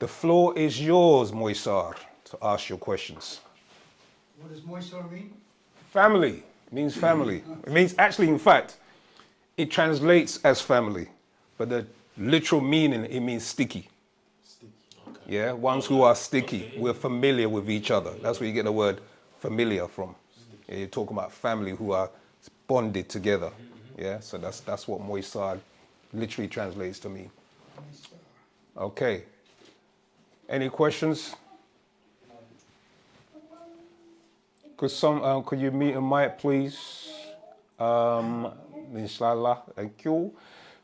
The floor is yours, Moisar, to ask your questions. What does Moisar mean? Family. It means family. It means, actually, in fact, it translates as family. But the literal meaning, it means sticky. Sticky. Okay. Yeah, ones who are sticky. We're familiar with each other. That's where you get the word familiar from. Yeah, you're talking about family who are bonded together. Yeah, so that's what Moisar literally translates to mean. Okay. Any questions? Could you mute a mic, please? Inshallah, thank you.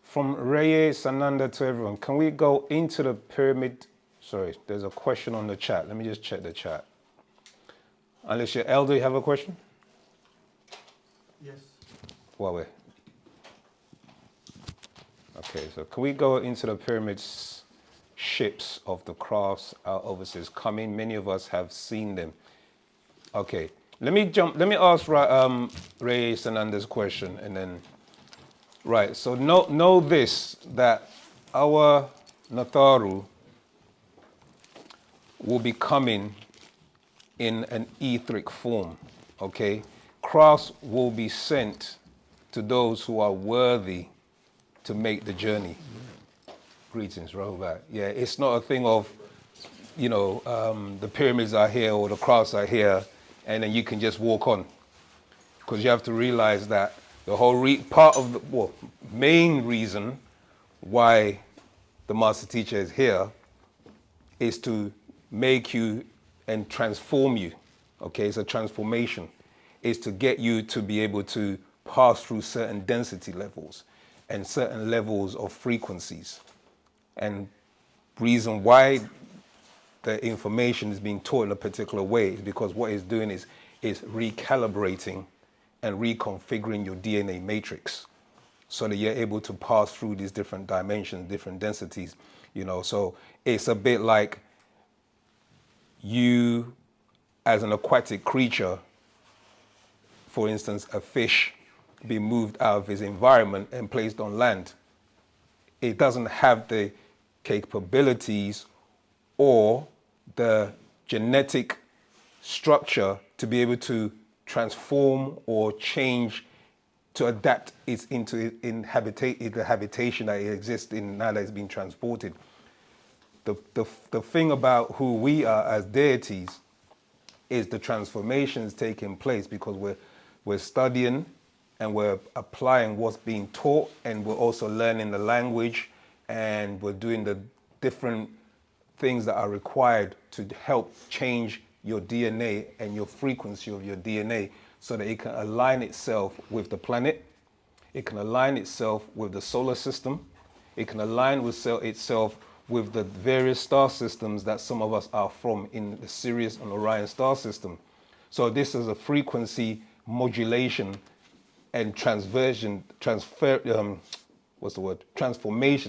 From Reye Sananda to everyone, can we go into the pyramid? Sorry, there's a question on the chat. Let me just check the chat. Unless your elder, you have a question? Yes. Huawei. Okay, so can we go into the pyramids ships of the crafts our overseers coming? Many of us have seen them. Okay, let me ask Ray Sananda's question and then, right, so know this, that our Natharu will be coming in an etheric form, okay? Crafts will be sent to those who are worthy to make the journey. Greetings, Rahubat. Yeah, it's not a thing of, the pyramids are here or the crafts are here and then you can just walk on. Because you have to realize that the whole main reason why the master teacher is here is to make you and transform you. Okay, it's a transformation. It's to get you to be able to pass through certain density levels and certain levels of frequencies. And reason why the information is being taught in a particular way is because what it's doing is recalibrating and reconfiguring your DNA matrix so that you're able to pass through these different dimensions, different densities, So it's a bit like you, as an aquatic creature, for instance, a fish being moved out of his environment and placed on land. It doesn't have the capabilities or the genetic structure to be able to transform or change to adapt it into the habitation that it exists in now that it's been transported. The thing about who we are as deities is the transformations taking place because we're studying and we're applying what's being taught, and we're also learning the language, and we're doing the different things that are required to help change your DNA and your frequency of your DNA so that it can align itself with the planet, it can align itself with the solar system, it can align with itself with the various star systems that some of us are from in the Sirius and Orion star system. So this is a frequency modulation and transformation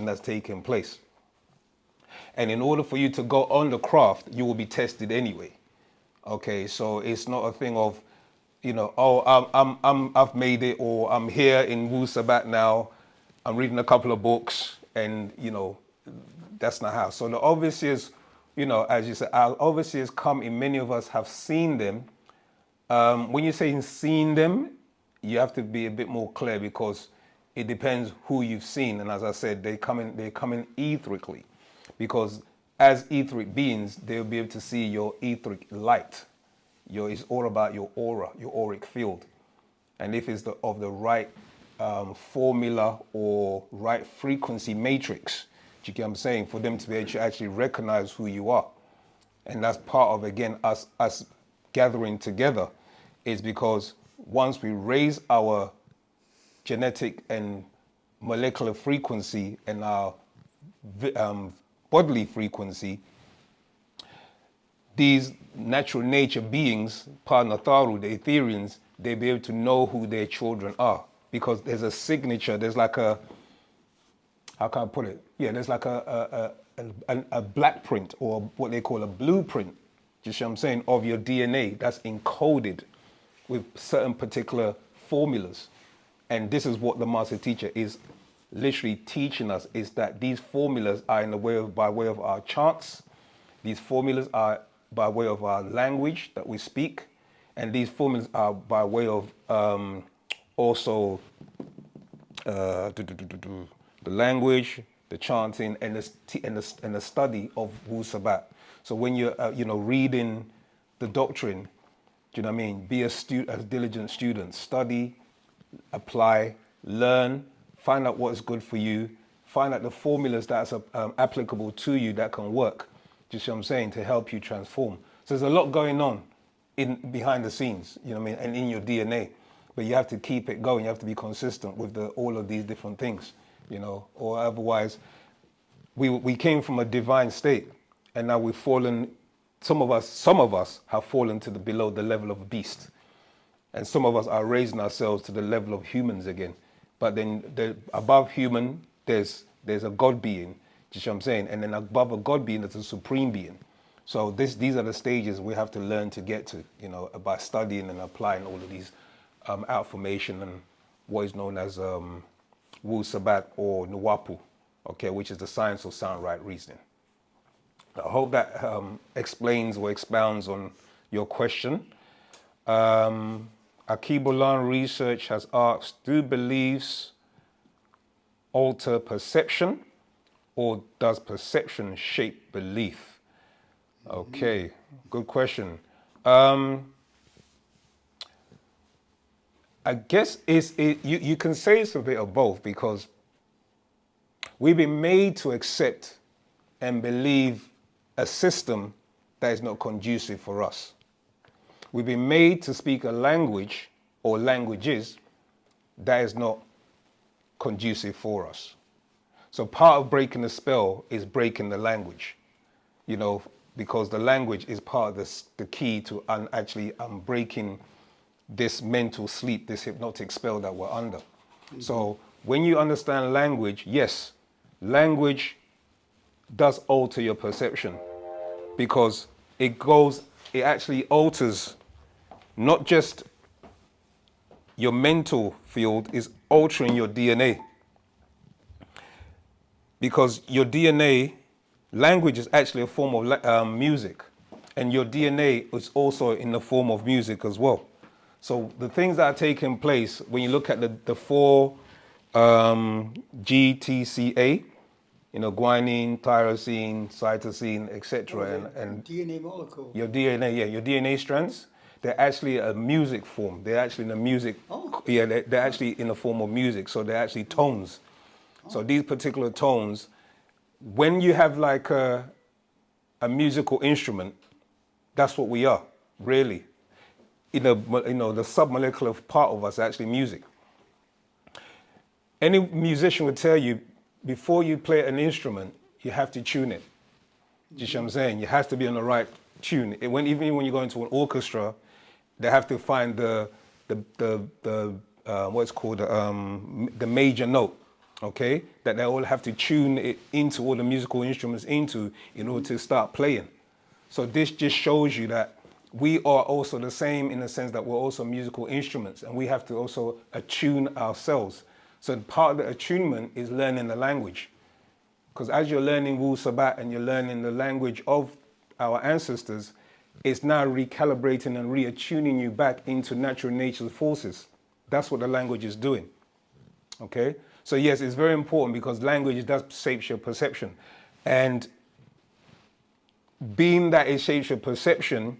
that's taking place. And in order for you to go on the craft, you will be tested anyway. Okay, so it's not a thing of, I've made it, or I'm here in Wu Sabat now, I'm reading a couple of books, and that's not how. So the overseers, as you said, our overseers come in, many of us have seen them. When you say seen them, you have to be a bit more clear because it depends who you've seen. And as I said, they come in etherically, because as etheric beings, they'll be able to see your etheric light. It's all about your aura, your auric field. And if it's of the right formula or right frequency matrix, do you get what I'm saying? For them to be able to actually recognize who you are. And that's part of, again, us gathering together, is because once we raise our genetic and molecular frequency and our bodily frequency, these natural nature beings, Natharu, the Etherians, they'll be able to know who their children are. Because there's a signature, there's like a, how can I put it? Yeah, there's like a black print, or what they call a blueprint, you see what I'm saying, of your DNA that's encoded with certain particular formulas. And this is what the master teacher is literally teaching us, is that these formulas are by way of our charts, These formulas are by way of our language that we speak, and these formulas are by way of also the language, the chanting, and the study of wu-nuwaupu. So when you're reading the doctrine, do you know what I mean? Be a diligent student. Study, apply, learn, find out what's good for you, find out the formulas that's applicable to you that can work. Do you see what I'm saying? To help you transform. So there's a lot going on behind the scenes, you know what I mean, and in your DNA. But you have to keep it going. You have to be consistent with all of these different things, or otherwise, we came from a divine state, and now we've fallen. Some of us have fallen to below the level of a beast, and some of us are raising ourselves to the level of humans again. But then above human, there's a God being. Do you see what I'm saying? And then above a God being, there's a supreme being. So these are the stages we have to learn to get to, by studying and applying all of these affirmation and what is known as wu-nuwaupu or wu-nuwaupu, okay, which is the science of sound right reasoning. I hope that explains or expounds on your question. Akibolan Research has asked, do beliefs alter perception, or does perception shape belief? Okay, good question. I guess you can say it's a bit of both, because we've been made to accept and believe a system that is not conducive for us. We've been made to speak a language or languages that is not conducive for us. So part of breaking the spell is breaking the language, because the language is part of the key to actually breaking this mental sleep, this hypnotic spell that we're under. Mm-hmm. So when you understand language, yes, language does alter your perception, because it actually alters not just your mental field, is altering your DNA. Because your DNA, language is actually a form of music, and your DNA is also in the form of music as well. So the things that are taking place when you look at the four GTCA, guanine, tyrosine, cytosine, etc., and DNA molecule. Your DNA, your DNA strands, they're actually a music form. They're actually in a music. Oh. Yeah, they're actually in a form of music. So they're actually tones. Oh. So these particular tones, when you have like a musical instrument, that's what we are, really. The submolecular part of us is actually music. Any musician would tell you, before you play an instrument, you have to tune it. Do you see what I'm saying? You have to be on the right tune. Even when you go into an orchestra, they have to find the what's called the major note, okay? That they all have to tune it into, all the musical instruments into, in order to start playing. So this just shows you that we are also the same, in the sense that we're also musical instruments, and we have to also attune ourselves. So part of the attunement is learning the language. Because as you're learning wu-nuwaupu and you're learning the language of our ancestors, it's now recalibrating and reattuning you back into natural nature's forces. That's what the language is doing. Okay? So yes, it's very important, because language does shape your perception. And being that it shapes your perception,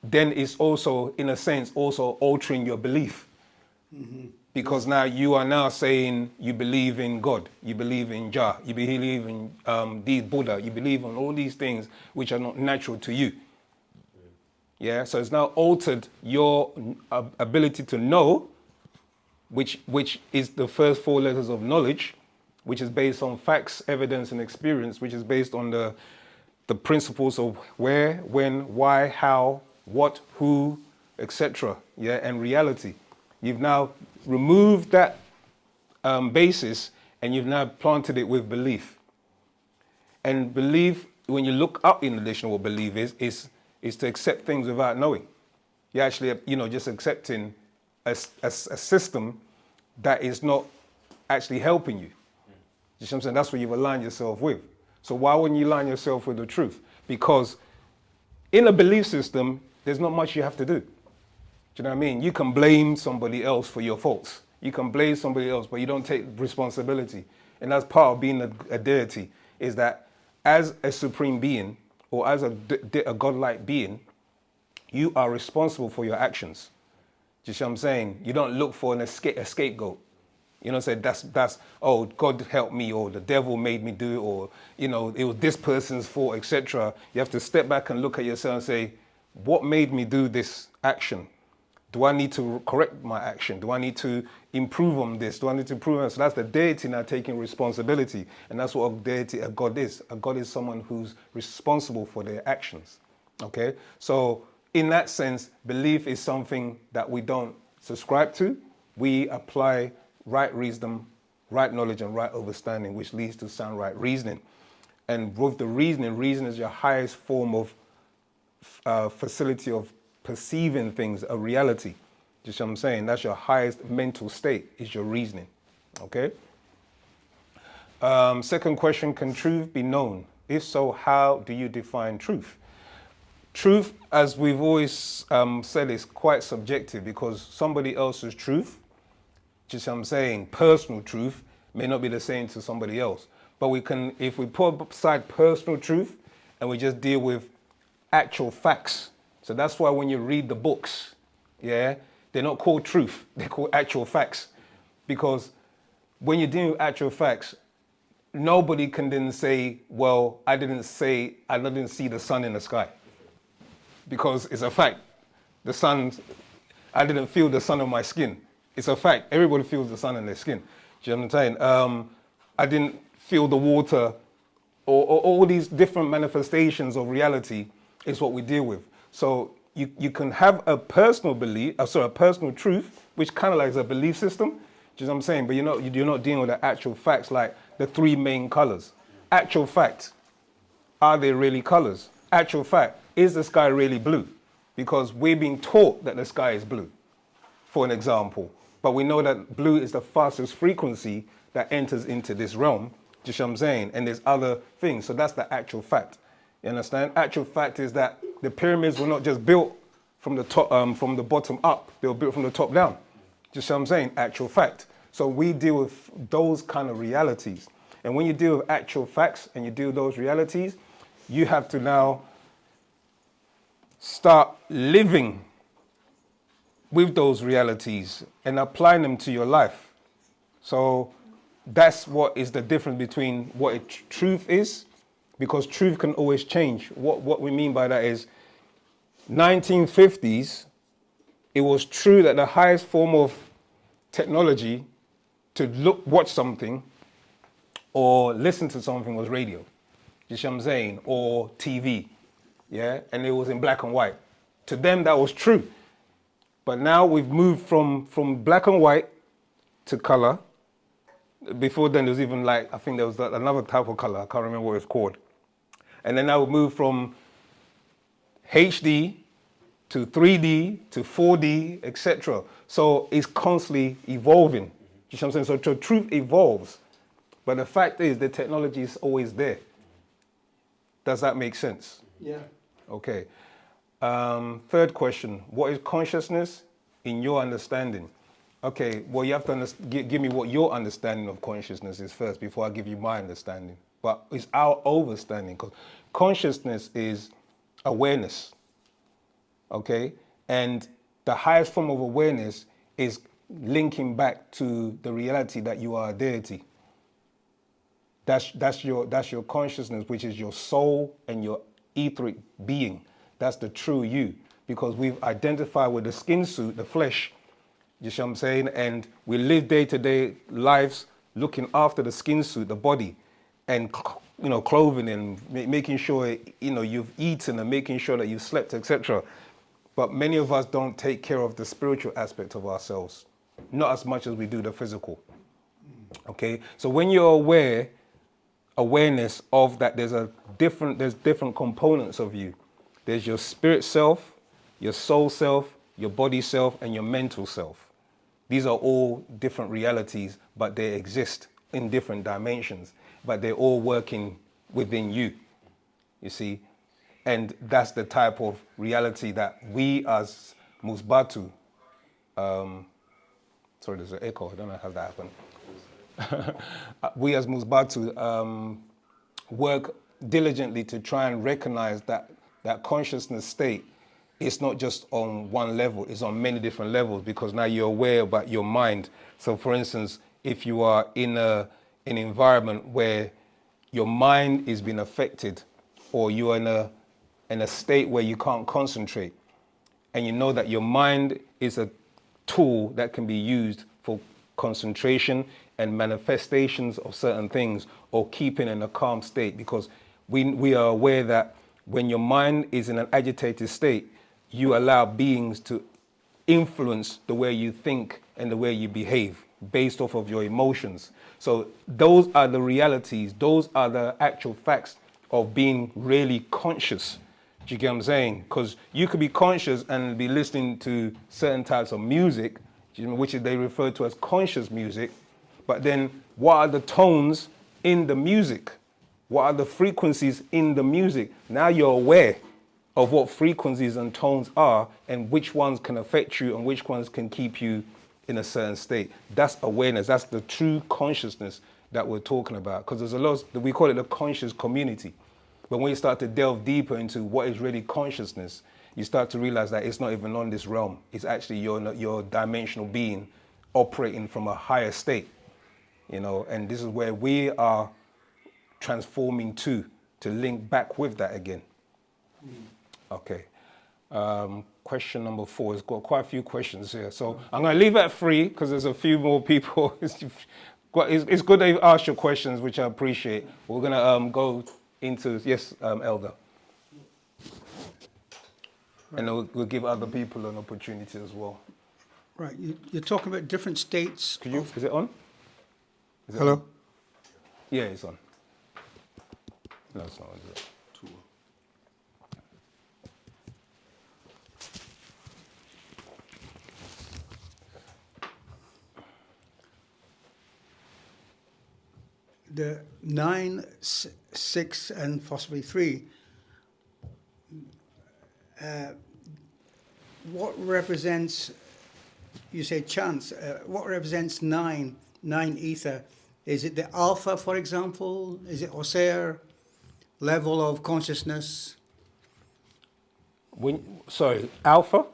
then it's also, in a sense, also altering your belief. Mm-hmm. Because now you are now saying you believe in God, you believe in Jah, you believe in the Buddha, you believe in all these things which are not natural to you. Yeah, so it's now altered your ability to know, which is the first four letters of knowledge, which is based on facts, evidence, and experience, which is based on the principles of where, when, why, how, what, who, etc. Yeah, and reality. You've now removed that basis, and you've now planted it with belief. And belief, when you look up in the dictionary what belief is to accept things without knowing. You're actually, just accepting a system that is not actually helping you. You see what I'm saying? That's what you've aligned yourself with. So why wouldn't you align yourself with the truth? Because in a belief system, there's not much you have to do. Do you know what I mean? You can blame somebody else for your faults. You can blame somebody else, but you don't take responsibility. And that's part of being a deity, is that as a supreme being, or as a godlike being, you are responsible for your actions. Do you see what I'm saying? You don't look for a scapegoat. You know, say that's oh, God helped me, or the devil made me do it, or you know, it was this person's fault, etc. You have to step back and look at yourself and say, what made me do this action? Do I need to correct my action? Do I need to improve on this? Do I need to improve on this? So that's the deity now taking responsibility, and that's what a deity, a God is. A God is someone who's responsible for their actions. Okay, so in that sense, belief is something that we don't subscribe to. We apply right wisdom, right knowledge, and right understanding, which leads to sound right reasoning. And with the reasoning is your highest form of facility of perceiving things, a reality. Do you see what I'm saying? That's your highest mental state, is your reasoning. Okay? Second question, can truth be known? If so, how do you define truth? Truth, as we've always said, is quite subjective, because somebody else's truth, just what I'm saying, personal truth, may not be the same to somebody else. But we can, if we put aside personal truth and we just deal with actual facts. So that's why when you read the books, yeah, they're not called truth, they're called actual facts. Because when you're dealing with actual facts, nobody can then say, well, I didn't see the sun in the sky. Because it's a fact. The sun, I didn't feel the sun on my skin. It's a fact. Everybody feels the sun on their skin. Do you know what I'm saying? I didn't feel the water, or all these different manifestations of reality is what we deal with. So you can have a personal belief, a personal truth, which kind of like is a belief system. Do you know what I'm saying? But you're not dealing with the actual facts, like the three main colors. Actual fact, are they really colors? Actual fact, is the sky really blue? Because we're being taught that the sky is blue, for an example. But we know that blue is the fastest frequency that enters into this realm. Do you see what I'm saying? And there's other things. So that's the actual fact. You understand? Actual fact is that the pyramids were not just built from the top, from the bottom up. They were built from the top down. Do you see what I'm saying? Actual fact. So we deal with those kind of realities. And when you deal with actual facts and you deal with those realities, you have to now start living with those realities and applying them to your life. So that's what is the difference between what truth is, because truth can always change. What we mean by that is 1950s, it was true that the highest form of technology to watch something or listen to something was radio. You see what I'm saying? Or TV. Yeah? And it was in black and white. To them, that was true. But now we've moved from black and white to color. Before then, there was even I think there was another type of color. I can't remember what it's called. And then now we've moved from HD to 3D to 4D, etc. So it's constantly evolving. You see what I'm saying? So truth evolves. But the fact is, the technology is always there. Does that make sense? Yeah. Okay. Third question, what is consciousness in your understanding? Okay, well, you have to give me what your understanding of consciousness is first before I give you my understanding. But it's our understanding, because consciousness is awareness, okay? And the highest form of awareness is linking back to the reality that you are a deity. That's your consciousness, which is your soul and your etheric being. That's the true you, because we've identified with the skin suit, the flesh, you see what I'm saying? And we live day-to-day lives looking after the skin suit, the body, and clothing and making sure you've eaten and making sure that you've slept, etc. But many of us don't take care of the spiritual aspect of ourselves, not as much as we do the physical. Okay, so when you're awareness of that, there's different components of you. There's your spirit self, your soul self, your body self, and your mental self. These are all different realities, but they exist in different dimensions, but they're all working within you, you see. And that's the type of reality that we as Musbatu, sorry, there's an echo, I don't know how that happened. We as Musbatu work diligently to try and recognize that that consciousness state is not just on one level, it's on many different levels, because now you're aware about your mind. So for instance, if you are in an environment where your mind is being affected, or you're in a state where you can't concentrate, and you know that your mind is a tool that can be used for concentration and manifestations of certain things, or keeping in a calm state, because we are aware that when your mind is in an agitated state, you allow beings to influence the way you think and the way you behave based off of your emotions. So those are the realities, those are the actual facts of being really conscious. Do you get what I'm saying? Because you could be conscious and be listening to certain types of music, which they refer to as conscious music, but then what are the tones in the music? What are the frequencies in the music? Now you're aware of what frequencies and tones are, and which ones can affect you and which ones can keep you in a certain state. That's awareness. That's the true consciousness that we're talking about. Because there's a lot, we call it the conscious community. But when you start to delve deeper into what is really consciousness, you start to realize that it's not even on this realm. It's actually your dimensional being operating from a higher state, you know, and this is where we are transforming to link back with that again. Okay. Question number 4. It's got quite a few questions here. So I'm going to leave it at 3 because there's a few more people. It's good that you've asked your questions, which I appreciate. We're going to go into, yes, Elder. Right. And we'll give other people an opportunity as well. Right. You're talking about different states. Is it on? Is it Hello? On? Yeah, it's on. No, it's not on. Is it? The 9, 6, and possibly 3. What represents, you say chance, what represents 9 ether? Is it the alpha, for example? Is it Moisar level of consciousness? Sorry, alpha?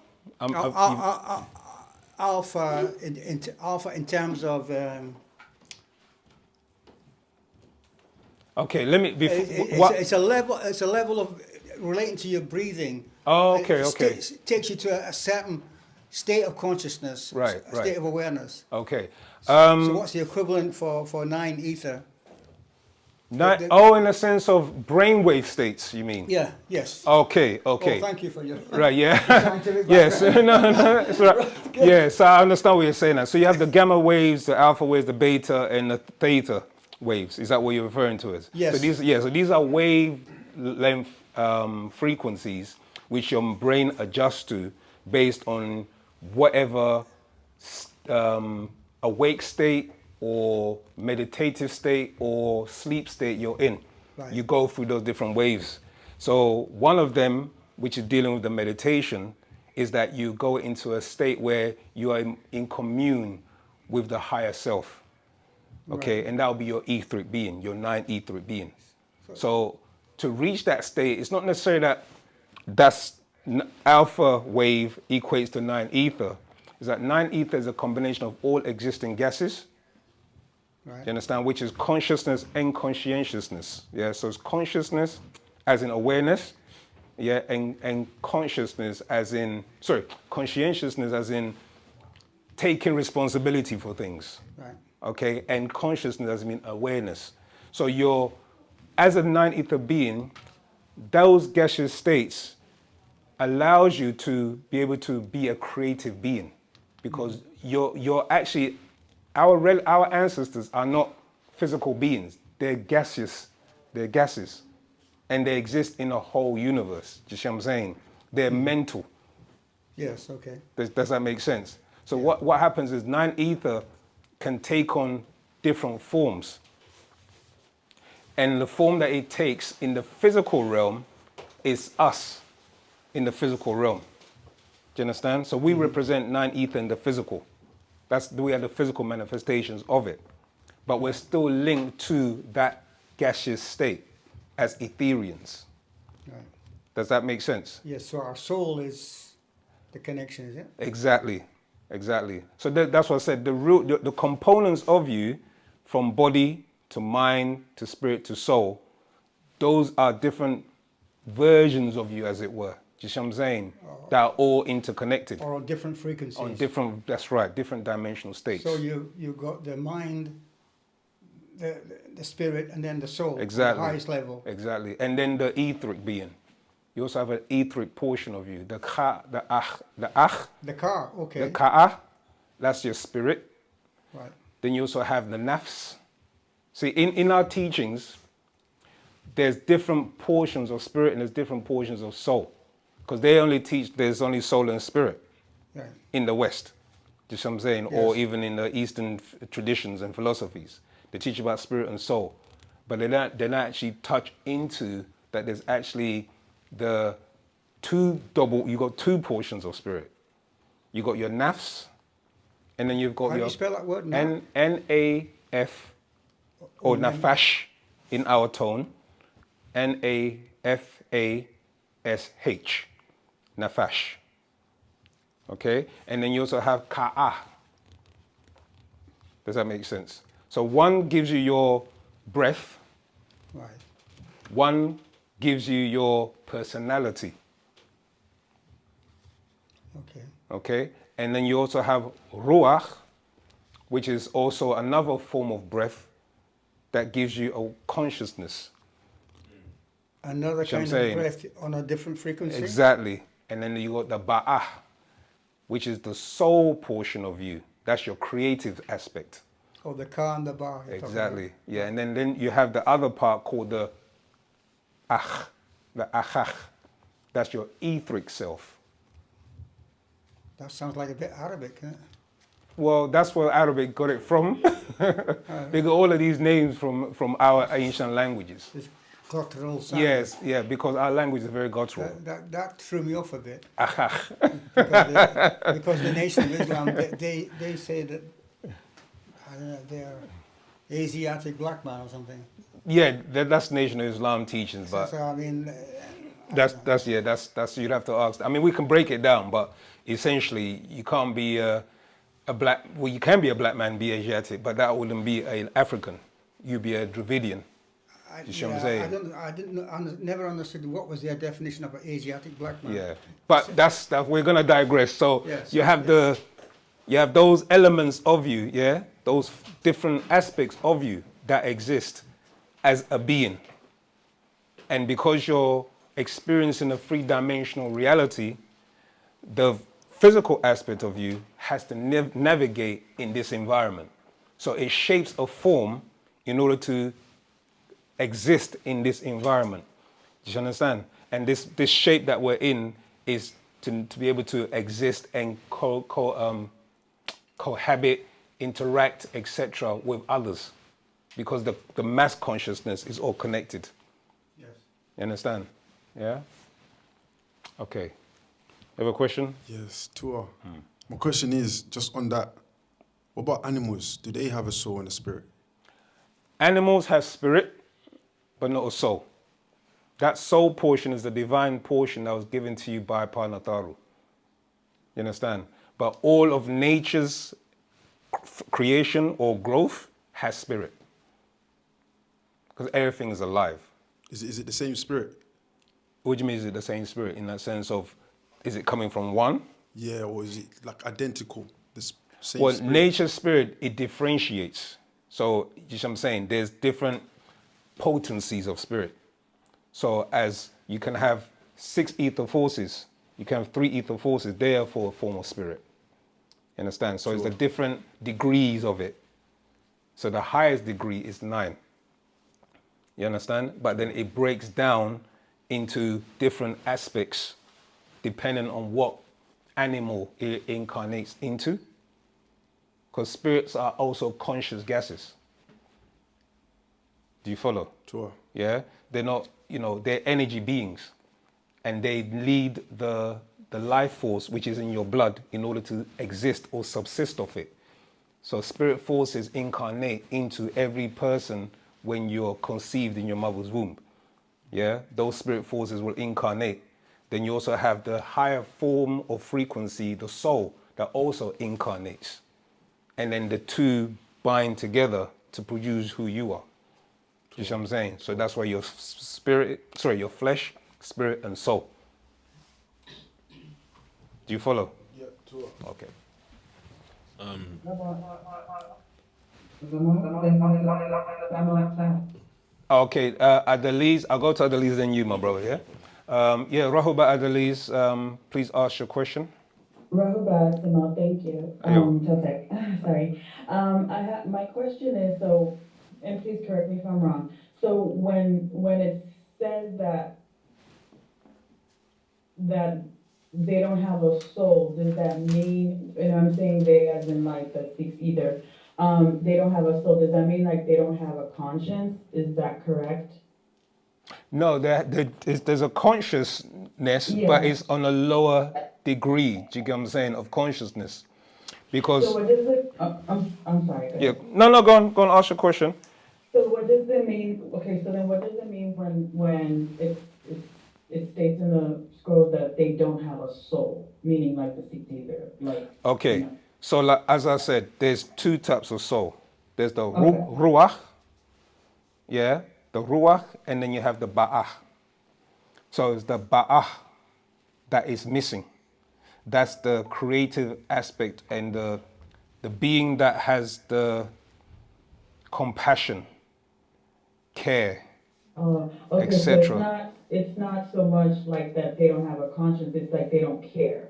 Alpha in terms of... Okay, let me. It's a level of relating to your breathing. Oh, okay, okay. It takes you to a certain state of consciousness, right, a state of awareness. Okay. So what's the equivalent for 9 ether? In a sense of brainwave states, you mean? Yeah. Yes. Okay. Oh, thank you for your right. Yeah. Yes. No. It's right. Yeah. So I understand what you're saying now. So you have the gamma waves, the alpha waves, the beta, and the theta waves. Is that what you're referring to as? Yes. So these are wavelength frequencies which your brain adjusts to based on whatever awake state or meditative state or sleep state you're in. Right. You go through those different waves. So one of them, which is dealing with the meditation, is that you go into a state where you are in commune with the higher self. Okay, right. And that will be your etheric being, your 9 etheric being. So to reach that state, it's not necessarily that that's alpha wave equates to 9 ether. Is that 9 ether is a combination of all existing gases. Right. Do you understand? Which is consciousness and conscientiousness. Yeah, so it's consciousness as in awareness, yeah, and consciousness as in, conscientiousness as in taking responsibility for things. Right. Okay, and consciousness as in awareness. So you're, as a 9 ether being, those gaseous states allows you to be able to be a creative being, because you're actually, our ancestors are not physical beings. They're gaseous. They're gases. And they exist in a whole universe. Do you see what I'm saying? They're mental. Yes, okay. Does that make sense? So yeah. What happens is 9 ether can take on different forms. And the form that it takes in the physical realm is us in the physical realm. Do you understand? So we represent 9 ether in the physical. We are the physical manifestations of it. But we're still linked to that gaseous state as Etherians. Right. Does that make sense? Yes, so our soul is the connection, is it? Exactly. So that's what I said. The components of you, from body to mind to spirit to soul, those are different versions of you, as it were. Do you see what I'm saying? That are all interconnected. Or on different frequencies. That's right, different dimensional states. So you got the mind, the spirit, and then the soul. Exactly. The highest level. Exactly. And then the etheric being. You also have an etheric portion of you. The ka, the ach. The car, okay. The ka'ah, that's your spirit. Right. Then you also have the nafs. See, in our teachings, there's different portions of spirit and there's different portions of soul. Because they only teach there's only soul and spirit Right. in the West. Do you see what I'm saying? Yes. Or even in the Eastern traditions and philosophies. They teach about spirit and soul. But they don't actually touch into that there's actually you got 2 portions of spirit. You got your nafs, and then you've got How do your you spell that word? N-A-F, or nafash in our tone, N-A-F-A-S-H, nafash. Okay? And then you also have ka'ah. Does that make sense? So one gives you your breath, Right. one gives you your personality. Okay. Okay? And then you also have ruach, which is also another form of breath that gives you a consciousness. Another See what I'm kind of saying? breath on a different frequency. Exactly. And then you got the ba'ah, which is the soul portion of you. That's your creative aspect. Or the car and the bar. you're talking about. Exactly. Yeah. And then you have the other part called the ach, the achach. That's your etheric self. That sounds like a bit Arabic, isn't it? Well, that's where Arabic got it from. They got all of these names from our ancient languages. This guttural sound. Yes, yeah, because our language is very guttural. That threw me off a bit. Achach. Because the Nation of Islam, they say that, I don't know, they're Asiatic black man or something. Yeah, that's Nation of Islam teachings, but So I mean, that's you'd have to ask. I mean, we can break it down, but essentially, you can't be a black. Well, you can be a black man, be Asiatic, but that wouldn't be an African. You'd be a Dravidian. You see what I'm saying? never understood what was their definition of an Asiatic black man. Yeah, but that's we're gonna digress. So Yes, you have you have those elements of you, yeah, those different aspects of you that exist as a being, and because you're experiencing a 3-dimensional reality, the physical aspect of you has to navigate in this environment. So it shapes a form in order to exist in this environment. Do you understand? And this shape that we're in is to be able to exist and cohabit, interact, etc. with others, because the mass consciousness is all connected. Yes. You understand? Yeah? Okay. You have a question? Yes, Tua. My question is, just on that, what about animals? Do they have a soul and a spirit? Animals have spirit, but not a soul. That soul portion is the divine portion that was given to you by Panataru. You understand? But all of nature's creation or growth has spirit. Because everything is alive. Is it the same spirit? What do you mean, is it the same spirit in that sense of, is it coming from one? Yeah, or is it like identical? Same Well, spirit? nature's spirit, it differentiates. So, you see what I'm saying? There's different potencies of spirit. So as you can have 6 ether forces, you can have 3 ether forces, therefore a form of spirit. You understand? So it's the different degrees of it. So the highest degree is 9. You understand? But then it breaks down into different aspects depending on what animal it incarnates into. Because spirits are also conscious gases. Do you follow? Sure. Yeah? They're not, they're energy beings. and they lead the life force which is in your blood in order to exist or subsist of it. So spirit forces incarnate into every person when you're conceived in your mother's womb. Yeah, those spirit forces will incarnate. Then you also have the higher form of frequency, the soul, that also incarnates. And then the two bind together to produce who you are. You see what I'm saying? So that's why your your flesh, spirit, and soul. Do you follow? Yeah, too. Okay. Okay, Adelise, I'll go to Adelise then you, my brother, yeah? Rahuba Adelise, please ask your question. Rahubat, Samal, thank you. Tofik, sorry. My question is, so, and please correct me if I'm wrong. So when it says that they don't have a soul, does that mean, and I'm saying they as in like the six ether, they don't have a soul, does that mean like they don't have a conscience? Is that correct? No, there's a consciousness, but Yeah. it's on a lower degree, do you get what I'm saying, of consciousness. So Because, what does it, I'm sorry. Go yeah, ahead. no, go on, ask your question. So what does it mean, okay, so then what does it mean when it states in the scroll that they don't have a soul, meaning like the six ether, like, you Okay, know? so like, as I said, there's two types of soul. There's the Okay. ruach, yeah, the ruach, and then you have the ba'ah. So it's the ba'ah that is missing. That's the creative aspect and the being that has the compassion, care, Okay, so etc. it's not so much like that they don't have a conscience, it's like they don't care.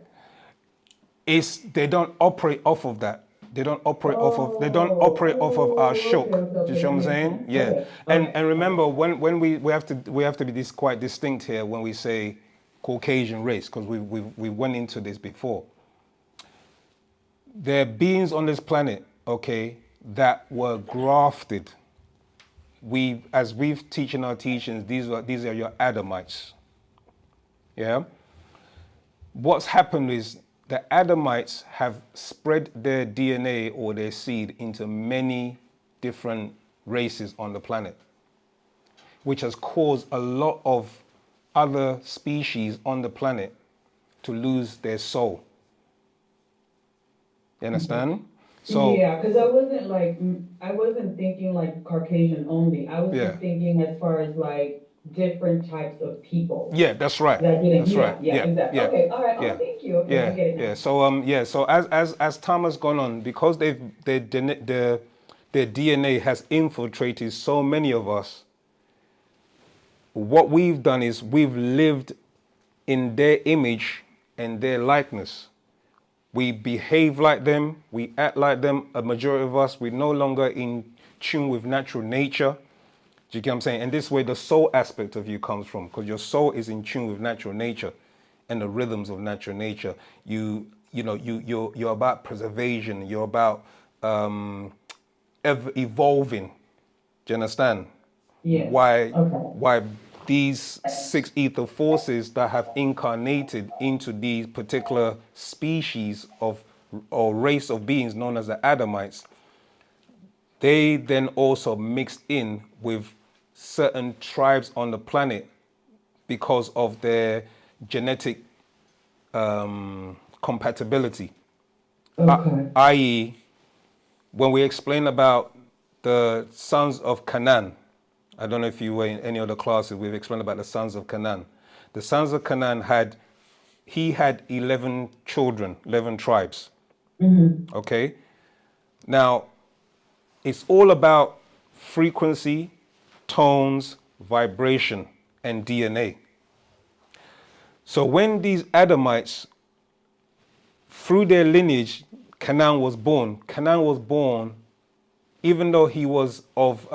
They don't operate off of that. They don't operate off of our shook. Do you see That what I'm makes saying? sense. Yeah. Okay, And remember when we have to be this quite distinct here when we say Caucasian race, because we went into this before. There are beings on this planet, okay, that were grafted. As we've teaching our teachings, these are your Adamites. Yeah. What's happened is the Adamites have spread their DNA or their seed into many different races on the planet, which has caused a lot of other species on the planet to lose their soul. You understand? So, yeah, because I wasn't thinking like Caucasian only. I was yeah. just thinking as far as like different types of people. Yeah, that's right. That didn't, That's right. yeah, exactly. Yeah. Okay, all right. Yeah. Oh, thank you. Okay, I get it now. Yeah. So as time has gone on, because their DNA has infiltrated so many of us, what we've done is we've lived in their image and their likeness. We behave like them, we act like them. A majority of us, we're no longer in tune with natural nature. Do you get what I'm saying? And this way the soul aspect of you comes from, because your soul is in tune with natural nature and the rhythms of natural nature. You're about preservation, you're about evolving. Do you understand? Yeah. Why Okay. why these six ether forces that have incarnated into these particular species of or race of beings known as the Adamites, they then also mixed in with certain tribes on the planet because of their genetic compatibility. Okay. I.e., when we explain about the sons of Canaan, I don't know if you were in any other classes, we've explained about the sons of Canaan. The sons of Canaan had 11 children, 11 tribes. Mm-hmm. Okay? Now, it's all about frequency, tones, vibration, and DNA. So when these Adamites, through their lineage, Canaan was born, even though he was of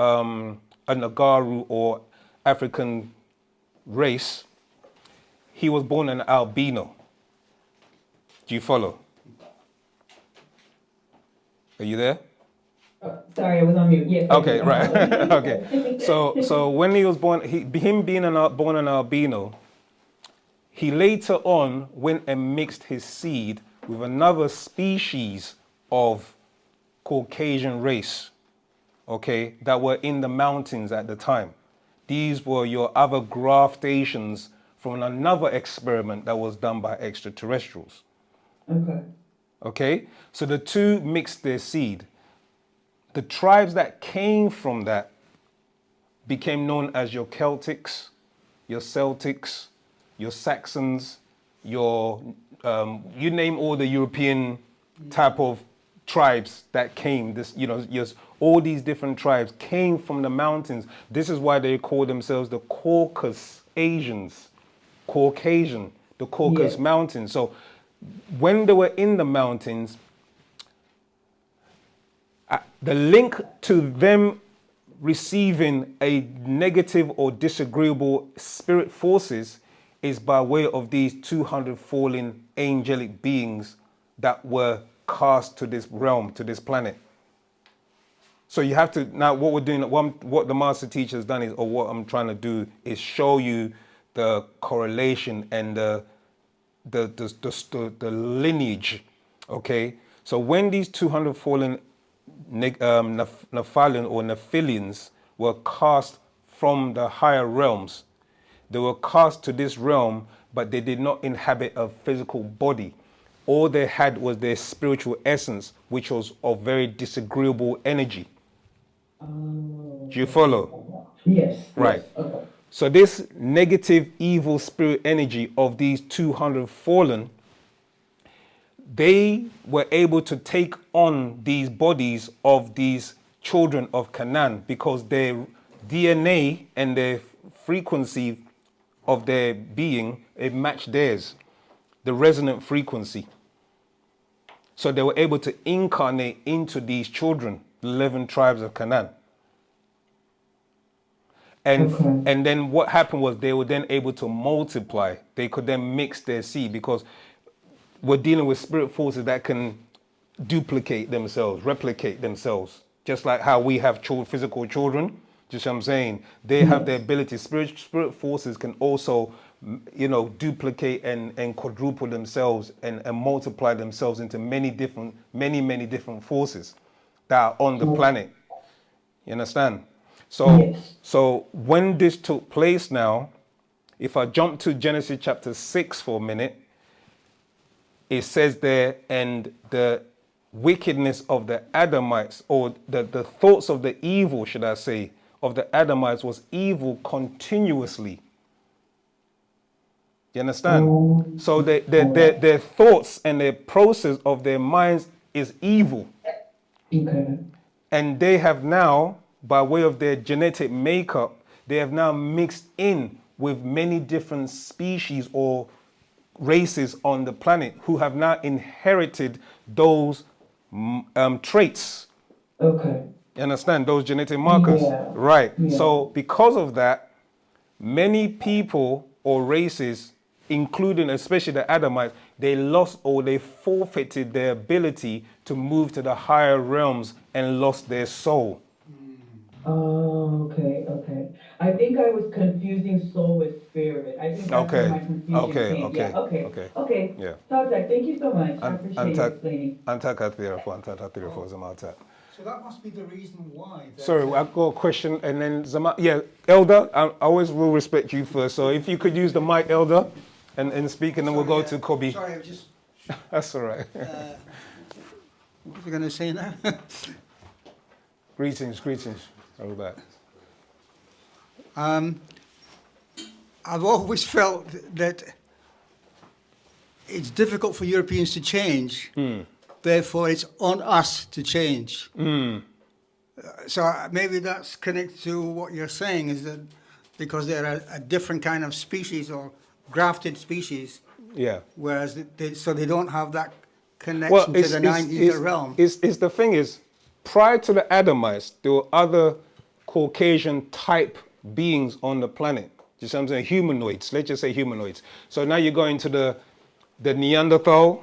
a Nagaru or African race, he was born an albino. Do you follow? Are you there? Sorry, I was on mute. Yes. Okay, right. Okay. So when he was born, him being born an albino, He later on went and mixed his seed with another species of Caucasian race, okay, that were in the mountains at the time. These were your other graftations from another experiment that was done by extraterrestrials. Okay. Okay, so the two mixed their seed. The tribes that came from that became known as your Celtics, your Celtics, your Saxons, your, you name all the European type of tribes that came, this, you know, yes, all these different tribes came from the mountains. This is why they call themselves the Caucasus Asians, Caucasian, the Caucasus Yeah. Mountains. So when they were in the mountains, the link to them receiving a negative or disagreeable spirit forces is by way of these 200 fallen angelic beings that were cast to this realm, to this planet. So you have to, now what we're doing, what the master teacher has done is, or what I'm trying to do is show you the correlation and the lineage, okay? So when these 200 fallen Nephilim or Nephilians were cast from the higher realms, they were cast to this realm, but they did not inhabit a physical body. All they had was their spiritual essence, which was of very disagreeable energy. Do you follow? Yes. Right. Yes. Okay. So this negative, evil spirit energy of these 200 fallen, they were able to take on these bodies of these children of Canaan because their DNA and their frequency of their being, it matched theirs, the resonant frequency. So they were able to incarnate into these children, the 11 tribes of Canaan. And then what happened was they were then able to multiply. They could then mix their seed because we're dealing with spirit forces that can duplicate themselves, replicate themselves, just like how we have physical children. Just what I'm saying, they have the ability. Spirit forces can also, you know, duplicate and quadruple themselves and multiply themselves into many different forces that are on the planet. You understand? So, Yes. so when this took place now, if I jump to Genesis chapter 6 for a minute, it says there, and the wickedness of the Adamites, or the thoughts of the evil, should I say, of the Adamites was evil continuously. You understand? So their thoughts and their process of their minds is evil. Okay. And they have now, by way of their genetic makeup, they have now mixed in with many different species or races on the planet who have now inherited those traits. Okay. You understand? Those genetic markers. Yeah. Right. Yeah. So because of that, many people or races, including especially the Adamites, they lost or they forfeited their ability to move to the higher realms and lost their soul. Oh, okay, okay. I think I was confusing soul with spirit. I think that's where Okay. my confusion Okay. came. Okay. Yeah, okay, Okay. okay. Yeah. Todd, thank you so much. I appreciate you Antak explaining. Antak Zamata. So that must be the reason why. Sorry, I've got a question, and then Zama. Yeah, Elder, I always will respect you first. So if you could use the mic, Elder, and speak, and then we'll go to Kobe. Sorry, I was just. That's all right. What was I going to say now? Greetings. How are back? I've always felt that it's difficult for Europeans to change. Therefore, it's on us to change. So maybe that's connected to what you're saying, is that because they're a different kind of species or grafted species, Yeah. whereas they don't have that connection to the nine ether realm. It's the thing is, prior to the Adamites, there were other Caucasian type beings on the planet. You see what I'm saying? Humanoids. Let's just say humanoids. So now you're going to the Neanderthal.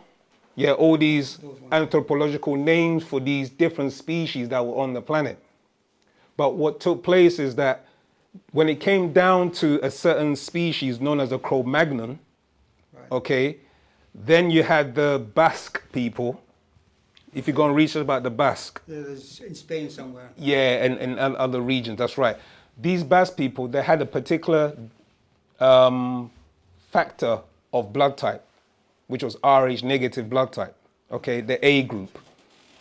Yeah, all these anthropological names for these different species that were on the planet. But what took place is that when it came down to a certain species known as a Cro-Magnon, Okay. Then you had the Basque people. If you go and research about the Basque, There's in Spain somewhere. yeah, and other regions, that's right. These Basque people, they had a particular factor of blood type, which was Rh negative blood type, okay, the A group.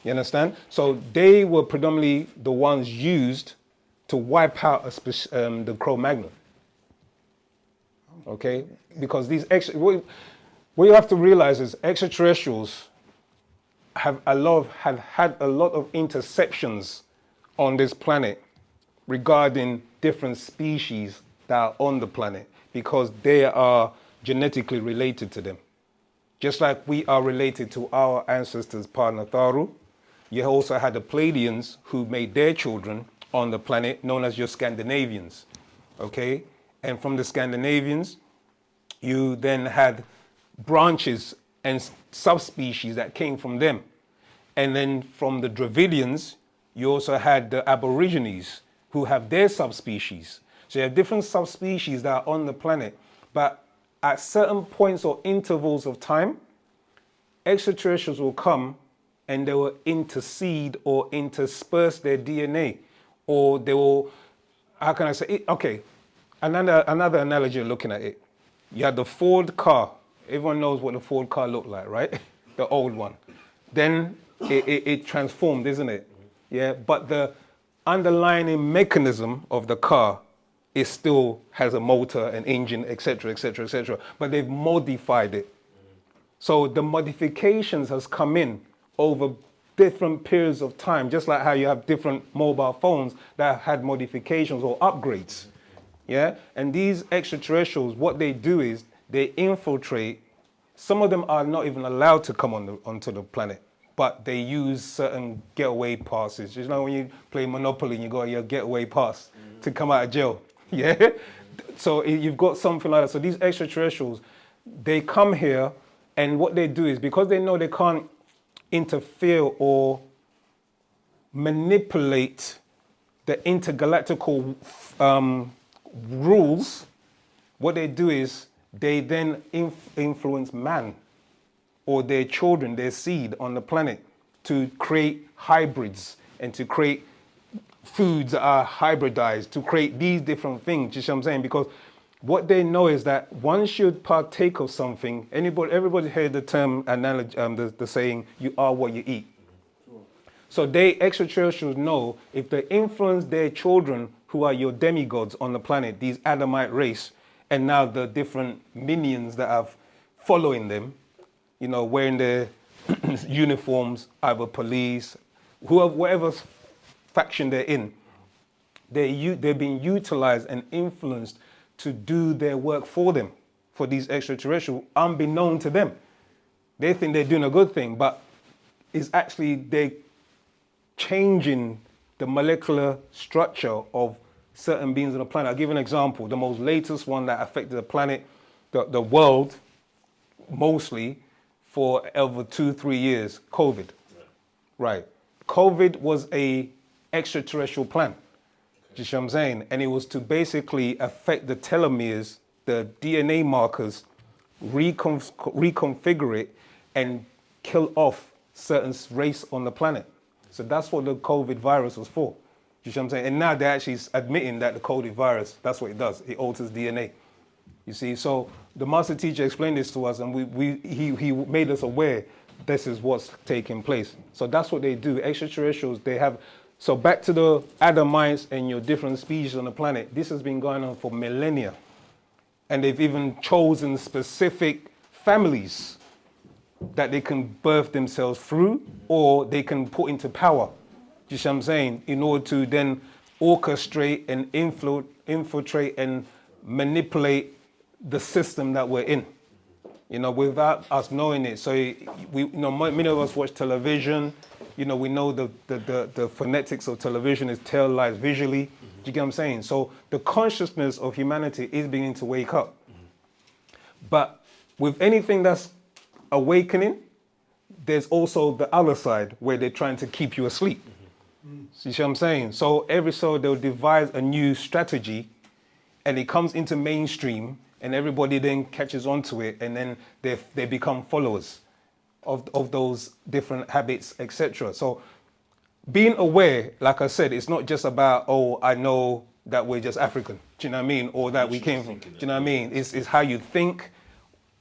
You understand? So they were predominantly the ones used to wipe out the Cro-Magnon. Okay? Because these what you have to realize is extraterrestrials have had a lot of interceptions on this planet regarding different species that are on the planet because they are genetically related to them. Just like we are related to our ancestors, Parnatharu, you also had the Pleiadians who made their children on the planet, known as your Scandinavians, okay? And from the Scandinavians, you then had branches and subspecies that came from them. And then from the Dravidians, you also had the Aborigines who have their subspecies. So you have different subspecies that are on the planet, but at certain points or intervals of time, extraterrestrials will come and they will intercede or intersperse their DNA, or they will, how can I say it? Okay, another analogy of looking at it. You had the Ford car. Everyone knows what the Ford car looked like, right? The old one. Then it transformed, isn't it? Yeah, but the underlying mechanism of the car, it still has a motor, an engine, etc., etc., etc. But they've modified it. So the modifications has come in over different periods of time, just like how you have different mobile phones that have had modifications or upgrades. Yeah, and these extraterrestrials, what they do is they infiltrate. Some of them are not even allowed to come onto the planet, but they use certain getaway passes. You know, when you play Monopoly and you got your getaway pass to come out of jail. Yeah, so you've got something like that. So these extraterrestrials, they come here, and what they do is because they know they can't interfere or manipulate the intergalactical rules, what they do is they then influence man or their children, their seed on the planet to create hybrids and to create foods that are hybridized, to create these different things. You see what I'm saying? Because what they know is that once you partake of something, everybody heard the term, analogy, the saying, you are what you eat. So extraterrestrials know if they influence their children who are your demigods on the planet, these Adamite race, and now the different minions that are following them, you know, wearing their uniforms, either police, whatever faction they're in, they're being utilized and influenced to do their work for them, for these extraterrestrials, unbeknown to them. They think they're doing a good thing, but it's actually they're changing the molecular structure of certain beings on the planet. I'll give you an example. The most latest one that affected the planet, the world, mostly for over 2-3 years, COVID. Right. COVID was a extraterrestrial plan. Do you see what I'm saying? And it was to basically affect the telomeres, the DNA markers, reconfigure it, and kill off certain race on the planet. So that's what the COVID virus was for. Do you see what I'm saying? And now they're actually admitting that the COVID virus, that's what it does. It alters DNA. You see, so the master teacher explained this to us, and he made us aware this is what's taking place. So that's what they do. Extraterrestrials, they have. So back to the Adamites and your different species on the planet, this has been going on for millennia. And they've even chosen specific families that they can birth themselves through or they can put into power. Do you see what I'm saying? In order to then orchestrate and infiltrate and manipulate the system that we're in, you know, without us knowing it. So many of us watch television. You know, we know the phonetics of television is televised visually. Do you get what I'm saying? So the consciousness of humanity is beginning to wake up. But with anything that's awakening, there's also the other side where they're trying to keep you asleep. So you see what I'm saying? So they'll devise a new strategy and it comes into mainstream and everybody then catches on to it, and then they become followers of those different habits, etc. So being aware, like I said, it's not just about, oh, I know that we're just African, do you know what I mean? Or that we came from, do you know what I mean? It's how you think,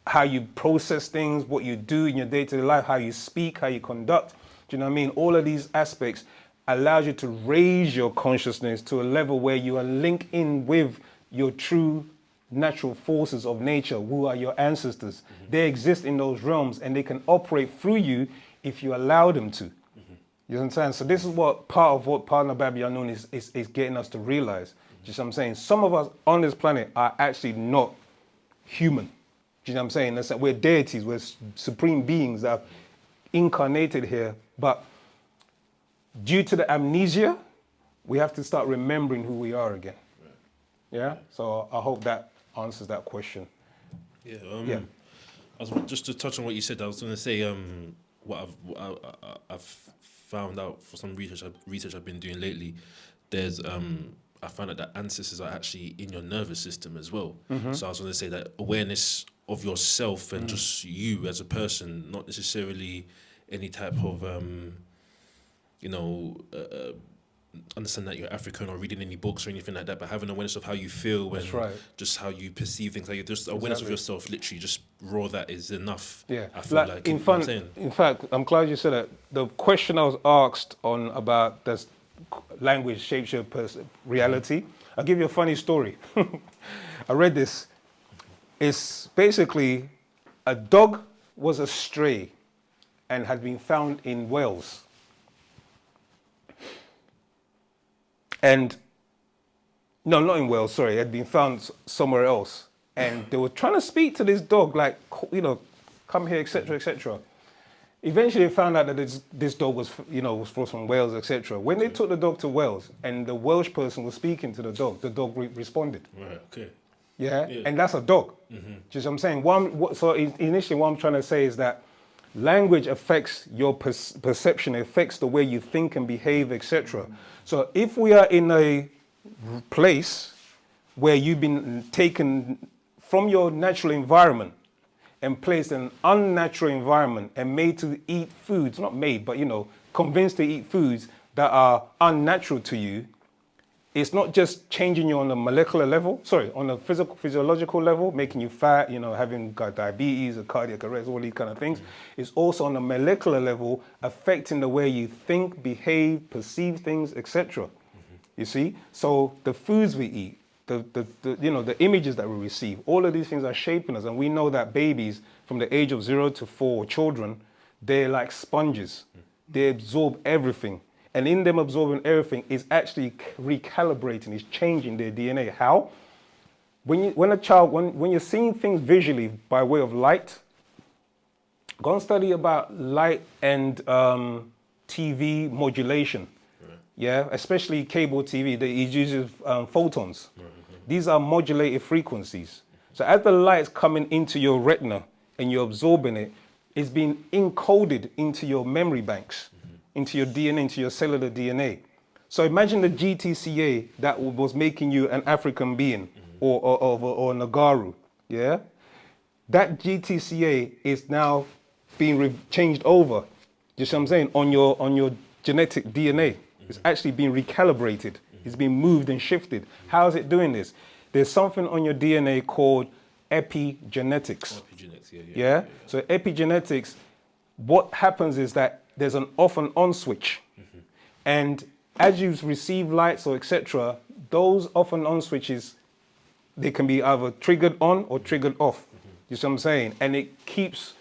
how you process things, what you do in your day-to-day life, how you speak, how you conduct, do you know what I mean? All of these aspects allows you to raise your consciousness to a level where you are linked in with your true natural forces of nature, who are your ancestors. They exist in those realms, and they can operate through you if you allow them to. You understand? So this is what part of what Partner Babylon is getting us to realize. Do you see what I'm saying? Some of us on this planet are actually not human. Do you know what I'm saying? That's that we're deities, we're supreme beings that have incarnated here, but due to the amnesia, we have to start remembering who we are again. Yeah? So I hope that answers that question. Yeah. Yeah. I was, just to touch on what you said, I was going to say what I've found out for some research I've been doing lately. There's I found out that ancestors are actually in your nervous system as well. So I was going to say that awareness of yourself and just you as a person, not necessarily any type of understand that you're African or reading any books or anything like that, but having awareness of how you feel and just how you perceive things, like just awareness of yourself, literally just raw, that is enough. Yeah, I feel like in you know what I'm saying? fact, I'm glad you said that. The question I was asked on about does language shapes your reality. I'll give you a funny story. I read this. It's basically a dog was a stray and had been found in Wales. And no, not in Wales, sorry, it had been found somewhere else. And they were trying to speak to this dog, like, you know, come here, etc., etc. Eventually they found out that this dog was, you know, was from Wales, etc. When they took the dog to Wales and the Welsh person was speaking to the dog responded. Right, okay. Yeah? And that's a dog. Just what I'm saying. So initially what I'm trying to say is that language affects your perception, it affects the way you think and behave, etc. So if we are in a place where you've been taken from your natural environment and placed in an unnatural environment and made to eat foods, not made, but, you know, convinced to eat foods that are unnatural to you, it's not just changing you on a molecular level, on a physiological level, making you fat, you know, having got diabetes or cardiac arrest, all these kind of things. It's also on a molecular level affecting the way you think, behave, perceive things, etc. You see? So the foods we eat, the images that we receive, all of these things are shaping us. And we know that babies from the age of 0 to 4, children, they're like sponges. They absorb everything. And in them absorbing everything is actually recalibrating, is changing their DNA. How? When you're seeing things visually by way of light, go and study about light and TV modulation. Yeah, especially cable TV, it uses photons. These are modulated frequencies. So as the light's coming into your retina and you're absorbing it, it's being encoded into your memory banks, into your DNA, into your cellular DNA. So imagine the GTCA that was making you an African being or Nagaru, yeah? That GTCA is now being changed over, you see what I'm saying, on your genetic DNA. It's actually being recalibrated. It's being moved and shifted. How is it doing this? There's something on your DNA called epigenetics. Epigenetics, Yeah? So epigenetics, what happens is that there's an off and on switch. And as you receive lights or etc., those off and on switches, they can be either triggered on or triggered off. You see what I'm saying? And it keeps,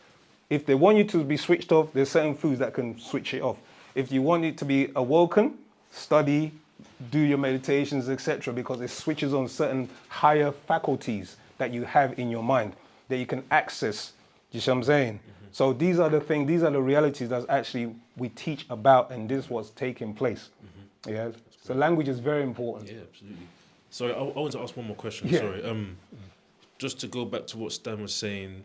if they want you to be switched off, there's certain foods that can switch it off. If you want it to be awoken, study, do your meditations, etc., because it switches on certain higher faculties that you have in your mind that you can access. You see what I'm saying? So these are the things, these are the realities that actually we teach about, and this is what's taking place. Yeah. So language is very important. Yeah, absolutely. Sorry, I want to ask one more question. Yeah. Sorry. Just to go back to what Stan was saying,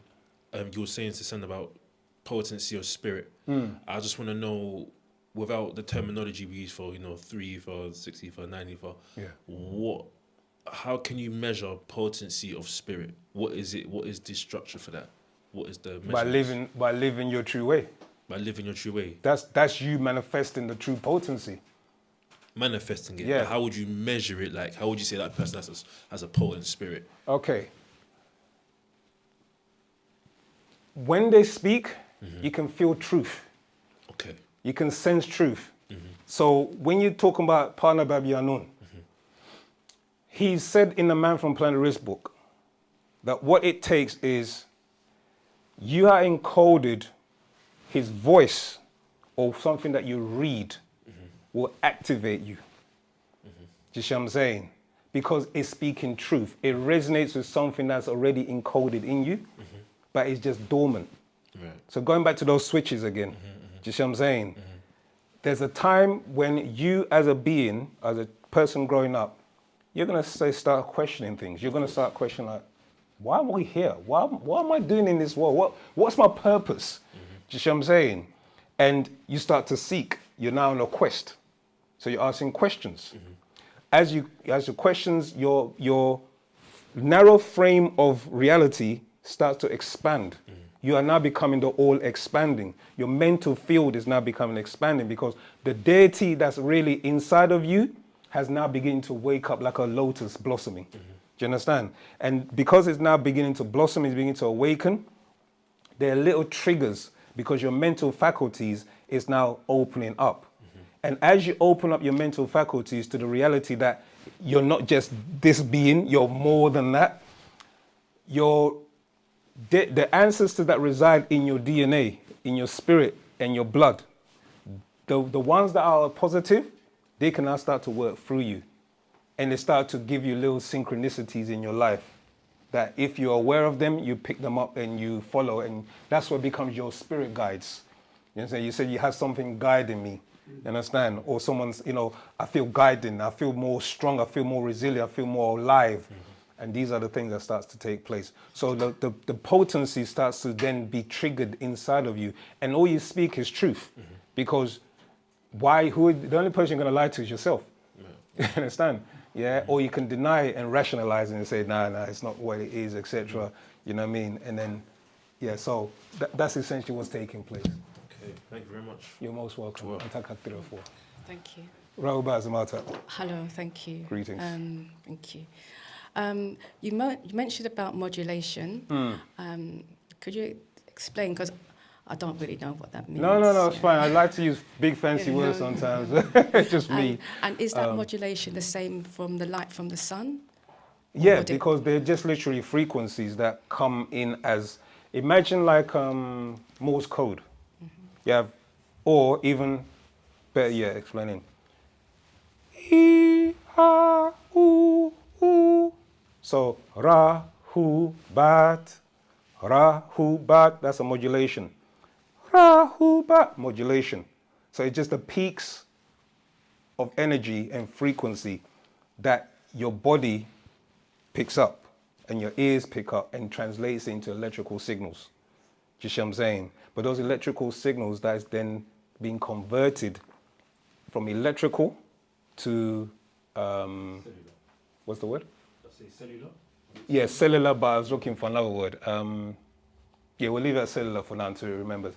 you were saying to send about potency or spirit. I just want to know, without the terminology we use for, 3 ether, 6 ether, 9 ether, what how can you measure potency of spirit? What is it? What is the structure for that? What is the measurements? By living your true way. By living your true way, That's you manifesting the true potency. manifesting it. Yeah. But how would you measure it? Like, how would you say that person has a potent spirit? Okay. When they speak, you can feel truth. Okay. You can sense truth. So when you're talking about Partner Babianun, he said in the Man from Planet Risk book that what it takes is you are encoded, his voice or something that you read will activate you. Do you see what I'm saying? Because it's speaking truth. It resonates with something that's already encoded in you, but it's just dormant. Right. So going back to those switches again, do you see what I'm saying? There's a time when you as a being, as a person growing up, you're going to start questioning things. You're going to start questioning like, why am I here? What am I doing in this world? What's my purpose? Do you see what I'm saying? And you start to seek. You're now on a quest. So you're asking questions. As you questions, your narrow frame of reality starts to expand. You are now becoming the all expanding. Your mental field is now becoming expanding because the deity that's really inside of you has now beginning to wake up like a lotus blossoming. Do you understand? And because it's now beginning to blossom, it's beginning to awaken, there are little triggers because your mental faculties is now opening up. And as you open up your mental faculties to the reality that you're not just this being, you're more than that, the ancestors that reside in your DNA, in your spirit and your blood, the ones that are positive, they can now start to work through you. And they start to give you little synchronicities in your life that if you're aware of them, you pick them up and you follow. And that's what becomes your spirit guides. You understand? You said you have something guiding me. You understand? Or someone's, I feel guiding, I feel more strong, I feel more resilient, I feel more alive. And these are the things that starts to take place. So the potency starts to then be triggered inside of you. And all you speak is truth. Because the only person you're going to lie to is yourself. You understand? Yeah? Or you can deny it and rationalize it and say, nah, it's not what it is, etc. You know what I mean? And then, so that's essentially what's taking place. Okay, thank you very much. You're most welcome. Thank you. Raoba Zamata. Hello, thank you. Greetings. Thank you. You mentioned about modulation. Could you explain? Because I don't really know what that means. No, it's fine. I like to use big fancy words sometimes. It's just me. And is that modulation the same from the light from the sun? Yeah, because they're just literally frequencies that come in as, imagine like Morse code. You have, or even, better yet, explaining. E, ha, u, u. So, ra, hu, bat, that's a modulation. Ra, hu, bat, modulation. So it's just the peaks of energy and frequency that your body picks up and your ears pick up and translates into electrical signals. Do you see what I'm saying? But those electrical signals that is then being converted from electrical to, what's the word? Let's say cellular. Yeah, cellular, but I was looking for another word. We'll leave it at cellular for now until you remember.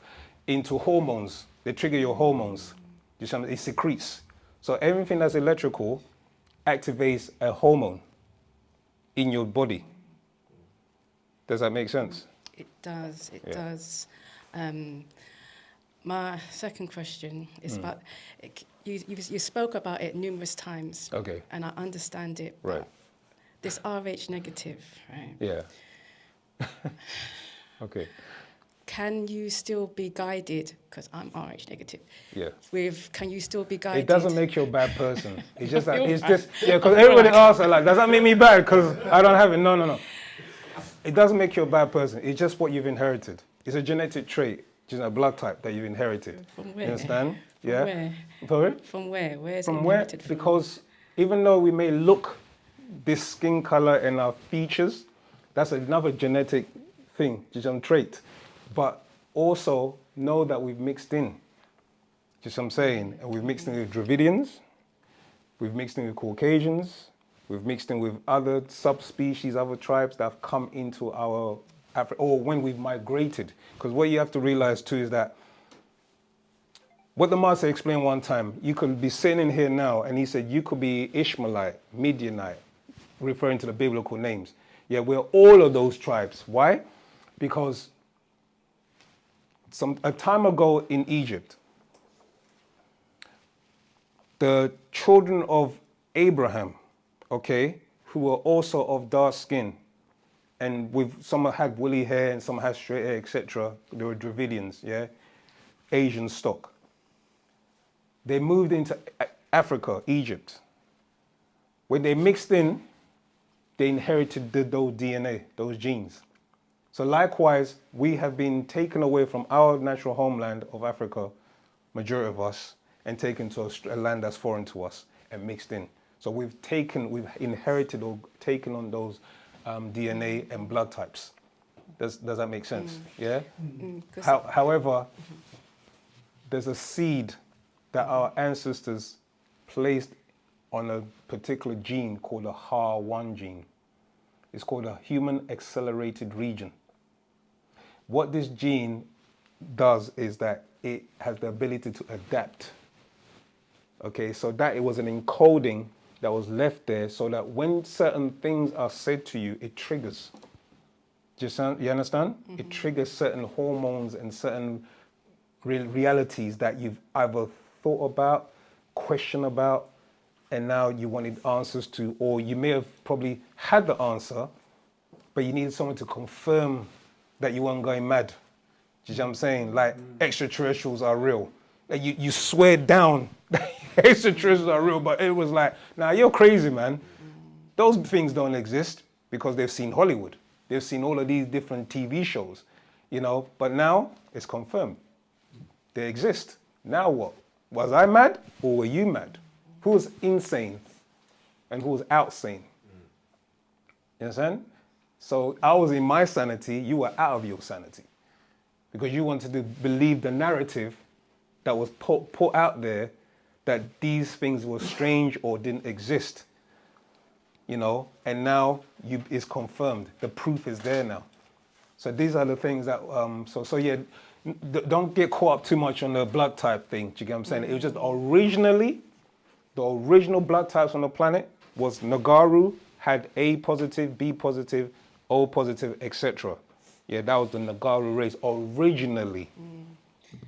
Into hormones. They trigger your hormones. You see, it secretes. So everything that's electrical activates a hormone in your body. Does that make sense? It does. It does. My second question is about, you spoke about it numerous times. Okay. And I understand it. Right. This RH negative, right? Yeah. Okay. Can you still be guided? Because I'm RH negative. Yeah. Can you still be guided? It doesn't make you a bad person. It's just that, because everybody asks, like, does that make me bad? Because I don't have it. No. It doesn't make you a bad person. It's just what you've inherited. It's a genetic trait, just a blood type that you've inherited. From where? You understand? From yeah. where? Sorry? From where? Where is From it where? inherited from? Because even though we may look this skin color and our features, that's another genetic thing, just a trait. But also know that we've mixed in. Just what I'm saying. And we've mixed in with Dravidians, we've mixed in with Caucasians, We've mixed in with other subspecies, other tribes that have come into our Africa, or when we've migrated. Because what you have to realize too is that what the master explained one time, you could be sitting in here now, and he said you could be Ishmaelite, Midianite, referring to the biblical names. Yeah, we're all of those tribes. Why? Because a time ago in Egypt, the children of Abraham, okay, who were also of dark skin, and with some had woolly hair and some had straight hair, etc. They were Dravidians, yeah, Asian stock. They moved into Africa, Egypt. When they mixed in, they inherited those DNA, those genes. So likewise, we have been taken away from our natural homeland of Africa, majority of us, and taken to a land that's foreign to us and mixed in. So we've inherited or taken on those DNA and blood types. Does that make sense? Yeah? However, there's a seed that our ancestors placed on a particular gene called a HAR1 gene. It's called a human accelerated region. What this gene does is that it has the ability to adapt. Okay, so that it was an encoding that was left there so that when certain things are said to you, it triggers. You understand? Mm-hmm. It triggers certain hormones and certain realities that you've either thought about, questioned about, and now you wanted answers to, or you may have probably had the answer, but you needed someone to confirm that you weren't going mad. Do you know what I'm saying? Like, extraterrestrials are real. You swear down that extraterrestrials are real, but it was like, nah, you're crazy, man. Those things don't exist because they've seen Hollywood. They've seen all of these different TV shows, you know, but now it's confirmed. They exist. Now what? Was I mad or were you mad? Who was insane and who was outsane? You understand? So I was in my sanity, you were out of your sanity. Because you wanted to believe the narrative that was put out there that these things were strange or didn't exist. You know, and now it's confirmed. The proof is there now. So these are the things that, so yeah, don't get caught up too much on the blood type thing. Do you get what I'm saying? It was just originally, the original blood types on the planet was Nagaru, had A positive, B positive, O positive, etc. Yeah, that was the Nagaru race originally.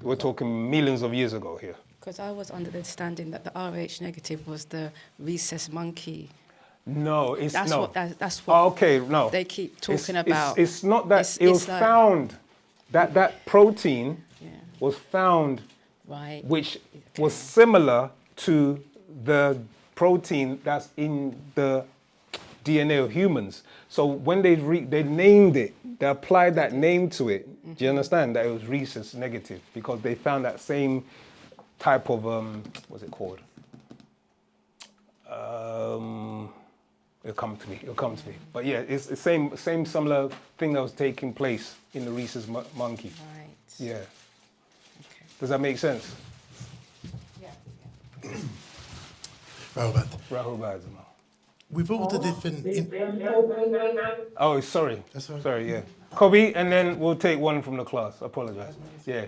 We're talking millions of years ago here. Because I was under the understanding that the RH negative was the rhesus monkey. No, it's no. That's what. Oh, okay, no. They keep talking about. It's not that. It was like, found that protein was found, right, which was similar to the protein that's in the DNA of humans. So when they named it, they applied that name to it. Mm-hmm. Do you understand that it was rhesus negative because they found that same type of what's it called? It'll come to me. But yeah, it's the same similar thing that was taking place in the rhesus monkey. Right. Yeah. Okay. Does that make sense? Yeah. Rahul, with all the different... Oh, sorry. That's all right. Sorry, yeah. Kobe, and then we'll take one from the class. I apologize. Yeah.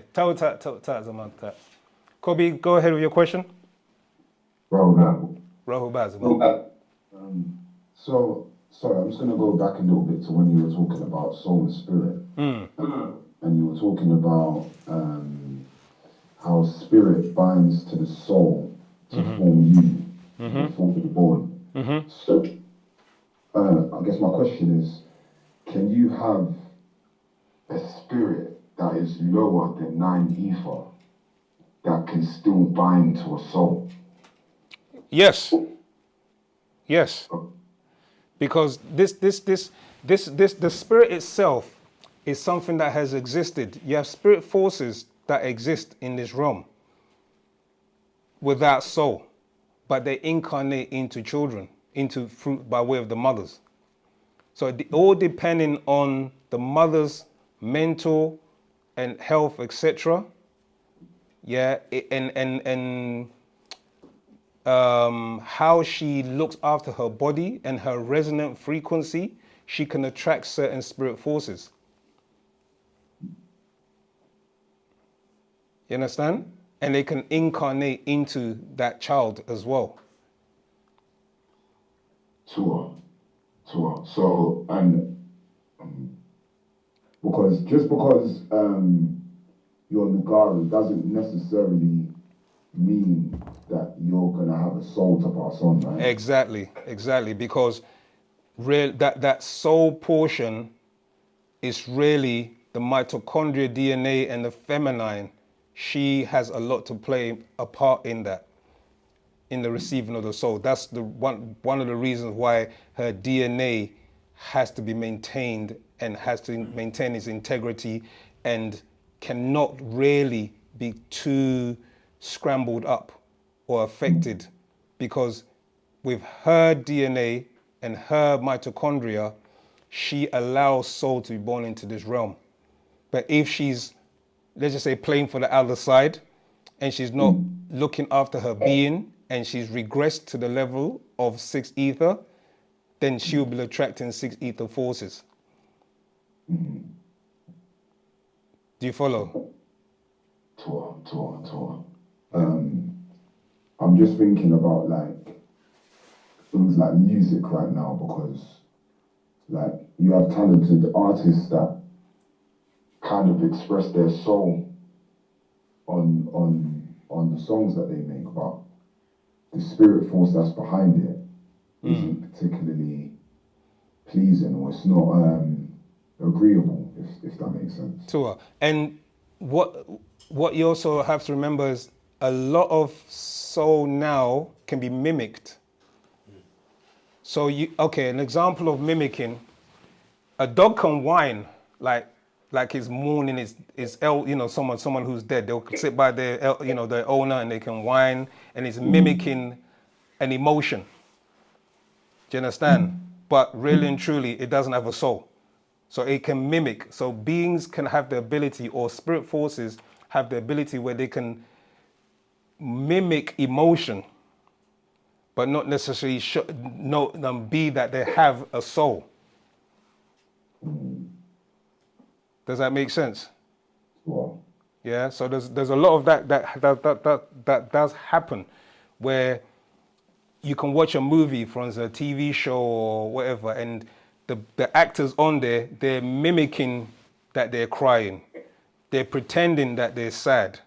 Kobe, go ahead with your question. Rahul Bazima. So, sorry, I'm just going to go back a little bit to when you were talking about soul and spirit. And you were talking about how spirit binds to the soul to form you before you're born. So, I guess my question is, can you have a spirit that is lower than 9 ether that can still bind to a soul? Yes. Because the spirit itself is something that has existed. You have spirit forces that exist in this realm without soul, but they incarnate into children, into fruit by way of the mothers. So all depending on the mother's mental and health, etc. Yeah, and how she looks after her body and her resonant frequency, she can attract certain spirit forces. You understand? And they can incarnate into that child as well. Tour. So, and because just because you're Nugaru doesn't necessarily mean that you're gonna have a soul to pass on, right? Exactly. Because that soul portion is really the mitochondria DNA and the feminine. She has a lot to play a part in that, in the receiving of the soul. That's the one of the reasons why her DNA has to be maintained and has to maintain its integrity and cannot really be too scrambled up or affected, because with her DNA and her mitochondria, she allows soul to be born into this realm. But if she's, let's just say, playing for the other side, and she's not looking after her being, and she's regressed to the level of 6 ether, then she'll be attracting 6 ether forces. Do you follow? Tour. I'm just thinking about like things like music right now, because like you have talented artists that kind of express their soul on the songs that they make, but the spirit force that's behind it isn't particularly pleasing, or it's not agreeable, if that makes sense. Tua. And what you also have to remember is a lot of soul now can be mimicked. So an example of mimicking, a dog can whine like he's mourning someone who's dead. They'll sit by their owner and they can whine, and it's mimicking an emotion. Do you understand? But really and truly, it doesn't have a soul. So it can mimic. So beings can have the ability, or spirit forces have the ability where they can mimic emotion, but not necessarily be that they have a soul. Does that make sense? Wow. Yeah. So there's a lot of that does happen, where you can watch a movie, for instance, a TV show or whatever, and the actors on there, they're mimicking that they're crying. They're pretending that they're sad.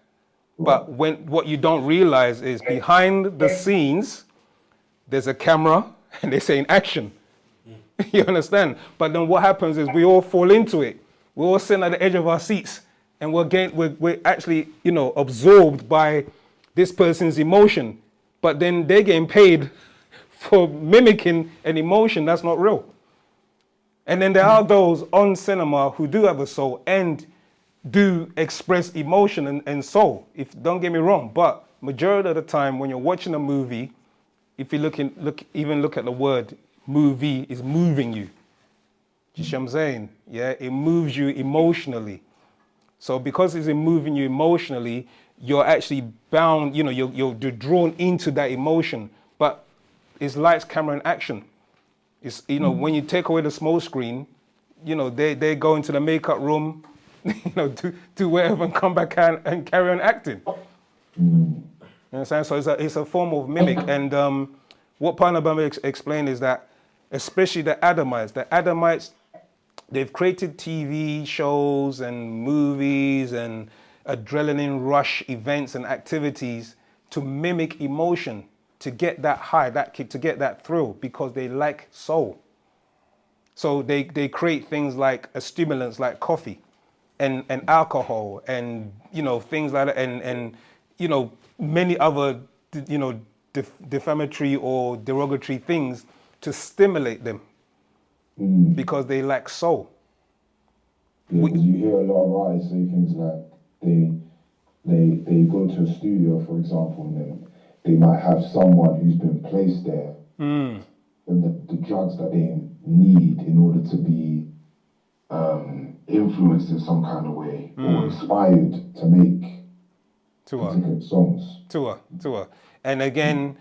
But what you don't realize is behind the scenes, there's a camera and they're saying action. You understand? But then what happens is we all fall into it. We're all sitting at the edge of our seats, and we're actually, absorbed by this person's emotion. But then they're getting paid for mimicking an emotion that's not real. And then there are those on cinema who do have a soul and do express emotion and soul. Don't get me wrong, but majority of the time when you're watching a movie, if you look at the word movie, is moving you. Do you see what I'm saying? Yeah, it moves you emotionally. So because it's moving you emotionally, you're actually bound, you're drawn into that emotion. But it's lights, camera, and action. It's, when you take away the small screen, they go into the makeup room, do whatever and come back and carry on acting. You know what I'm saying? So it's a form of mimic. And what Panabama explained is that, especially the Adamites, they've created TV shows and movies and adrenaline rush events and activities to mimic emotion, to get that high, that kick, to get that thrill, because they like soul. So they create things like stimulants like coffee and alcohol and things like that, and many other defamatory or derogatory things to stimulate them because they lack soul. Yeah, because you hear a lot of artists say things like they go to a studio, for example, and then they might have someone who's been placed there, and the drugs that they need in order to be influenced in some kind of way or inspired to make particular songs. Tua. And again,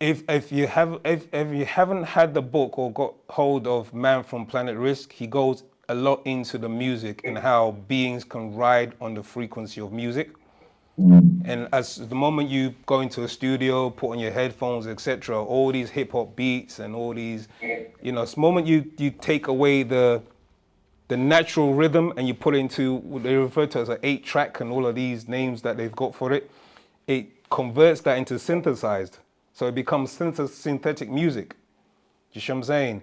if you haven't had the book or got hold of Man from Planet Risk, he goes a lot into the music and how beings can ride on the frequency of music. And as the moment you go into a studio, put on your headphones, etc., all these hip hop beats and all these, the moment you take away the natural rhythm and you put it into what they refer to as an 8-track and all of these names that they've got for it, it converts that into synthesized. So it becomes synthetic music. You see what I'm saying?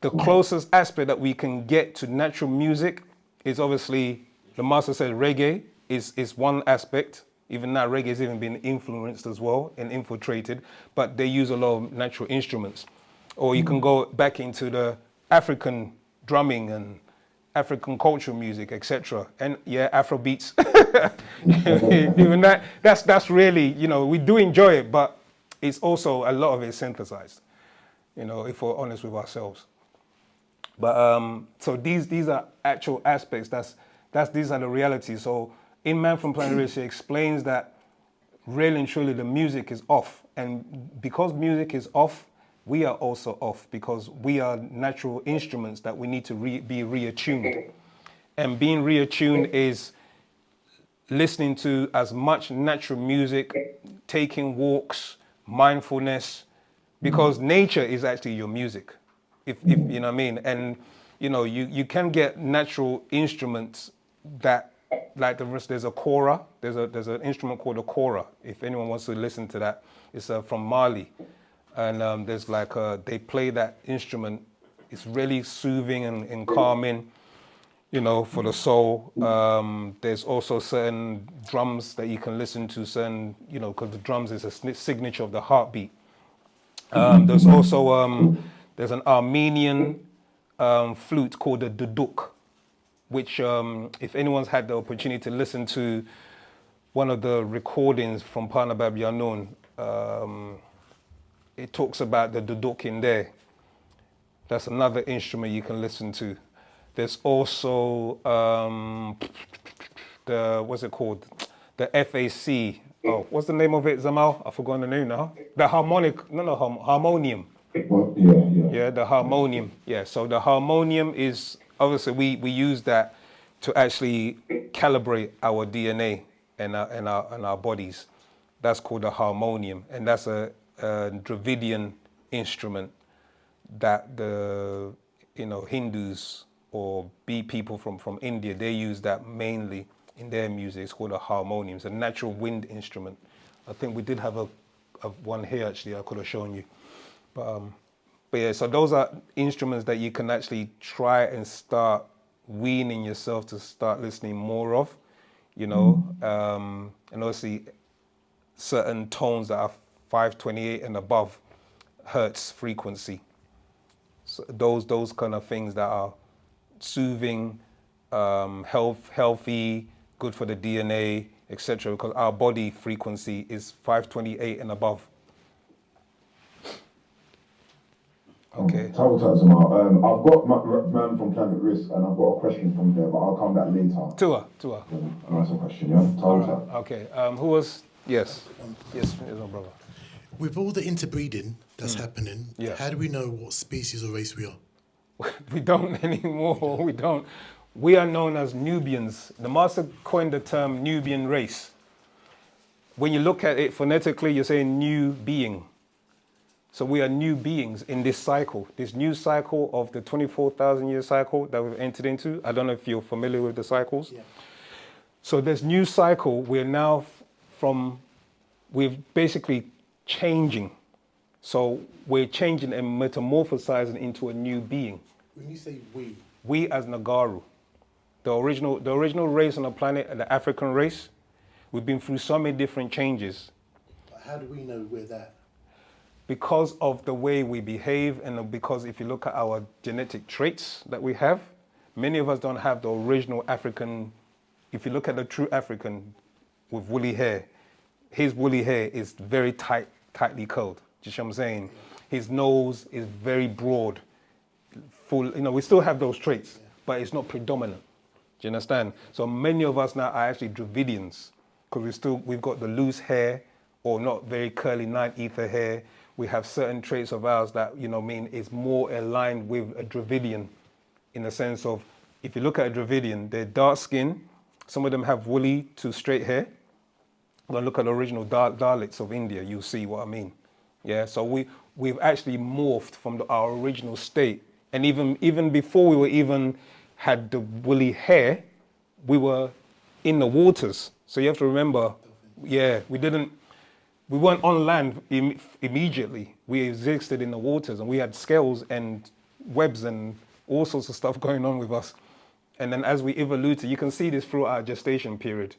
The closest aspect that we can get to natural music is obviously, the master said reggae is one aspect. Even now, reggae has even been influenced as well and infiltrated, but they use a lot of natural instruments. Or you can go back into the African drumming and African cultural music, etc. And yeah, Afro beats. Even that's really, we do enjoy it, but it's also a lot of it synthesized, if we're honest with ourselves. But so these are actual aspects. These are the realities. So in Man from Planet Risk, he explains that really and truly the music is off, and because music is off, we are also off because we are natural instruments that we need to be reattuned. And being reattuned is listening to as much natural music, taking walks, mindfulness, because nature is actually your music, if you know what I mean. And you can get natural instruments that, like there's a kora, there's an instrument called a kora. If anyone wants to listen to that, it's from Mali, and there's they play that instrument. It's really soothing and calming, for the soul. There's also certain drums that you can listen to, because the drums is a signature of the heartbeat. There's also there's an Armenian flute called the duduk, which if anyone's had the opportunity to listen to one of the recordings from Parnabab Yanun, it talks about the duduk in there. That's another instrument you can listen to. There's also what's it called? The FAC. Oh, what's the name of it, Zamal? I've forgotten the name now. The harmonium. Well, yeah. Yeah, the harmonium. Yeah, so the harmonium is, obviously we use that to actually calibrate our DNA and our bodies. That's called the harmonium, and that's a Dravidian instrument that the Hindus or people from India, they use that mainly in their music. It's called a harmonium. It's a natural wind instrument. I think we did have a one here actually. I could have shown you, but yeah. So those are instruments that you can actually try and start weaning yourself to start listening more of, and obviously certain tones that are 528 and above hertz frequency. So those kind of things that are soothing, healthy, good for the DNA, etc. Because our body frequency is 528 and above. Okay. I've got Man from Planet Risk, and I've got a question from there, but I'll come back later. Tua. I'll ask a question, yeah? Okay. Who was? Yes, my brother. With all the interbreeding that's happening, Yeah. how do we know what species or race we are? We don't anymore. We don't. We are known as Nubians. The master coined the term Nubian race. When you look at it phonetically, you're saying new being. So we are new beings in this cycle, this new cycle of the 24,000 year cycle that we've entered into. I don't know if you're familiar with the cycles. Yeah. So this new cycle, we're now we're basically changing. So we're changing and metamorphosizing into a new being. When you say We as Nagaru, the original race on the planet, the African race, we've been through so many different changes. how do we know we're that? Because of the way we behave, and because if you look at our genetic traits that we have, many of us don't have the original African. If you look at the true African with woolly hair, his woolly hair is very tightly curled. Do you see what I'm saying? His nose is very broad, full. We still have those traits, but it's not predominant. Do you understand? So many of us now are actually Dravidians because we've got the loose hair or not very curly 9 ether hair. we have certain traits of ours that, mean is more aligned with a Dravidian, in the sense of, if you look at a Dravidian, they're dark skin, some of them have woolly to straight hair. When you look at the original Dalits of India, you'll see what I mean. Yeah, so we've actually morphed from our original state. And even before we were even had the woolly hair, we were in the waters. So you have to remember, yeah, we weren't on land immediately. We existed in the waters, and we had scales and webs and all sorts of stuff going on with us. And then as we evolved, you can see this throughout our gestation period.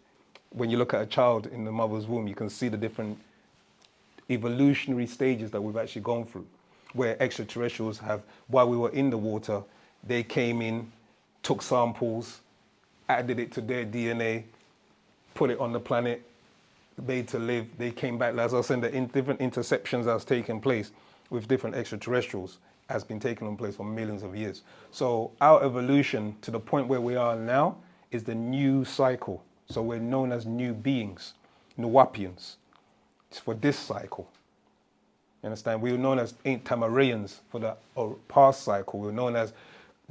When you look at a child in the mother's womb, you can see the different evolutionary stages that we've actually gone through, where extraterrestrials have, while we were in the water, they came in, took samples, added it to their DNA, put it on the planet, made to live. They came back, as I was saying, the different interceptions that's taken place with different extraterrestrials has been taking place for millions of years. So our evolution to the point where we are now is the new cycle. So we're known as new beings, wu-nuwaupians. It's for this cycle. You understand? We were known as Tamarians for the past cycle. We were known as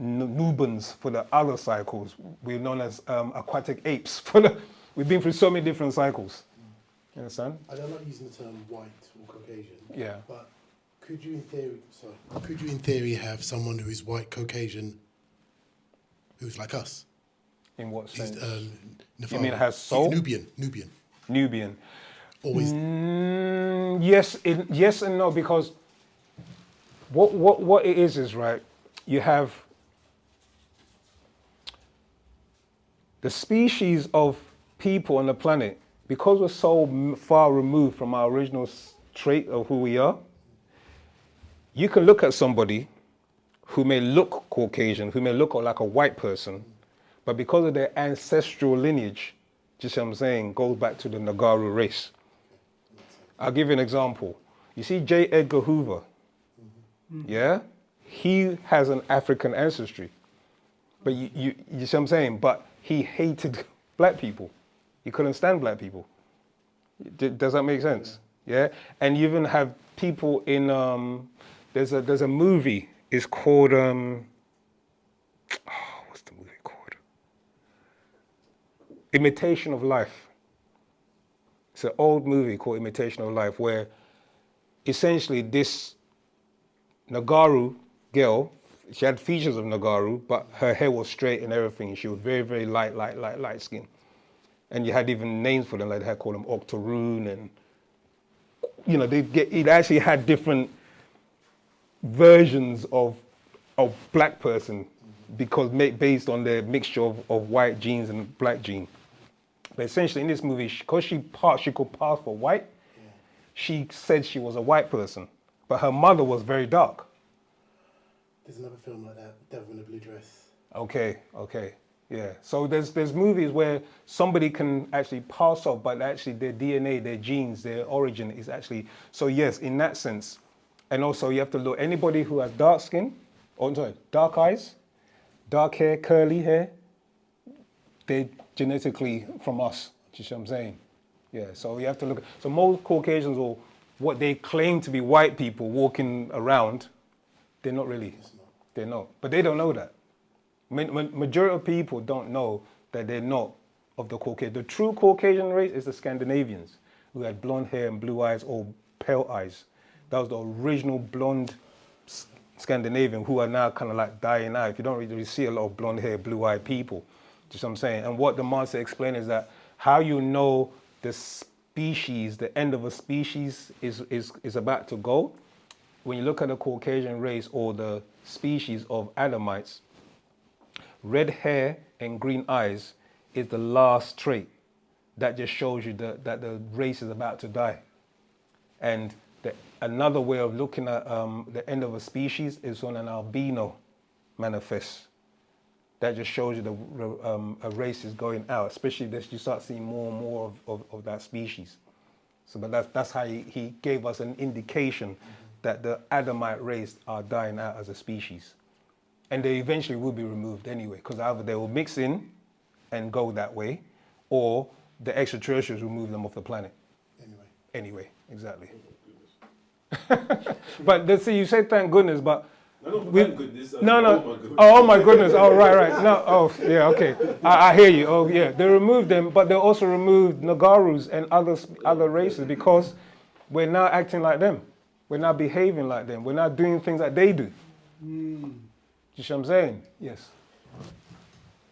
Nubans for the other cycles. We were known as aquatic apes for the. We've been through so many different cycles. You understand? I don't like using the term white or Caucasian. Yeah. But could you, in theory, have someone who is white Caucasian, who's like us? In what sense? Nefari. You mean has soul? Nubian. Always. Yes and no, because what it is right. You have the species of people on the planet, because we're so far removed from our original trait of who we are. You can look at somebody who may look Caucasian, who may look like a white person, but because of their ancestral lineage, just what I'm saying, goes back to the Nagaru race. I'll give you an example. You see J. Edgar Hoover, yeah? He has an African ancestry, but you see what I'm saying? But he hated black people. He couldn't stand black people. Does that make sense? Yeah? And you even have people in, there's a movie, it's called, what's the movie called? Imitation of Life. It's an old movie called Imitation of Life, where essentially this Nagaru girl, she had features of Nagaru, but her hair was straight and everything. She was very, very light skin. And you had even names for them, like they had called them Octoroon, and it actually had different versions of black person, because based on the mixture of white genes and black gene. But essentially in this movie, because she could pass for white, she said she was a white person, but her mother was very dark. There's another film like that, Devil in a Blue Dress. Okay, yeah. So there's movies where somebody can actually pass off, but actually their DNA, their genes, their origin is actually, so yes, in that sense. And also you have to look, anybody who has dark skin, dark eyes, dark hair, curly hair, they're genetically from us, you see what I'm saying? Yeah, so you have to look, so most Caucasians, or what they claim to be white people walking around, they're not really, they're not, but they don't know that. Majority of people don't know that they're not of the Caucasian. The true Caucasian race is the Scandinavians, who had blonde hair and blue eyes or pale eyes. That was the original blonde Scandinavian, who are now kind of like dying out. If you don't really see a lot of blonde hair, blue eyed people, do you see what I'm saying? And what the master explained is that how you know the species, the end of a species is about to go, when you look at the Caucasian race or the species of Adamites, red hair and green eyes is the last trait. That just shows you that the race is about to die. And another way of looking at the end of a species is when an albino manifests. That just shows you a race is going out, especially as you start seeing more and more of that species. So, but that's how he gave us an indication that the Adamite race are dying out as a species. And they eventually will be removed anyway, because either they will mix in and go that way, or the extraterrestrials will move them off the planet. Anyway, exactly. But see, you say thank goodness, but No, we, thank goodness. no, Oh no. my goodness. Oh my goodness. Oh right. No. Oh yeah. Okay. I hear you. Oh yeah. They removed them, but they also removed Nagarus and other races because we're now acting like them. We're now behaving like them. We're not doing things that they do. You see what I'm saying? Yes.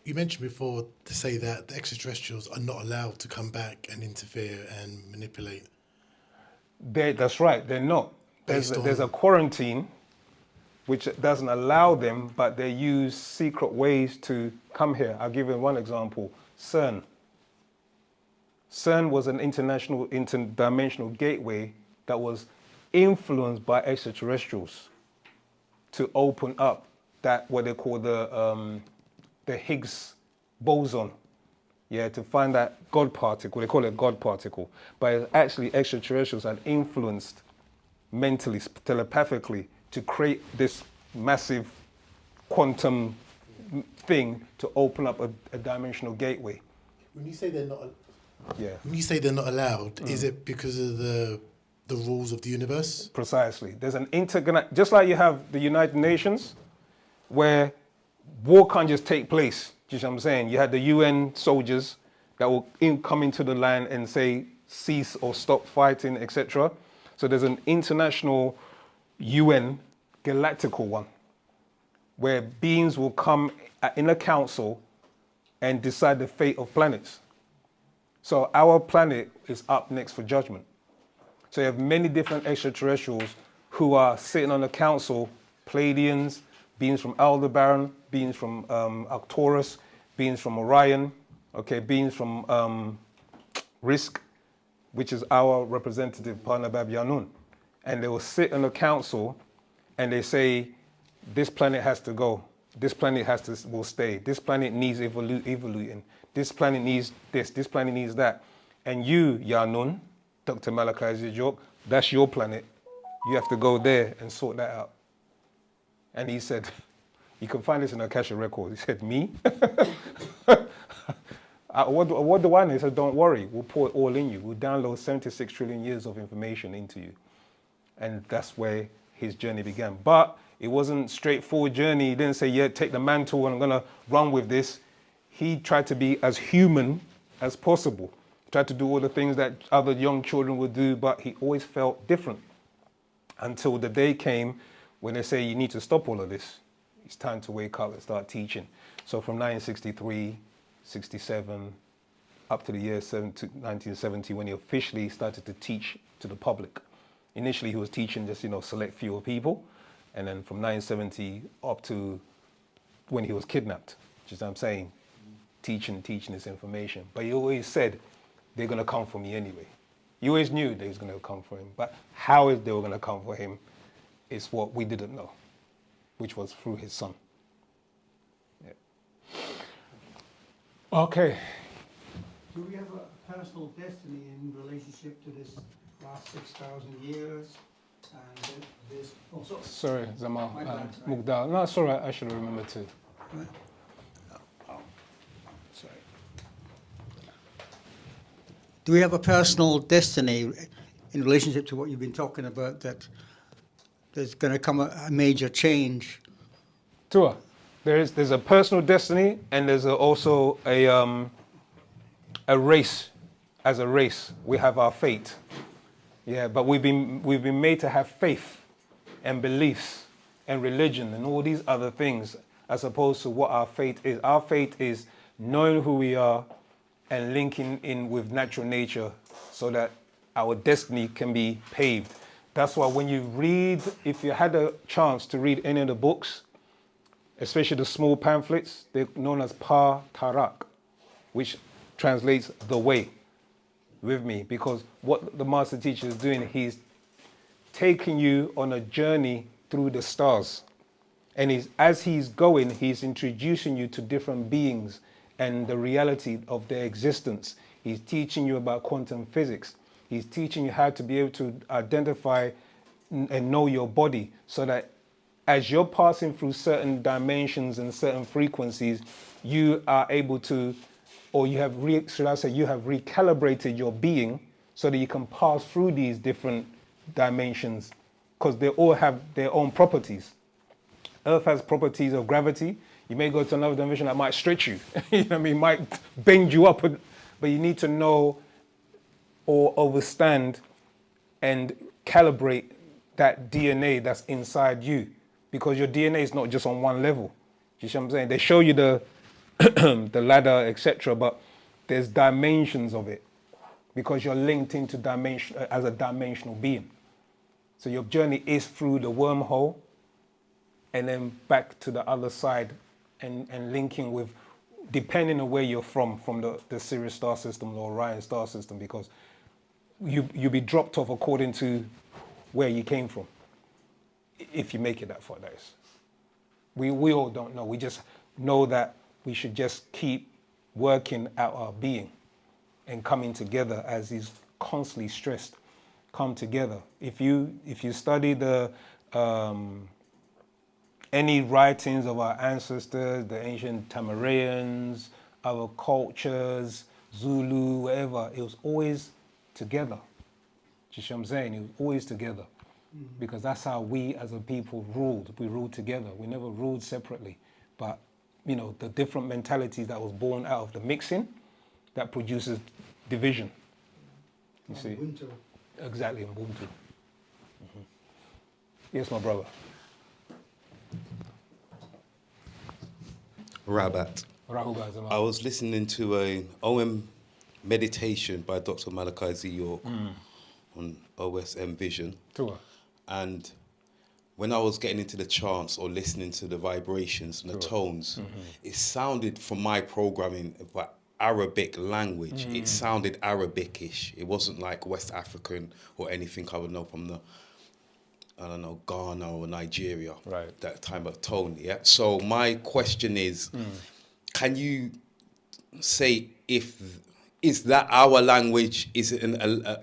You mentioned before to say that the extraterrestrials are not allowed to come back and interfere and manipulate. That's right. They're not. There's a quarantine which doesn't allow them, but they use secret ways to come here. I'll give you one example. CERN. CERN was an international, interdimensional gateway that was influenced by extraterrestrials to open up that, what they call the Higgs boson. Yeah, to find that God particle. They call it God particle. But it's actually extraterrestrials had influenced mentally, telepathically, to create this massive quantum thing to open up a dimensional gateway. When you say they're not, Yeah, when you say they're not allowed, is it because of the rules of the universe? precisely. There's an just like you have the United Nations, where war can't just take place. Do you know what I'm saying? You had the UN soldiers that will come into the land and say cease or stop fighting, etc. So there's an international UN galactical one, where beings will come in a council and decide the fate of planets. So our planet is up next for judgment. So you have many different extraterrestrials who are sitting on the council, Pleiadians, beings from Aldebaran, beings from Arcturus, beings from Orion, okay, beings from Risk, which is our representative partner Bab Yanun. And they will sit on the council and they say, this planet has to go. This planet will stay. This planet needs evoluting. This planet needs this planet needs that. And you, Yanun, Dr. Malachi Zijok, that's your planet. You have to go there and sort that out. And he said, you can find this in Akasha Records. He said, me? What do I know? He said, don't worry, we'll pour it all in you. We'll download 76 trillion years of information into you. And that's where his journey began. But it wasn't a straightforward journey. He didn't say, yeah, take the mantle and I'm going to run with this. He tried to be as human as possible. He tried to do all the things that other young children would do, but he always felt different. Until the day came when they say, you need to stop all of this. It's time to wake up and start teaching. So from 1963, 67, up to the year 1970, when he officially started to teach to the public. Initially, he was teaching just, select few people. And then from 1970 up to when he was kidnapped, which is what I'm saying, teaching this information. But he always said, they're going to come for me anyway. He always knew they was going to come for him. But how they were going to come for him is what we didn't know, which was through his son. Yeah. Okay. Do we have a personal destiny in relationship to this last 6,000 years? And this. Oh, sorry, Zamal. My bad, Mugdal. No, it's all right. I should have remembered too. Sorry. Do we have a personal destiny in relationship to what you've been talking about, that there's going to come a major change? Tua, there's a personal destiny, and there's also a race. As a race, we have our fate. Yeah, but we've been made to have faith and beliefs and religion and all these other things, as opposed to what our fate is. Our fate is knowing who we are and linking in with natural nature so that our destiny can be paved. That's why when you read, if you had a chance to read any of the books, especially the small pamphlets, they're known as Pa Tarak, which translates the way. With me, because what the master teacher is doing, he's taking you on a journey through the stars. And as he's going, he's introducing you to different beings and the reality of their existence. He's teaching you about quantum physics. He's teaching you how to be able to identify and know your body, so that as you're passing through certain dimensions and certain frequencies, you are able to, or you have you have recalibrated your being so that you can pass through these different dimensions because they all have their own properties. Earth has properties of gravity. You may go to another dimension that might stretch you. You know what I mean? Might bend you up, but you need to know or understand and calibrate that DNA that's inside you, because your DNA is not just on one level. You see what I'm saying? They show you the the ladder, etc., but there's dimensions of it, because you're linked into dimension as a dimensional being. So your journey is through the wormhole and then back to the other side, and linking with, depending on where you're from the Sirius star system or Orion star system, because you'll be dropped off according to where you came from, if you make it that far, that is. We all don't know. We just know that we should just keep working out our being and coming together as is constantly stressed. Come together. If you study the any writings of our ancestors, the ancient Tamarians, our cultures, Zulu, whatever, it was always together. Do you see what I'm saying? It was always together. Because that's how we as a people ruled. We ruled together. We never ruled separately. But, you know, the different mentalities that was born out of the mixing, that produces division. You see? Ubuntu. Exactly, Ubuntu. Yes, my brother. Rabat. Rahul guys, I was listening to a OM meditation by Dr. Malachi Z. York on OSM Vision. Tua. And when I was getting into the chants or listening to the vibrations and the tones, it sounded, from my programming, about Arabic language. It sounded Arabic-ish. It wasn't like West African or anything I would know from the, I don't know, Ghana or Nigeria. Right. That type of tone, yeah? So my question is, can you say is that our language? Is it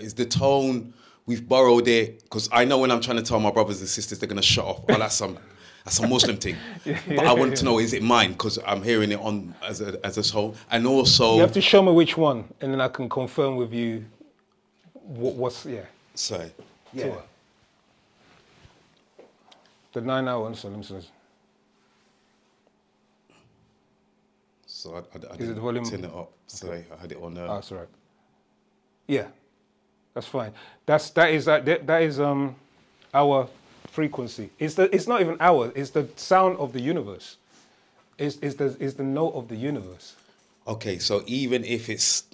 is the tone we've borrowed it? Because I know when I'm trying to tell my brothers and sisters, they're gonna shut off. Oh, that's a Muslim thing. But I want to know, is it mine? Because I'm hearing it on as a whole, and also You have to show me which one, and then I can confirm with you what's, yeah. Sorry. Tua. The 9-hour one, so let me see. So I Is it didn't the volume? turn it up. Sorry, I had it on. Oh, that's all right. Yeah, that's fine. That is our frequency. It's not even our. It's the sound of the universe. It's the note of the universe. Okay, so even if it's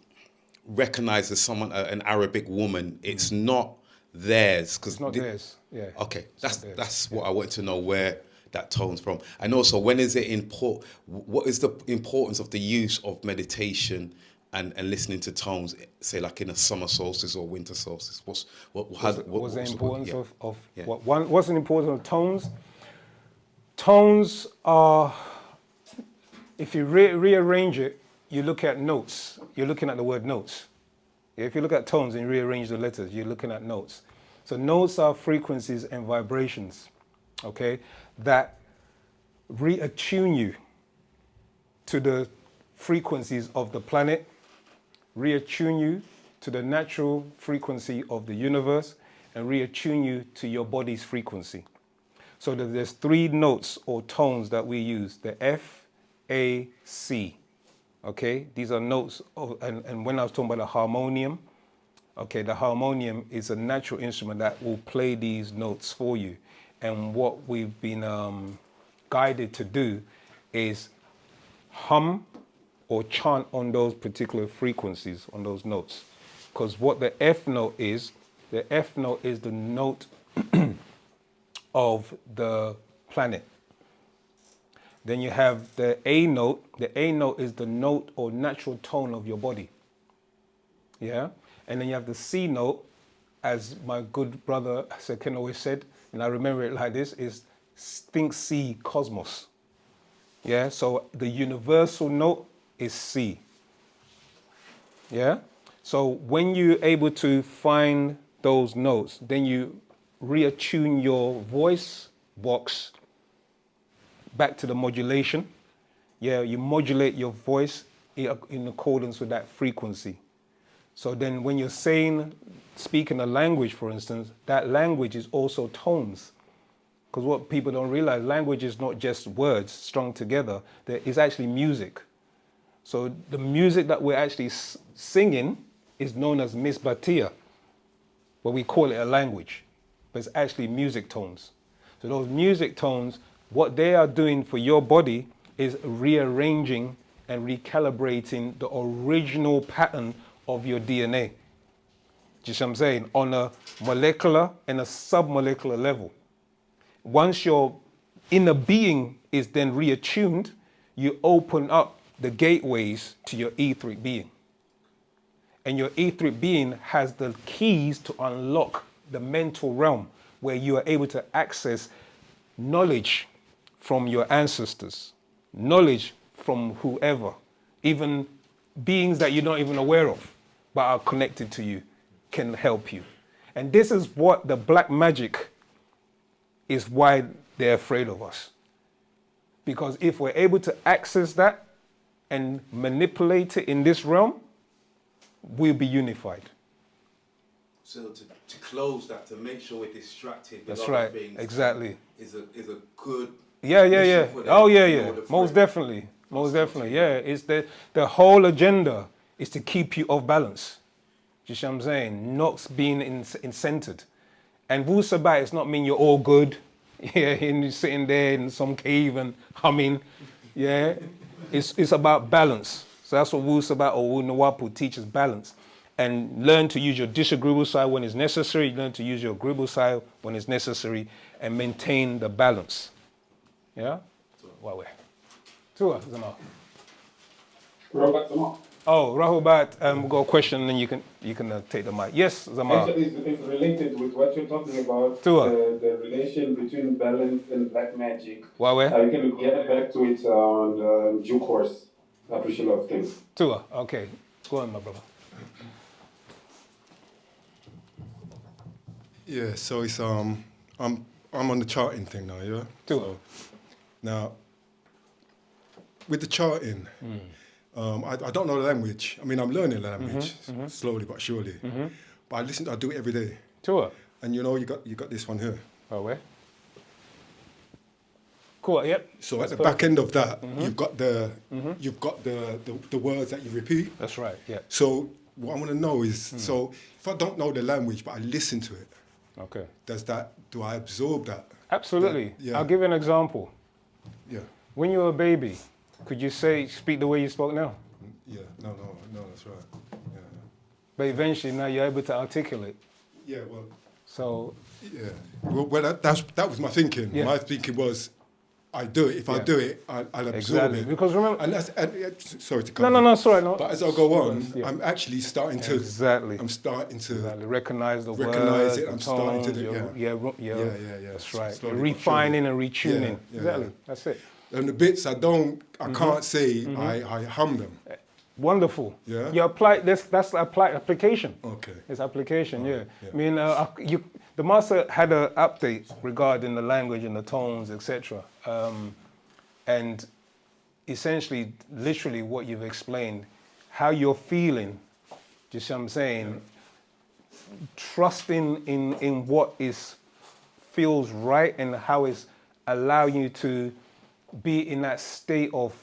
recognized as someone, an Arabic woman, it's not theirs. It's not theirs. Yeah. Okay, It's not theirs. that's what I want to know, where that tone's from. And also, when is it important? What is the importance of the use of meditation and listening to tones, say like in a summer solstice or winter solstice? What's the importance of Yeah. what's the importance of tones? Tones are, if you rearrange it, you look at notes. You're looking at the word notes. If you look at tones and you rearrange the letters, you're looking at notes. So notes are frequencies and vibrations, okay, that reattune you to the frequencies of the planet, reattune you to the natural frequency of the universe, and reattune you to your body's frequency. So there's 3 notes or tones that we use, the F, A, C. Okay, these are notes, and when I was talking about the harmonium, okay, the harmonium is a natural instrument that will play these notes for you. And what we've been guided to do is hum or chant on those particular frequencies, on those notes. Because what the F note is the note of the planet. Then you have the A note. The A note is the note or natural tone of your body. Yeah? And then you have the C note, as my good brother Sekin always said, and I remember it like this, is think C, cosmos. Yeah? So the universal note is C. Yeah? So when you're able to find those notes, then you reattune your voice box back to the modulation. Yeah, you modulate your voice in accordance with that frequency. So then when you're speaking a language, for instance, that language is also tones. Because what people don't realize, language is not just words strung together. There is actually music. So the music that we're actually singing is known as misbatia, but we call it a language. But it's actually music tones. So those music tones, what they are doing for your body is rearranging and recalibrating the original pattern of your DNA. Do you see what I'm saying? On a molecular and a submolecular level. Once your inner being is then reattuned, you open up the gateways to your etheric being. And your etheric being has the keys to unlock the mental realm where you are able to access knowledge from your ancestors, knowledge from whoever, even beings that you're not even aware of, but are connected to you, can help you. And this is what the black magic is, why they're afraid of us. Because if we're able to access that and manipulate it in this realm, we'll be unified. So to close that, to make sure we're distracted with That's other right, things, exactly. is a good Yeah. mission for them Oh, in yeah. order for Most it. definitely. Most definitely. Yeah. It's the whole agenda is to keep you off balance. Do you see what I'm saying? Not being in centered. And Wu Sabat does not mean you're all good. Yeah, and you're sitting there in some cave and humming. Yeah. It's about balance. So that's what Wu Sabat or wu-nuwaupu teaches, balance. And learn to use your disagreeable side when it's necessary. Learn to use your agreeable side when it's necessary, and maintain the balance. Yeah? Wawe. Tua, Zama. Oh, Rahubat, we've got a question, and then you can take the mic. Yes, Zama. Actually, it's related with what you're talking about, the relation between balance and black magic. Wawe. You can get back to it on due course. I appreciate a lot of things. Tua, okay. Go on, my brother. Yeah, so it's I'm on the charting thing now, yeah? So, now, with the charting, I don't know the language. I mean, I'm learning the language slowly but surely. But I do it every day. Tua. And you know, you got this one here. Oh, where? Cool. Yep. So at the back end of that, you've got the words that you repeat. That's right. Yeah. So what I want to know is, so if I don't know the language but I listen to it, okay, do I absorb that? Absolutely. Yeah. I'll give you an example. Yeah. When you were a baby, could you speak the way you spoke now? Yeah. No, that's right. Yeah. But eventually now you're able to articulate. Yeah. Well. So. Yeah. Well, that was my thinking. Yeah. My thinking was, I do it. If I do it, I'll absorb it. Because remember, sorry to cut. No, sorry, no. But as I go on, I'm actually starting to. Exactly. I'm starting to recognize the recognize words, it. I'm starting to do. Yeah. That's right. Slowly, Refining and retuning. Yeah, exactly. That's it. And the bits I can't say. I hum them. Wonderful. Yeah. You apply this. That's application. Okay. It's application. Yeah. I mean, the master had an update regarding the language and the tones, etc. And essentially, literally, what you've explained, how you're feeling. Do you see what I'm saying? Yeah. Trusting in what feels right and how it's allowing you to be in that state of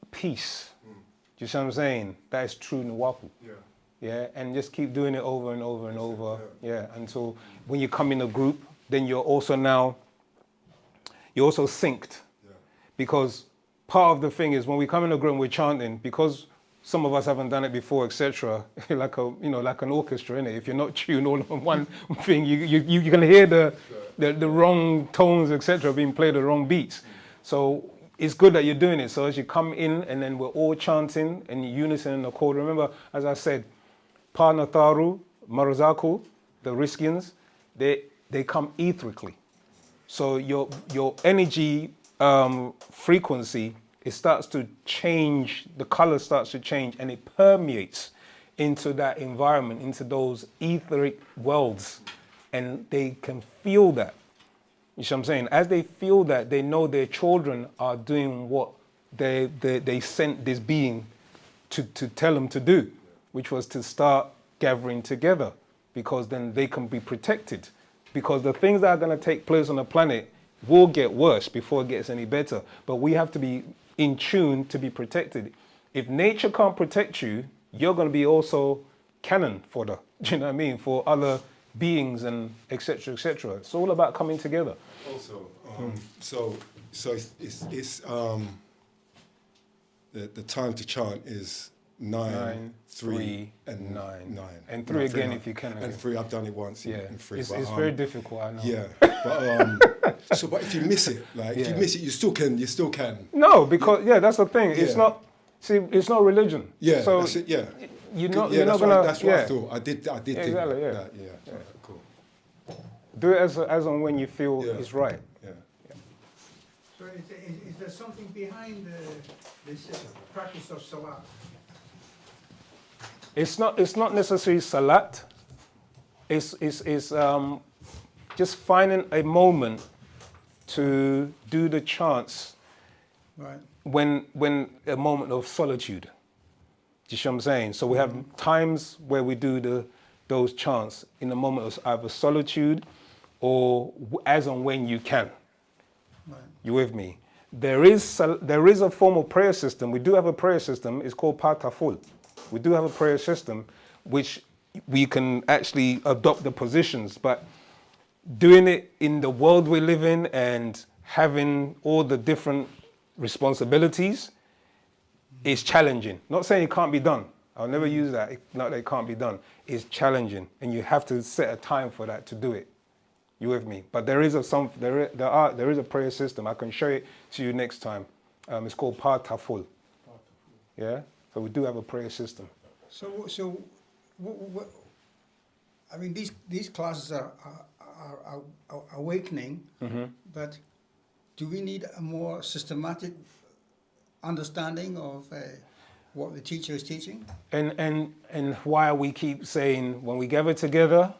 peace. Do you see what I'm saying? That is true wu-nuwaupu. Yeah. Yeah, and just keep doing it over and over and over. Yeah, until when you come in a group, then you're also synced. Yeah. Because part of the thing is when we come in a group and we're chanting, because some of us haven't done it before, etc. like an orchestra, innit? If you're not tuned all on one thing, you can hear the wrong tones, etc. being played, the wrong beats. So it's good that you're doing it. So as you come in and then we're all chanting in unison in the chord. Remember, as I said, Pa Natharu, Marazaku, the Riskians, they come etherically. So your energy frequency, it starts to change, the color starts to change, and it permeates into that environment, into those etheric worlds, and they can feel that. You see what I'm saying? As they feel that, they know their children are doing what they sent this being to tell them to do, which was to start gathering together, because then they can be protected. Because the things that are going to take place on the planet will get worse before it gets any better. But we have to be in tune to be protected. If nature can't protect you, you're going to be also cannon fodder, do you know what I mean, for other beings and etc. etc. It's all about coming together. Also, so it's the time to chant is 9, 3, and 9. And 3 again if you can. And 3, I've done it once. Yeah, in 3. it's But, very difficult, I know. Yeah, but but if you miss it, if you miss it, you still can. No, because that's the thing. It's Yeah. not. See, it's not religion. Yeah, so that's it. Yeah, you're not that's gonna. That's what I thought. I did think exactly, that. Yeah. Cool. Do it as and when you feel is right. Yeah. So is there something behind this practice of salat? It's not necessarily salat. It's just finding a moment to do the chants. Right. When a moment of solitude. Do you see what I'm saying? So we have times where we do those chants in a moment of either solitude or as and when you can. Right. You with me? There is a form of prayer system. We do have a prayer system. It's called Pataful. We do have a prayer system which we can actually adopt the positions, but doing it in the world we live in and having all the different responsibilities is challenging. Not saying it can't be done. I'll never use that. Not that it can't be done. It's challenging, and you have to set a time for that to do it. You with me? But there is a prayer system. I can show it to you next time. It's called Pataful. Yeah. So we do have a prayer system. So, I mean, these classes are awakening, but do we need a more systematic understanding of what the teacher is teaching? And why we keep saying when we gather together,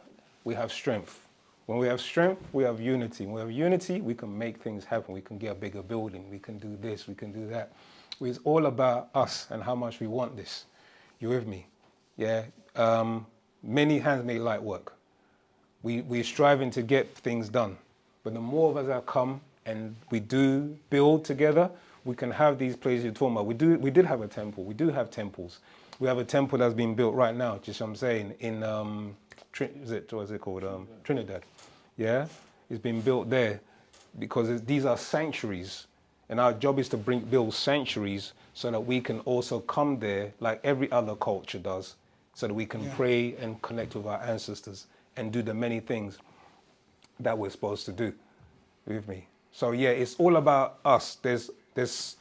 we have strength. When we have strength, we have unity. When we have unity, we can make things happen. We can get a bigger building. We can do this. We can do that. It's all about us and how much we want this. You with me? Yeah. Many hands make light work. We're striving to get things done. But the more of us that come and we do build together, we can have these places you're talking about. We did have a temple. We do have temples. We have a temple that's being built right now, just what I'm saying, in what's it called? Trinidad. Yeah? It's been built there because these are sanctuaries. And our job is to build sanctuaries so that we can also come there like every other culture does, so that we can pray and connect with our ancestors and do the many things that we're supposed to do. With me. So yeah, it's all about us.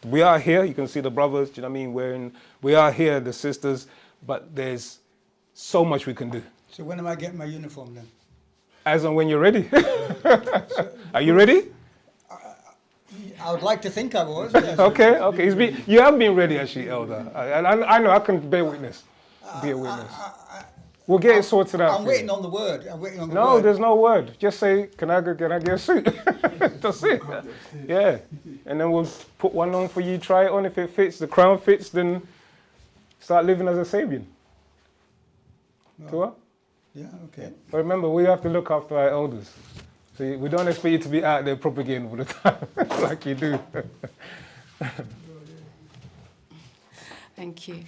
We are here. You can see the brothers. Do you know what I mean? We are here, the sisters, but there's so much we can do. So when am I getting my uniform then? As and when you're ready. Are you ready? I would like to think I was. Yes. Okay. You have been ready, actually, Elder. I know. I can bear witness. Be a witness. We'll get it sorted out. I'm waiting on the word. No, there's no word. Just say, can I get a suit? That's it. Yeah. And then we'll put one on for you, try it on. If it fits, the crown fits, then start living as a Sabian. Well, yeah, okay. But remember, we have to look after our elders. So we don't expect you to be out there propagating all the time like you do. Thank you.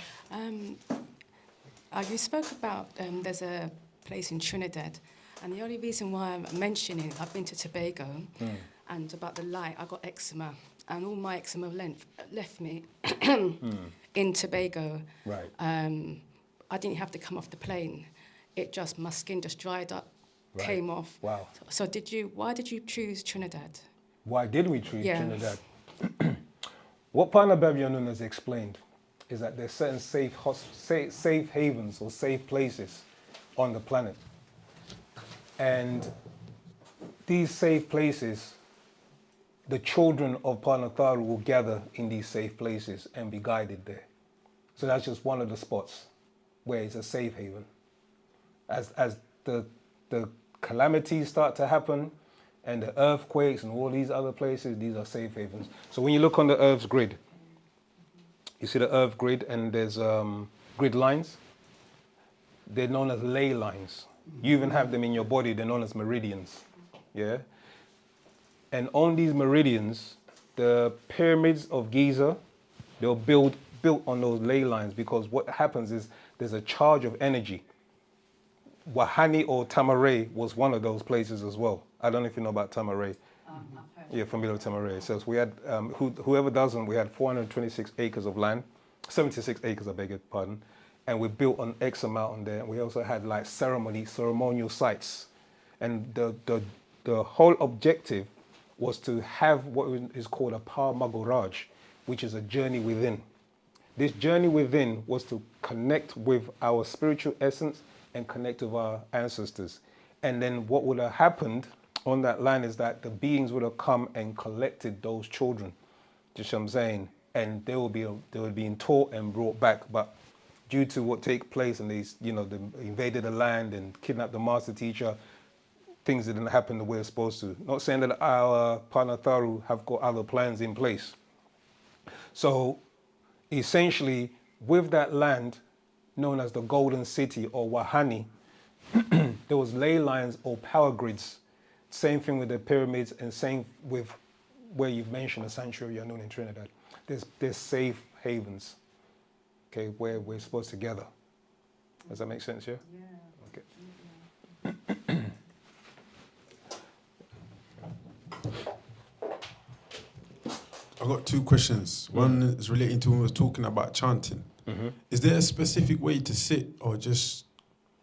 You spoke about there's a place in Trinidad, and the only reason why I'm mentioning, I've been to Tobago, and about the light, I got eczema, and all my eczema left me in Tobago. Right. I didn't have to come off the plane. My skin just dried up, came off. Wow. So why did you choose Trinidad? Why did we choose Trinidad? What Partner Babyanun has explained is that there's certain safe havens or safe places on the planet. And these safe places, the children of Planetary will gather in these safe places and be guided there. So that's just one of the spots where it's a safe haven. As the calamities start to happen and the earthquakes and all these other places, these are safe havens. So when you look on the Earth's grid, you see the Earth grid and there's grid lines. they're known as ley lines. You even have them in your body, they're known as meridians, yeah? And on these meridians, the pyramids of Giza, they were built on those ley lines, because what happens is there's a charge of energy. Wahani or Tamaray was one of those places as well. I don't know if you know about Tamaray. You're familiar with Tamaray. So we had, whoever doesn't, we had 426 acres of land, 76 acres, I beg your pardon. And we built an X amount on there. We also had like ceremonial sites. And the whole objective was to have what is called a Par Magoraj, which is a journey within. This journey within was to connect with our spiritual essence and connect with our ancestors. And then what would have happened on that land is that the beings would have come and collected those children. Do you see what I'm saying? And they were being taught and brought back. But due to what take place, and they invaded the land and kidnapped the master teacher, things didn't happen the way it's supposed to. Not saying that our Panatharu have got other plans in place. So essentially, with that land known as the Golden City or Wahani, there was ley lines or power grids. Same thing with the pyramids, and same with where you've mentioned the Sanctuary in Trinidad. There's safe havens, okay, where we're supposed to gather. Does that make sense, yeah? Yeah. Okay. I've got two questions. One is relating to when we were talking about chanting. Is there a specific way to sit or just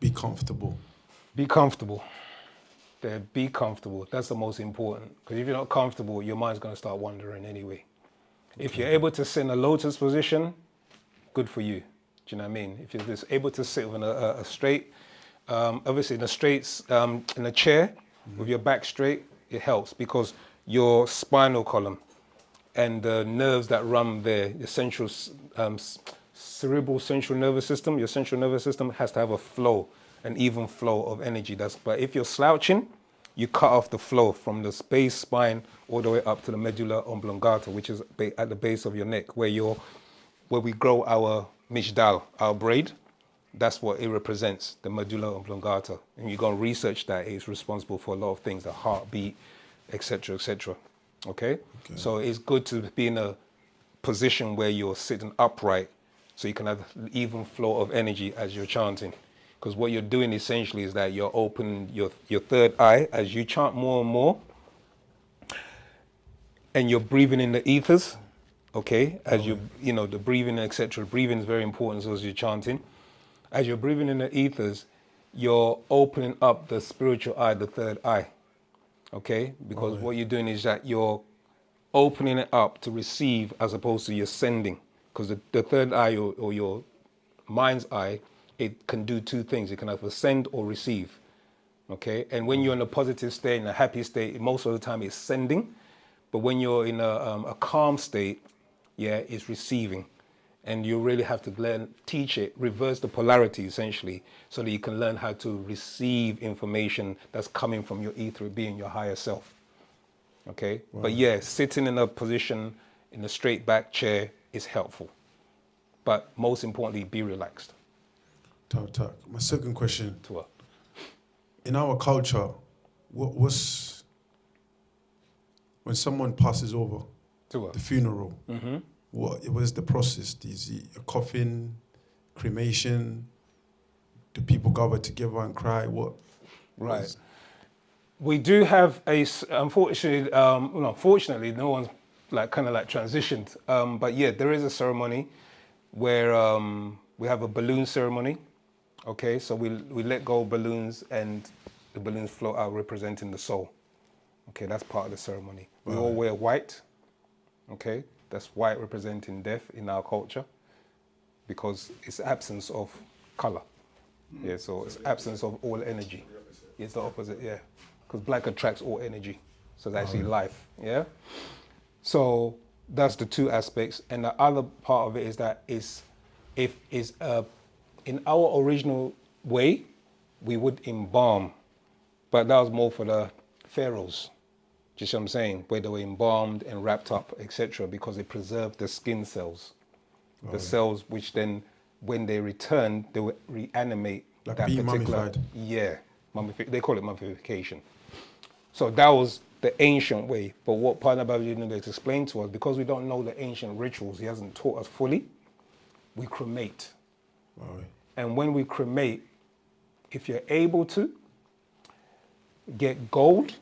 be comfortable? Be comfortable. Be comfortable. That's the most important. Because if you're not comfortable, your mind's going to start wandering anyway. If you're able to sit in a lotus position, good for you. Do you know what I mean? If you're just able to sit in a straight, obviously in a chair with your back straight, it helps because your spinal column and the nerves that run there, the central, cerebral central nervous system, your central nervous system has to have a flow, an even flow of energy. But if you're slouching, you cut off the flow from the base spine all the way up to the medulla oblongata, which is at the base of your neck, where we grow our mishdal, our braid. That's what it represents, the medulla oblongata. And you go and research that. It's responsible for a lot of things, the heartbeat, etc., etc. Okay? So it's good to be in a position where you're sitting upright so you can have an even flow of energy as you're chanting. Because what you're doing essentially is that you're opening your third eye as you chant more and more, and you're breathing in the ethers, okay? As the breathing, etc. Breathing is very important as you're chanting. As you're breathing in the ethers, you're opening up the spiritual eye, the third eye, okay? Because what you're doing is that you're opening it up to receive as opposed to you're sending. Because the third eye or your mind's eye, it can do two things. It can either send or receive, okay? And when you're in a positive state, in a happy state, most of the time it's sending. But when you're in a calm state, it's receiving. And you really have to teach it, reverse the polarity essentially, so that you can learn how to receive information that's coming from your etheric being, your higher self, okay? Wow. But sitting in a position in a straight back chair is helpful. But most importantly, be relaxed. My second question. In our culture, when someone passes over, the funeral, what is the process? Is it a coffin, cremation? Do people gather together and cry? Right. We do have unfortunately, no one's kind of transitioned. But there is a ceremony where we have a balloon ceremony. Okay, so we let go of balloons and the balloons float out representing the soul. Okay, that's part of the ceremony. We all wear white. Okay, that's white representing death in our culture because it's absence of color. Yeah, so it's absence of all energy. It's the opposite, because black attracts all energy. So it's actually life, So that's the two aspects. And the other part of it is that in our original way, we would embalm, but that was more for the pharaohs. Do you see what I'm saying? Where they were embalmed and wrapped up, etc., because it preserved the skin cells. The cells which then, when they returned, they would reanimate Like that being particular, mummified. yeah, they call it mummification. So that was the ancient way. But what Partner Babylon has explained to us, because we don't know the ancient rituals, he hasn't taught us fully, we cremate. Wow. And when we cremate, if you're able to, get gold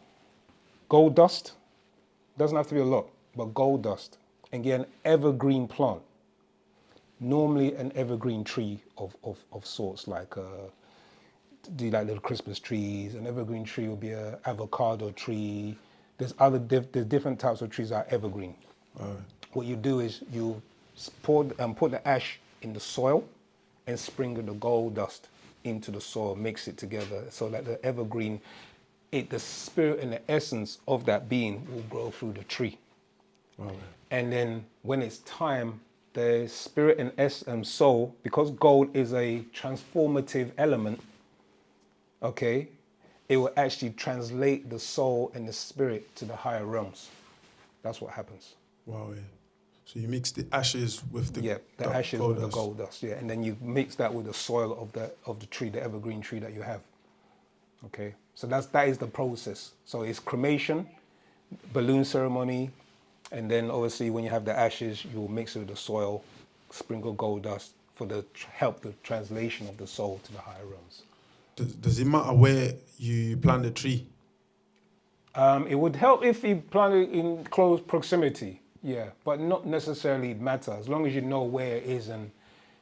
dust, doesn't have to be a lot, but gold dust, and get an evergreen plant. Normally an evergreen tree of sorts, like do you like little Christmas trees? An evergreen tree will be an avocado tree. There's there's different types of trees that are evergreen. What you do is you put the ash in the soil and sprinkle the gold dust into the soil, mix it together so that the evergreen, the spirit and the essence of that being will grow through the tree. And then when it's time, the spirit and soul, because gold is a transformative element, okay, it will actually translate the soul and the spirit to the higher realms. That's what happens. Wow, yeah. So you mix the ashes with the ashes gold with the dust. gold dust, yeah, and then you mix that with the soil of the tree, the evergreen tree that you have. Okay, so that is the process. So it's cremation, balloon ceremony, and then obviously when you have the ashes, you will mix it with the soil, sprinkle gold dust for help the translation of the soul to the higher realms. Does it matter where you plant the tree? It would help if you plant it in close proximity, yeah, but not necessarily matter, as long as you know where it is and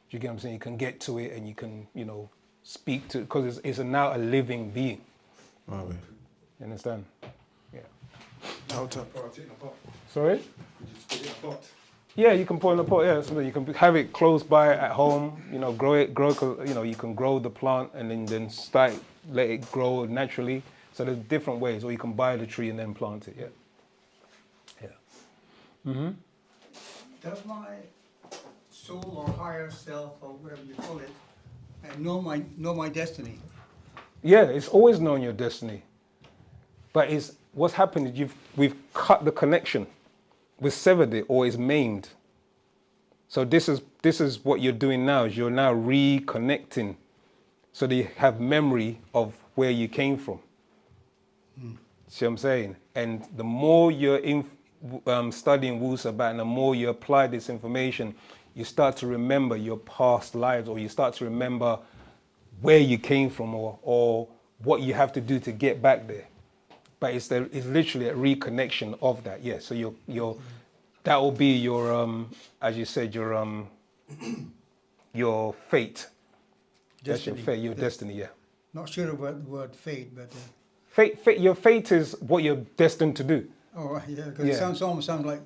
you get what I'm saying, you can get to it and you can, speak to it, because it's now a living being. Wow. You understand? Yeah. Sorry? Yeah, you can put it in a pot, yeah, so you can have it close by at home, grow it, you can grow the plant and then let it grow naturally. So there's different ways, or you can buy the tree and then plant it, yeah. Yeah. Mm-hmm. Does my soul or higher self, or whatever you call it, know my destiny? Yeah, it's always known your destiny. But what's happened is we've cut the connection. We've severed it, or it's maimed. So this is what you're doing now, is you're now reconnecting. So they have memory of where you came from. See what I'm saying? And the more you're studying Wu Sabat, and the more you apply this information, you start to remember your past lives, or you start to remember where you came from, or what you have to do to get back there. But it's literally a reconnection of that. Yeah. So that will be your as you said, your fate. That's your fate, your destiny. Yeah. Not sure about the word fate, but fate. Your fate is what you're destined to do. oh yeah, because it almost sounds like.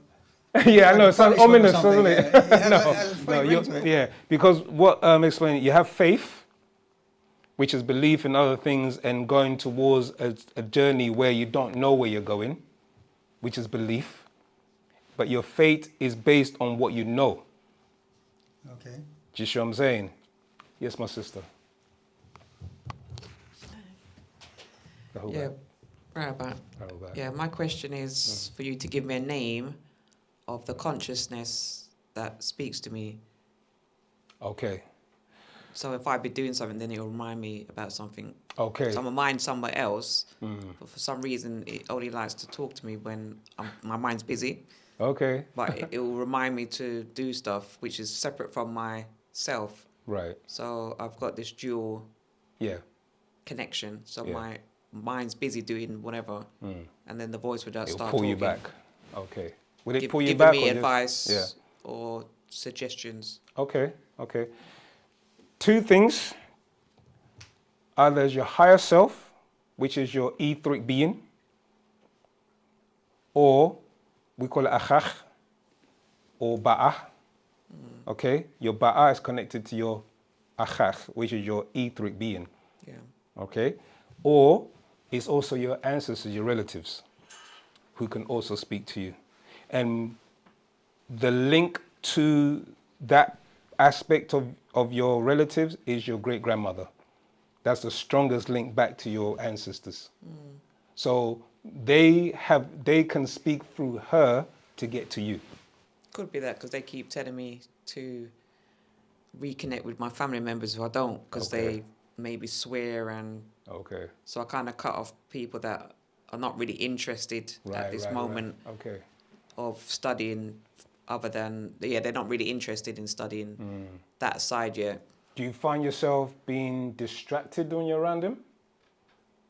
Yeah, I know. It sounds ominous, doesn't it? Yeah. Yeah, because what explaining, you have faith, which is belief in other things and going towards a journey where you don't know where you're going, which is belief. But your fate is based on what you know. Okay. Do you see what I'm saying? Yes, my sister. Yeah, right about. Yeah, my question is for you to give me a name of the consciousness that speaks to me. Okay. So if I be doing something, then it'll remind me about something. Okay. So my mind's somewhere else, but for some reason it only likes to talk to me when my mind's busy. Okay. But it will remind me to do stuff which is separate from myself. Right. So I've got this dual connection. So my mind's busy doing whatever, and then the voice would start talking. It'll pull you back. Okay. Would it pull you giving back? me or advice or suggestions. Okay. Okay. Two things. Either your higher self, which is your etheric being, or we call it achach or ba'ah. Okay? Your ba'ah is connected to your achach, which is your etheric being. Yeah. Okay? Or it's also your ancestors, your relatives, who can also speak to you. And the link to that aspect of your relatives is your great-grandmother. That's the strongest link back to your ancestors. So they can speak through her to get to you. Could be that because they keep telling me to reconnect with my family members who I don't, because they maybe swear and. Okay. So I kind of cut off people that are not really interested at this moment. Okay. Of studying, other than they're not really interested in studying that side yet. Do you find yourself being distracted when you're around them?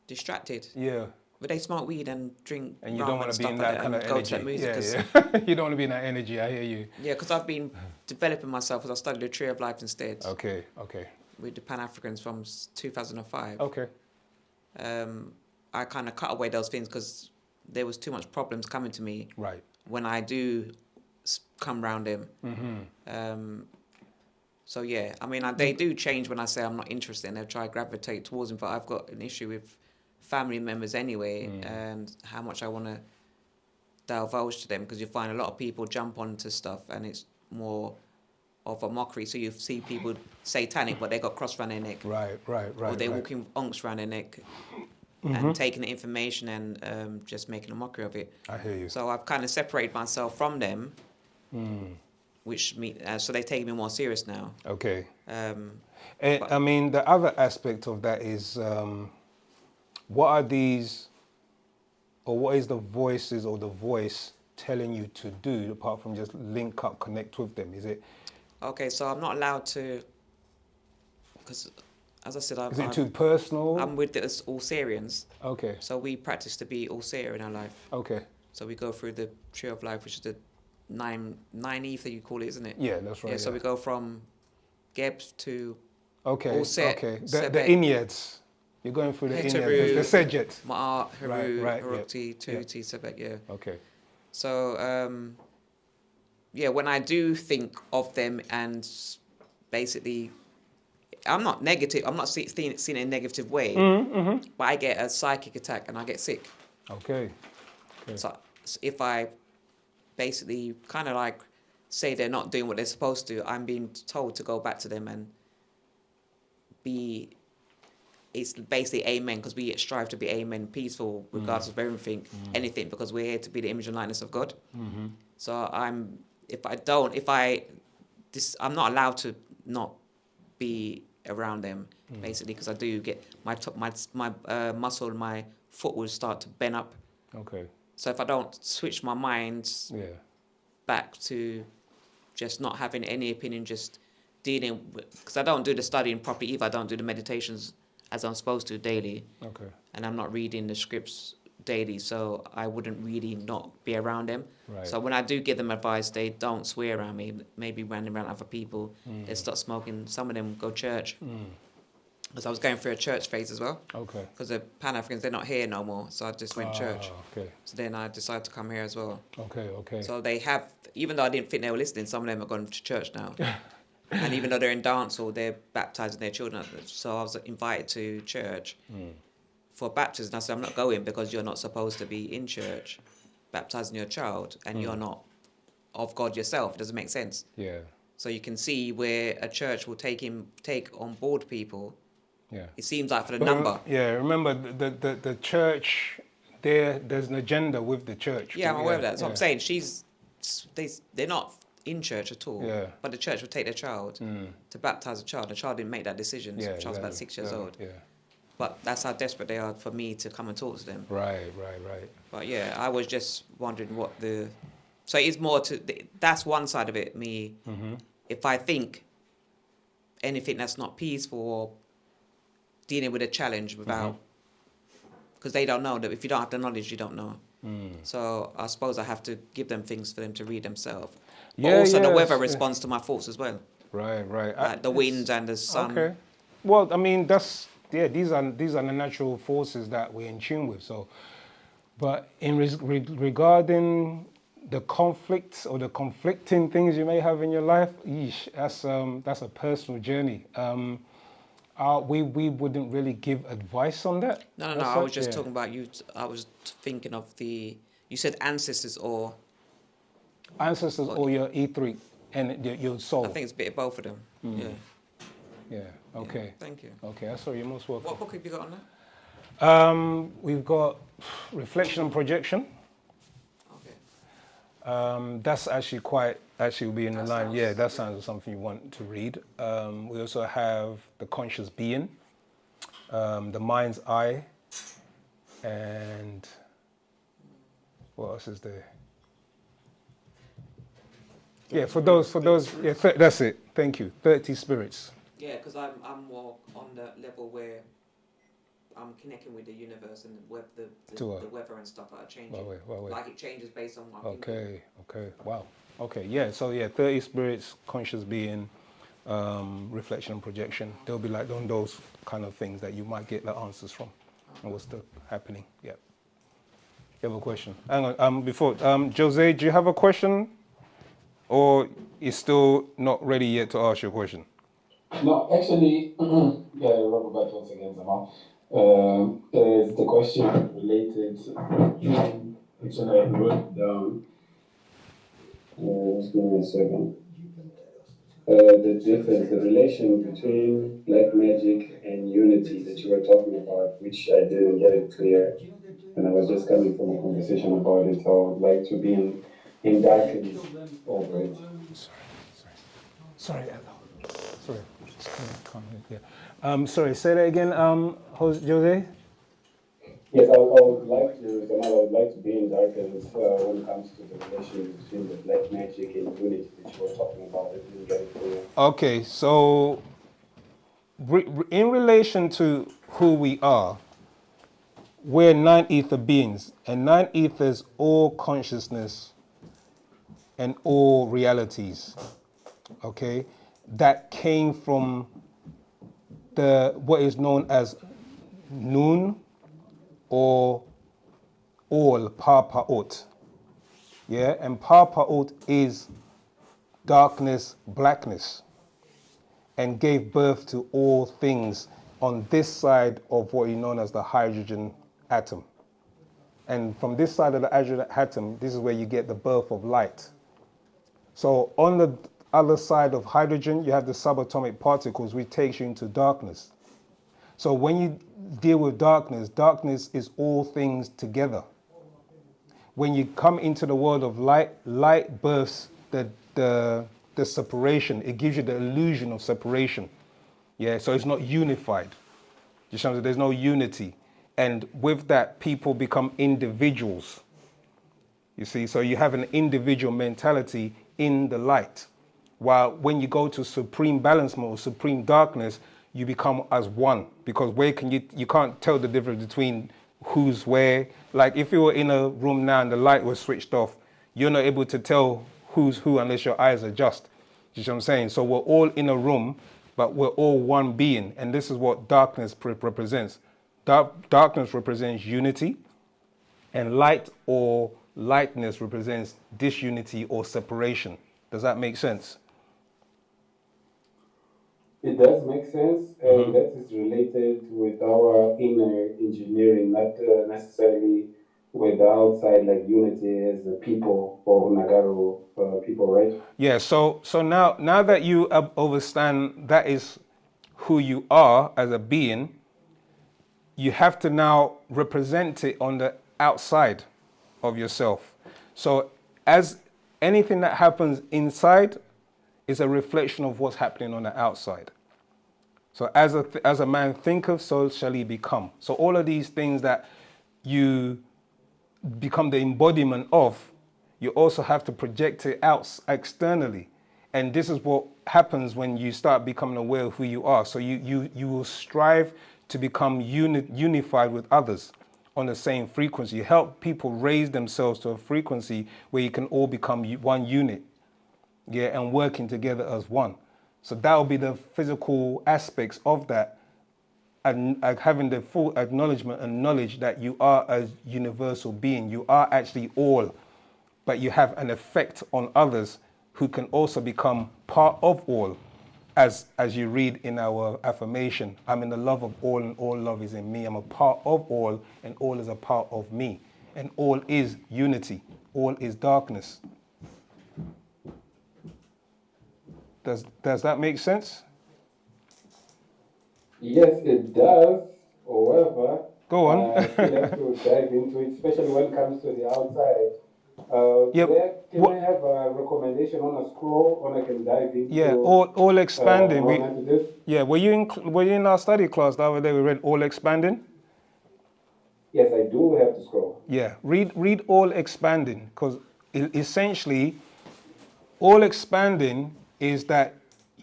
Distracted? Yeah. But they smoke weed and drink and you rum don't want and to be in stuff that like kind of and go to energy. that music. Yeah. You don't want to be in that energy. I hear you. Yeah, because I've been developing myself because I studied the Tree of Life instead. Okay. With the Pan-Africans from 2005. Okay. I kind of cut away those things because there was too much problems coming to me. Right. When I do come round them. So yeah, I mean, they do change when I say I'm not interested, and they'll try to gravitate towards them. But I've got an issue with family members anyway, and how much I want to divulge to them, because you find a lot of people jump onto stuff, and it's more of a mockery. So you see people satanic, but they got cross around their neck. Right. Or they're walking with onks around their neck. And taking the information and just making a mockery of it. I hear you. So I've kind of separated myself from them, so they take me more serious now. Okay. I mean, the other aspect of that is, what are these, or what is the voices or the voice telling you to do, apart from just link up, connect with them? Is it? Okay, so I'm not allowed to, because as I said, is it too personal? I'm with the Osirians. Okay. So we practice to be Osir in our life. Okay. So we go through the Tree of Life, which is the nine ether, you call it, isn't it? Yeah, that's right. Yeah, so we go from Gebs to Osir. Okay. The Sebek, Enneads. You're going through the Enneads. The Sejet. Ma'at, Heru, right, Harukti, Tuti, Sebek, yeah. Okay. So, when I do think of them and basically, I'm not negative. I'm not seeing it in a negative way. But I get a psychic attack and I get sick. Okay. So if I basically kind of like say they're not doing what they're supposed to, I'm being told to go back to them and it's basically amen, because we strive to be amen, peaceful, regardless of everything, anything, because we're here to be the image and likeness of God. So I'm not allowed to not be around them, basically, because I do get my muscle, my foot will start to bend up. Okay. So if I don't switch my mind back to just not having any opinion, just dealing with, because I don't do the studying properly either. I don't do the meditations as I'm supposed to daily. Okay. And I'm not reading the scripts daily, so I wouldn't really not be around them. Right. So when I do give them advice, they don't swear around me, maybe running around other people. They start smoking. Some of them go church. Because I was going through a church phase as well. Okay. Because the Pan-Africans, they're not here no more, so I just went church. Okay. So then I decided to come here as well. Okay. So they have, even though I didn't think they were listening, some of them have gone to church now. And even though they're in dance or they're baptizing their children, so I was invited to church for baptism. I said, I'm not going because you're not supposed to be in church baptizing your child, and you're not of God yourself. It doesn't make sense. Yeah. So you can see where a church will take on board people. Yeah. It seems like for the number. Yeah. Remember the church. There's an agenda with the church. Yeah, I'm aware of that. That's what I'm saying. They're not in church at all. Yeah. But the church would take their child to baptize a child. The child didn't make that decision. Yeah, The child's about 6 years old. Yeah. But that's how desperate they are for me to come and talk to them. Right. But yeah, I was just wondering so it's more that's one side of it, me. If I think anything that's not peaceful or dealing with a challenge without, because they don't know that if you don't have the knowledge, you don't know. So I suppose I have to give them things for them to read themselves. But also the weather responds to my thoughts as well. Right. Like the wind and the sun. Okay. Well, I mean, these are the natural forces that we're in tune with. So, but in regarding the conflicts or the conflicting things you may have in your life, that's a personal journey. We wouldn't really give advice on that. No. I was just talking about you. I was thinking of you said ancestors or your etheric and your soul. I think it's a bit of both of them. Yeah. Okay. Yeah, thank you. Okay. That's all. You're most welcome. What book have you got on there? We've got Reflection and Projection. Okay. That's actually will be in the line. Yeah, that sounds like something you want to read. We also have The Conscious Being. the mind's eye, and what else is there? Yeah, for those, yeah, that's it. Thank you. 30 spirits. Yeah, because I'm more on the level where I'm connecting with the universe and the weather and stuff that are changing. Like it changes based on what I'm thinking. Okay, wow. Okay, yeah, so yeah, 30 spirits, conscious being, reflection and projection. They'll be like on those kind of things that you might get the answers from. And what's happening, yeah. You have a question? Hang on, before, Jose, do you have a question? Or is still not ready yet to ask your question? No, actually, yeah, Robert back once again, Zamal. The question related to, actually, I wrote it down. Just give me a second. The difference, the relation between black magic and unity that you were talking about, which I didn't get it clear, and I was just coming from a conversation about it. I would like to be in darkened over it. Sorry. Sorry, say that again, Jose? Yes, I would like to, Zamal, I would like to be in darkness when it comes to the relation between the black magic and unity that you were talking about. I didn't get it clear. Okay, so in relation to who we are, we're nine ether beings, and nine ether is all consciousness and all realities, okay, that came from what is known as Nun or all Pa'ut. Yeah, and Pa'ut is darkness, blackness, and gave birth to all things on this side of what is known as the hydrogen atom. And from this side of the hydrogen atom, this is where you get the birth of light. So on the other side of hydrogen, you have the subatomic particles, which takes you into darkness. So when you deal with darkness, darkness is all things together. When you come into the world of light, light births the separation. It gives you the illusion of separation. Yeah, so it's not unified. There's no unity. And with that, people become individuals. You see, so you have an individual mentality in the light. While when you go to supreme balancement or supreme darkness, you become as one. Because where can you can't tell the difference between who's where. Like if you were in a room now and the light was switched off, you're not able to tell who's who unless your eyes adjust. You see what I'm saying? So we're all in a room, but we're all one being. And this is what darkness represents. Darkness represents unity, and light or lightness represents disunity or separation. Does that make sense? It does make sense, and that is related with our inner engineering, not necessarily with the outside, like unity as the people or Nagaru people, right? Yeah, so now that you understand that is who you are as a being, you have to now represent it on the outside of yourself. So as anything that happens inside is a reflection of what's happening on the outside. So as a man thinketh, so shall he become. So all of these things that you become the embodiment of, you also have to project it out externally. And this is what happens when you start becoming aware of who you are. So you will strive to become unified with others on the same frequency. You help people raise themselves to a frequency where you can all become one unit, yeah, and working together as one. So that will be the physical aspects of that, and having the full acknowledgement and knowledge that you are a universal being. You are actually all, but you have an effect on others who can also become part of all. As you read in our affirmation, I'm in the love of all and all love is in me. I'm a part of all and all is a part of me. And all is unity. All is darkness. Does that make sense? Yes, it does. However, go on. I still have to dive into it, especially when it comes to the outside. Yeah. Can I have a recommendation on a scroll, or I can dive into? Yeah, all expanding. More into this? Yeah, were you in our study class the other day? We read all expanding. Yes, I do have to scroll. Yeah, read all expanding, because essentially, all expanding is that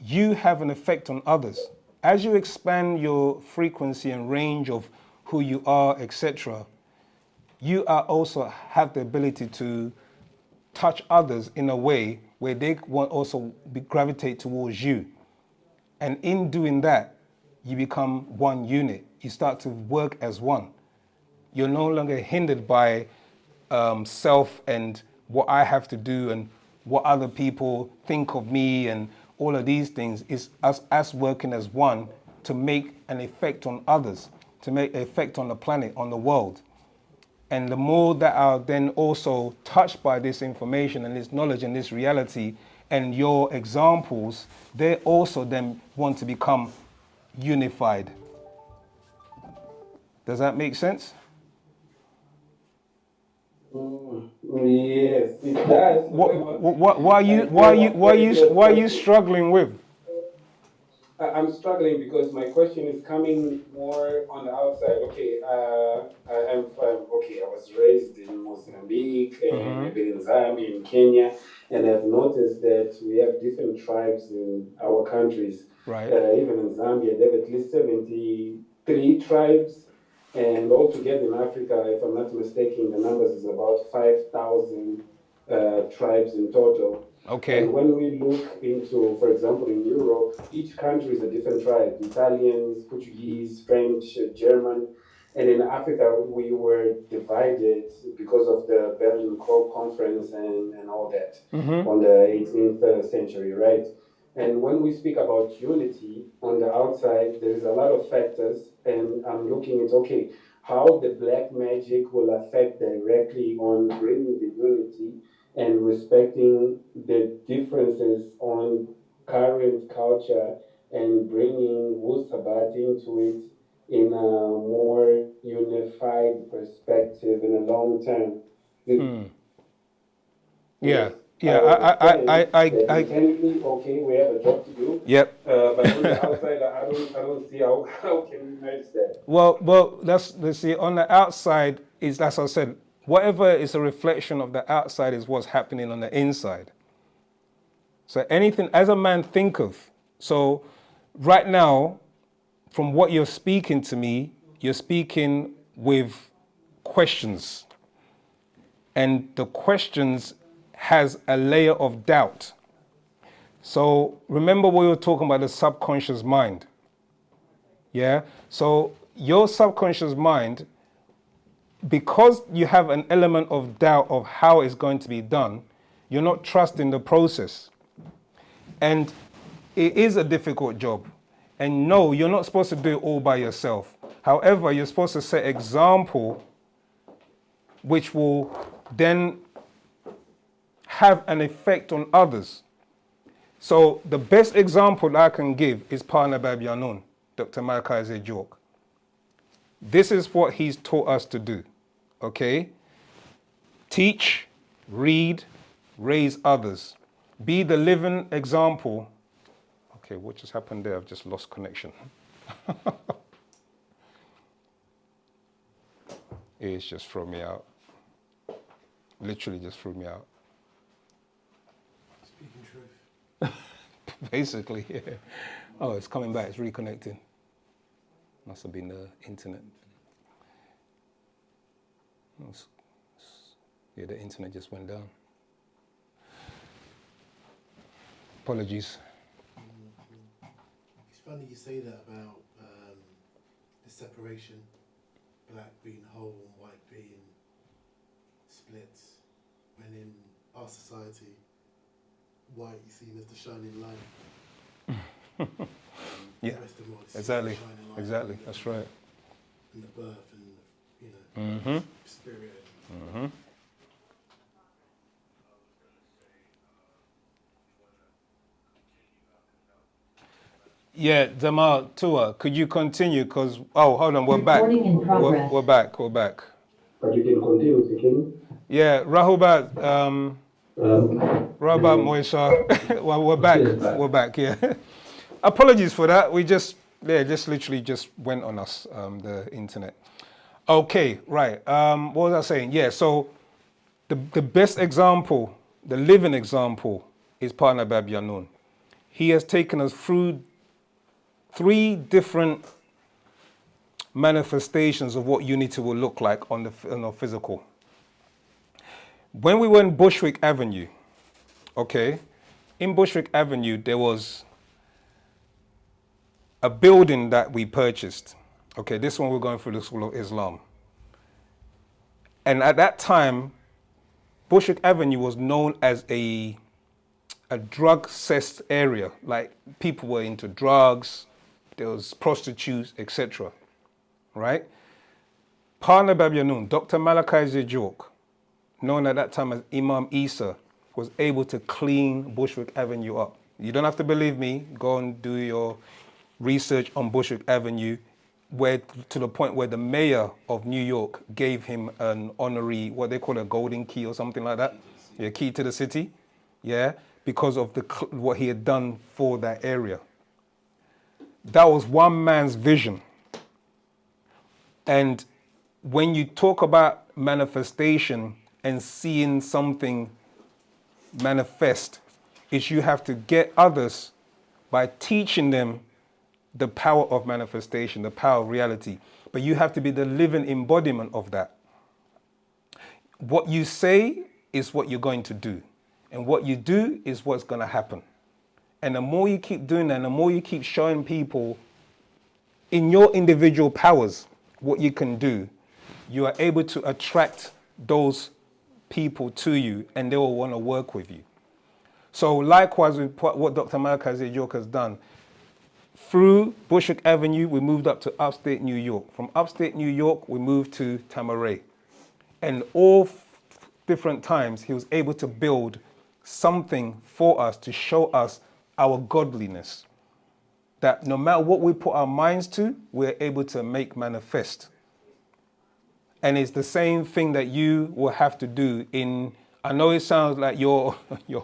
you have an effect on others. As you expand your frequency and range of who you are, etc., you are also have the ability to touch others in a way where they will also gravitate towards you. And in doing that, you become one unit. You start to work as one. You're no longer hindered by self and what I have to do and what other people think of me and all of these things. Is us working as one to make an effect on others, to make an effect on the planet, on the world. And the more that are then also touched by this information and this knowledge and this reality and your examples, they also then want to become unified. Does that make sense? Yes, it does. Why are you struggling with? I'm struggling because my question is coming more on the outside. Okay, I was raised in Mozambique, and I've been in Zambia, in Kenya, and I've noticed that we have different tribes in our countries. Right. Even in Zambia, they have at least 73 tribes, and altogether in Africa, if I'm not mistaken, the numbers is about 5,000 tribes in total. Okay. And when we look into, for example, in Europe, each country is a different tribe: Italians, Portuguese, French, German. And in Africa, we were divided because of the Berlin Conference and all that on the 18th century, right? And when we speak about unity on the outside, there is a lot of factors, and I'm looking at, okay, how the black magic will affect directly on bringing the unity and respecting the differences on current culture and bringing Wu Sabat into it in a more unified perspective in a long term. Yeah. I understand that mechanically, okay, we have a job to do. Yep. But on the outside, I don't see how can we manage that. Well, let's see. On the outside is, as I said, whatever is a reflection of the outside is what's happening on the inside. So anything, as a man thinketh. So right now, from what you're speaking to me, you're speaking with questions. And the questions has a layer of doubt. So remember we were talking about the subconscious mind. Yeah? So your subconscious mind, because you have an element of doubt of how it's going to be done, you're not trusting the process. And it is a difficult job. And no, you're not supposed to do it all by yourself. However, you're supposed to set example which will then have an effect on others. So the best example that I can give is Partner Babyanon, Dr. Malachi York. This is what he's taught us to do, okay? Teach, read, raise others. Be the living example. Okay, what just happened there? I've just lost connection. It's just threw me out. Literally just threw me out. Speaking truth. Basically, yeah. Oh, it's coming back. It's reconnecting. Must have been the internet. Yeah, the internet just went down. Apologies. It's funny you say that about the separation, black being whole and white being split, when in our society, white is seen as the shining light. Yeah, exactly, exactly, that's right. And the birth and, the, spirit. Yeah, Jamal, Tua, could you continue? Because, hold on, we're back. Recording in progress. We're back. But you can continue, Sikin. Yeah, Rahubat, Rahubat Moisar. Well, we're back. We're back, yeah. Apologies for that. We just literally just went on us, the internet. Okay, right. What was I saying? Yeah, so the best example, the living example, is Partner Bab Yanun. He has taken us through 3 different manifestations of what unity will look like on the physical. When we were in Bushwick Avenue, okay, in Bushwick Avenue there was a building that we purchased. Okay, this one we're going through the School of Islam. And at that time, Bushwick Avenue was known as a drug cessed area. Like people were into drugs, there was prostitutes, etc. Right? Partner Bab Yanun, Dr. Malachi Zedjork, known at that time as Imam Isa, was able to clean Bushwick Avenue up. You don't have to believe me. Go and do your research on Bushwick Avenue, where to the point where the mayor of New York gave him an honorary, what they call a golden key or something like that, yeah, key to the city, yeah, because of what he had done for that area. That was one man's vision. And when you talk about manifestation and seeing something manifest, is you have to get others by teaching them the power of manifestation, the power of reality. But you have to be the living embodiment of that. What you say is what you're going to do. And what you do is what's going to happen. And the more you keep doing that, and the more you keep showing people in your individual powers what you can do, you are able to attract those people to you, and they will want to work with you. So likewise with what Dr. Malachi Zedjork has done, through Bushwick Avenue, we moved up to upstate New York. From upstate New York, we moved to Tamaray. And all different times, he was able to build something for us to show us our godliness. That no matter what we put our minds to, we're able to make manifest. And it's the same thing that you will have to do in, I know it sounds like your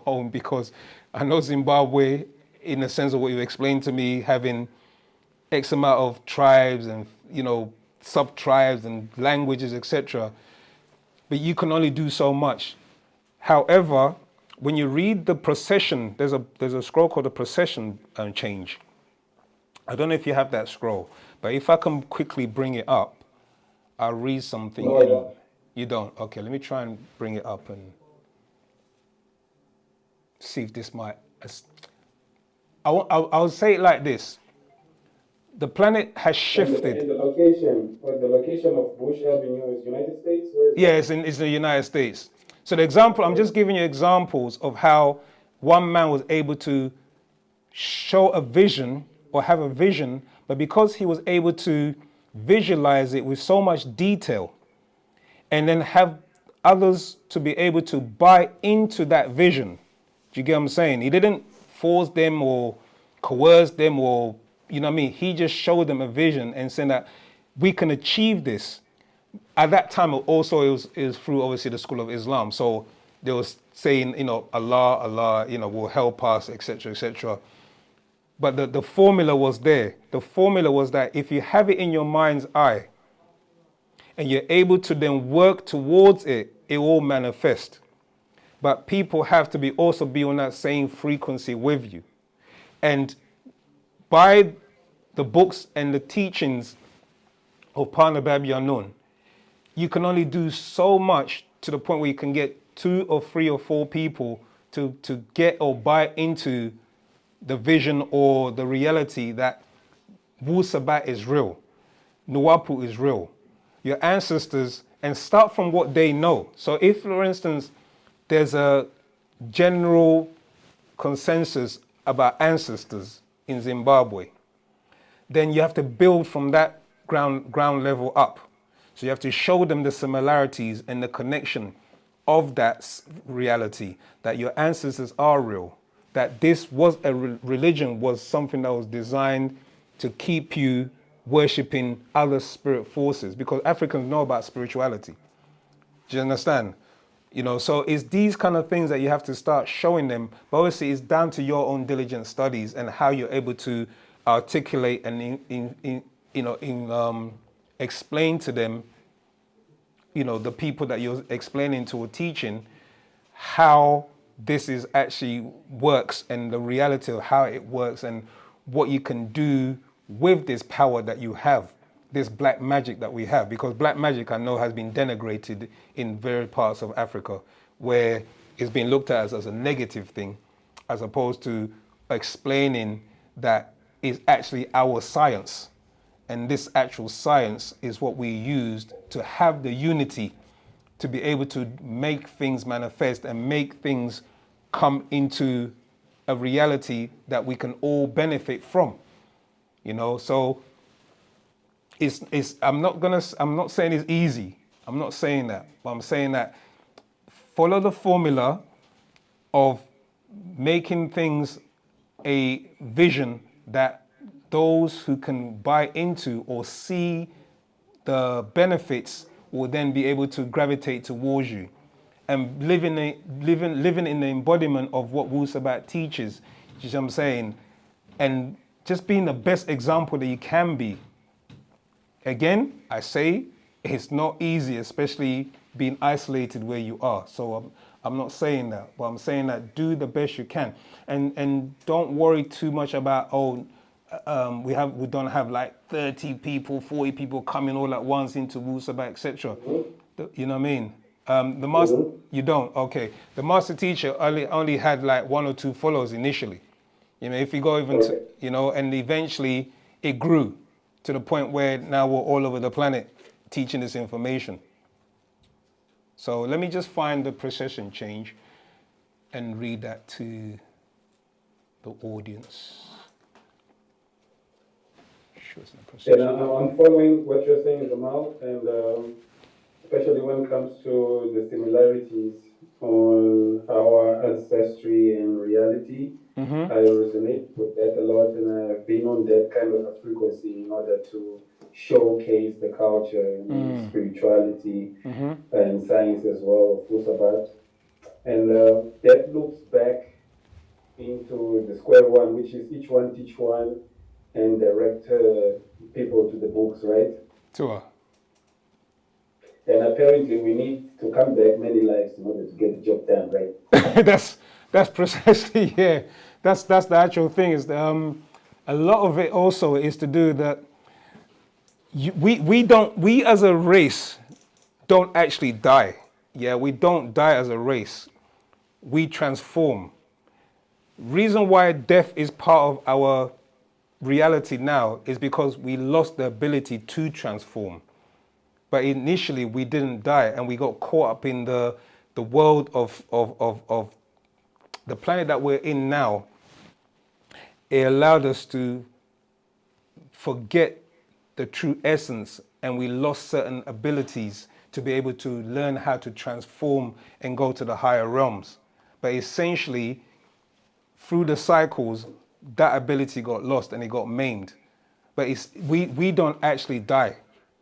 home, because I know Zimbabwe, in the sense of what you explained to me, having X amount of tribes and, sub-tribes and languages, etc. But you can only do so much. However, when you read the procession, there's a scroll called the procession change. I don't know if you have that scroll, but if I can quickly bring it up, I'll read something. No, I don't. You don't? Okay, let me try and bring it up and see if this might... I'll say it like this. The planet has shifted. And the location of Bush Avenue is United States? Where is Yeah, it's in the United States. So the example, I'm just giving you examples of how one man was able to show a vision or have a vision, but because he was able to visualize it with so much detail and then have others to be able to buy into that vision. Do you get what I'm saying? He didn't force them or coerce them or, you know what I mean? He just showed them a vision and said that we can achieve this. At that time, also it was through obviously the School of Islam. So they was saying, Allah, will help us, etc., etc. But the formula was there. The formula was that if you have it in your mind's eye and you're able to then work towards it, it will manifest. But people have to also be on that same frequency with you. And by the books and the teachings of Partner Bab Yanun, you can only do so much to the point where you can get 2 or 3 or 4 people to get or buy into the vision or the reality that wu-nuwaupu is real, wu-nuwaupu is real. Your ancestors, and start from what they know. So if, for instance, there's a general consensus about ancestors in Zimbabwe, then you have to build from that ground level up. So you have to show them the similarities and the connection of that reality, that your ancestors are real, that this was a religion was something that was designed to keep you worshipping other spirit forces, because Africans know about spirituality. Do you understand? You know, so it's these kind of things that you have to start showing them. But obviously, it's down to your own diligent studies and how you're able to articulate and explain to them, you know, the people that you're explaining to or teaching, how this is actually works and the reality of how it works and what you can do with this power that you have, this black magic that we have. Because black magic, I know, has been denigrated in various parts of Africa, where it's been looked at as a negative thing, as opposed to explaining that it's actually our science. And this actual science is what we used to have the unity to be able to make things manifest and make things come into a reality that we can all benefit from. You know, so I'm not saying it's easy. I'm not saying that, but I'm saying that follow the formula of making things a vision that those who can buy into or see the benefits will then be able to gravitate towards you, and living in the embodiment of what Wu Sabat teaches. You know what I'm saying? And just being the best example that you can be. Again, I say it's not easy, especially being isolated where you are. So I'm not saying that, but I'm saying that do the best you can, and don't worry too much about we don't have like 30 people, 40 people coming all at once into Wu Sabat, etc. You know what I mean? The master, you don't. Okay, the master teacher only had like 1 or 2 followers initially. You know, if you go even to, you know, and eventually it grew to the point where now we're all over the planet teaching this information. So let me just find the procession change and read that to the audience. And I'm following what you're saying, Jamal, and especially when it comes to the similarities on our ancestry and reality. I resonate with that a lot, and I've been on that kind of a frequency in order to showcase the culture and spirituality and science as well of Wusabat. And that loops back into the square one, which is each one teach one and direct people to the books, right? Sure. And apparently we need to come back many lives in order to get the job done, right? that's precisely, yeah. That's the actual thing. Is a lot of it also is to do that. We as a race don't actually die. Yeah, we don't die as a race. We transform. Reason why death is part of our reality now is because we lost the ability to transform. But initially we didn't die, and we got caught up in the world of the planet that we're in now. It allowed us to forget the true essence, and we lost certain abilities to be able to learn how to transform and go to the higher realms. But essentially, through the cycles, that ability got lost and it got maimed. But we don't actually die.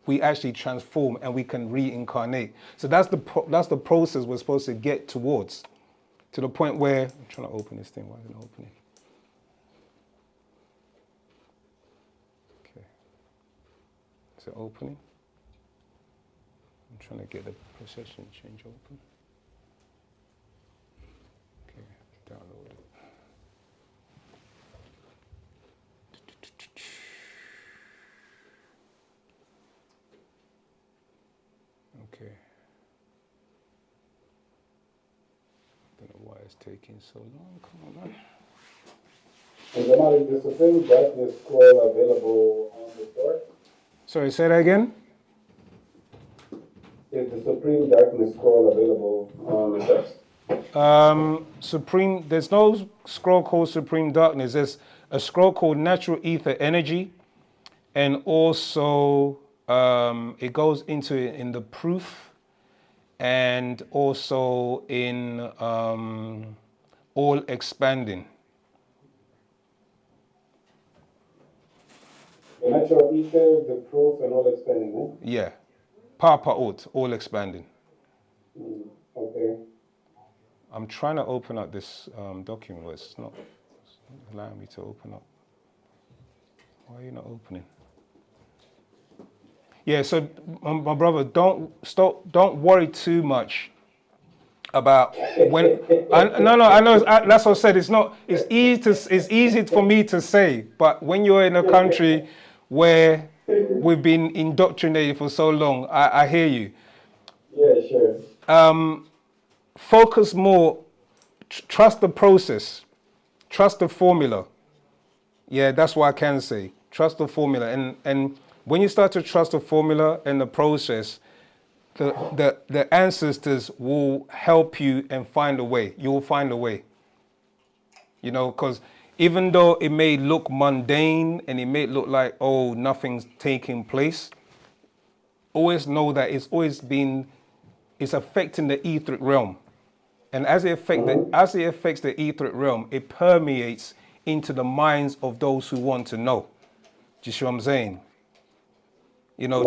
We actually transform and we can reincarnate. So that's the process we're supposed to get towards, to the point where I'm trying to open this thing. Why isn't it opening? Okay, is it opening? I'm trying to get the procession change open. Okay, download it. Okay. Don't know why it's taking so long. Come on, man. And Jamal, is the Supreme Darkness scroll available on the store? Sorry, say that again? Is the Supreme Darkness scroll available on the store? There's no scroll called Supreme Darkness. There's a scroll called Natural Ether Energy, and also it goes into it in the proof, and also in All Expanding. The Natural Ether, the proof, and All Expanding, eh? Yeah. Papa Out, All Expanding. Okay. I'm trying to open up this document, but it's not allowing me to open up. Why are you not opening? Yeah, so my brother, don't worry too much about when. No, I know. That's what I said. It's not. It's easy for me to say, but when you're in a country where we've been indoctrinated for so long, I hear you. Yeah, sure. Focus more. Trust the process. Trust the formula. Yeah, that's what I can say. Trust the formula, and when you start to trust the formula and the process, the ancestors will help you and find a way. You will find a way. You know, because even though it may look mundane and it may look like, oh, nothing's taking place, always know that it's affecting the etheric realm. And as it affects the etheric realm, it permeates into the minds of those who want to know. Do you see what I'm saying? You know,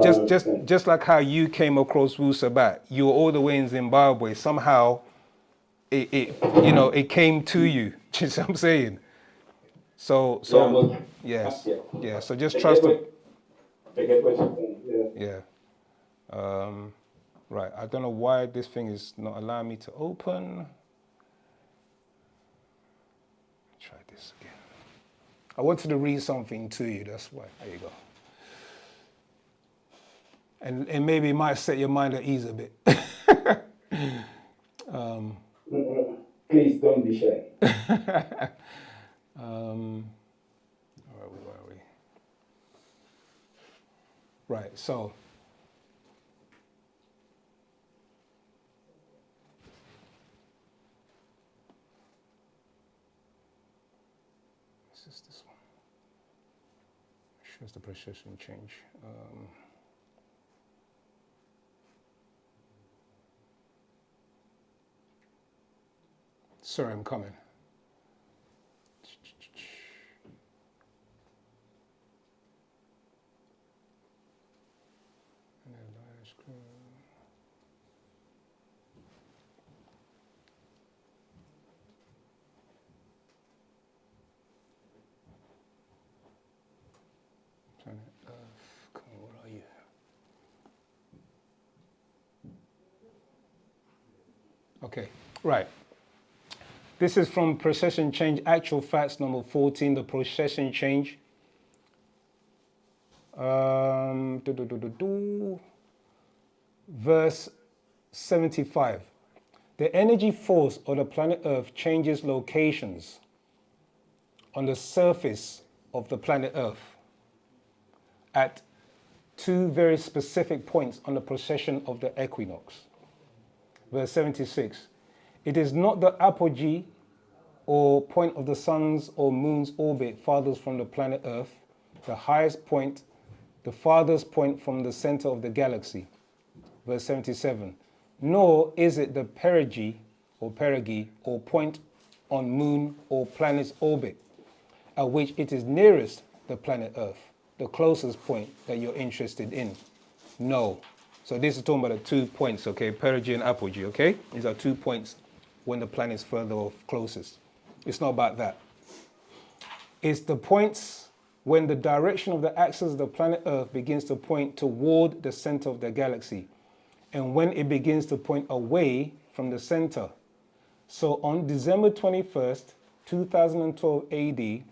just like how you came across Wu Sabat, you were all the way in Zimbabwe. Somehow, it came to you. Do you see what I'm saying? So yes, yeah. So just trust it. I get what you're saying. Yeah. Yeah. Right. I don't know why this thing is not allowing me to open. Try this again. I wanted to read something to you. That's why. There you go. And maybe it might set your mind at ease a bit. Please don't be shy. Where are we? Right, so. This one. Shows the procession change. Sorry, I'm coming. Planet Earth. Come on, where are you? Okay, right. This is from procession change, actual facts number 14, the procession change. Verse 75. The energy force of the planet Earth changes locations on the surface of the planet Earth at two very specific points on the procession of the equinox. Verse 76. It is not the apogee or point of the sun's or moon's orbit farthest from the planet Earth, the highest point, the farthest point from the center of the galaxy. Verse 77. Nor is it the perigee or point on moon or planet's orbit at which it is nearest the planet Earth, the closest point that you're interested in. No. So this is talking about the 2 points, okay? Perigee and apogee, okay? These are 2 points when the planet's further off, closest. It's not about that. It's the points when the direction of the axis of the planet Earth begins to point toward the center of the galaxy, and when it begins to point away from the center. So on December 21st, 2012 AD,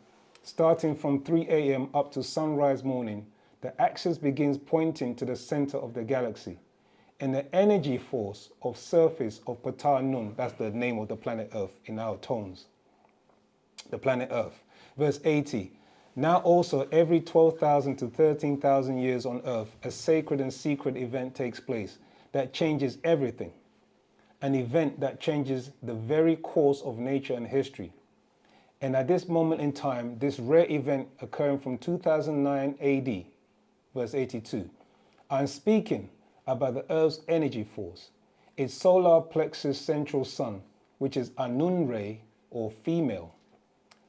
starting from 3 a.m. up to sunrise morning, the axis begins pointing to the center of the galaxy. And the energy force of surface of Ptah Nun, that's the name of the planet Earth in our tones, the planet Earth. Verse 80, now also every 12,000 to 13,000 years on Earth, a sacred and secret event takes place that changes everything. An event that changes the very course of nature and history. And at this moment in time, this rare event occurring from 2009 AD, verse 82, I'm speaking about the Earth's energy force, its solar plexus central sun, which is Anunre or female.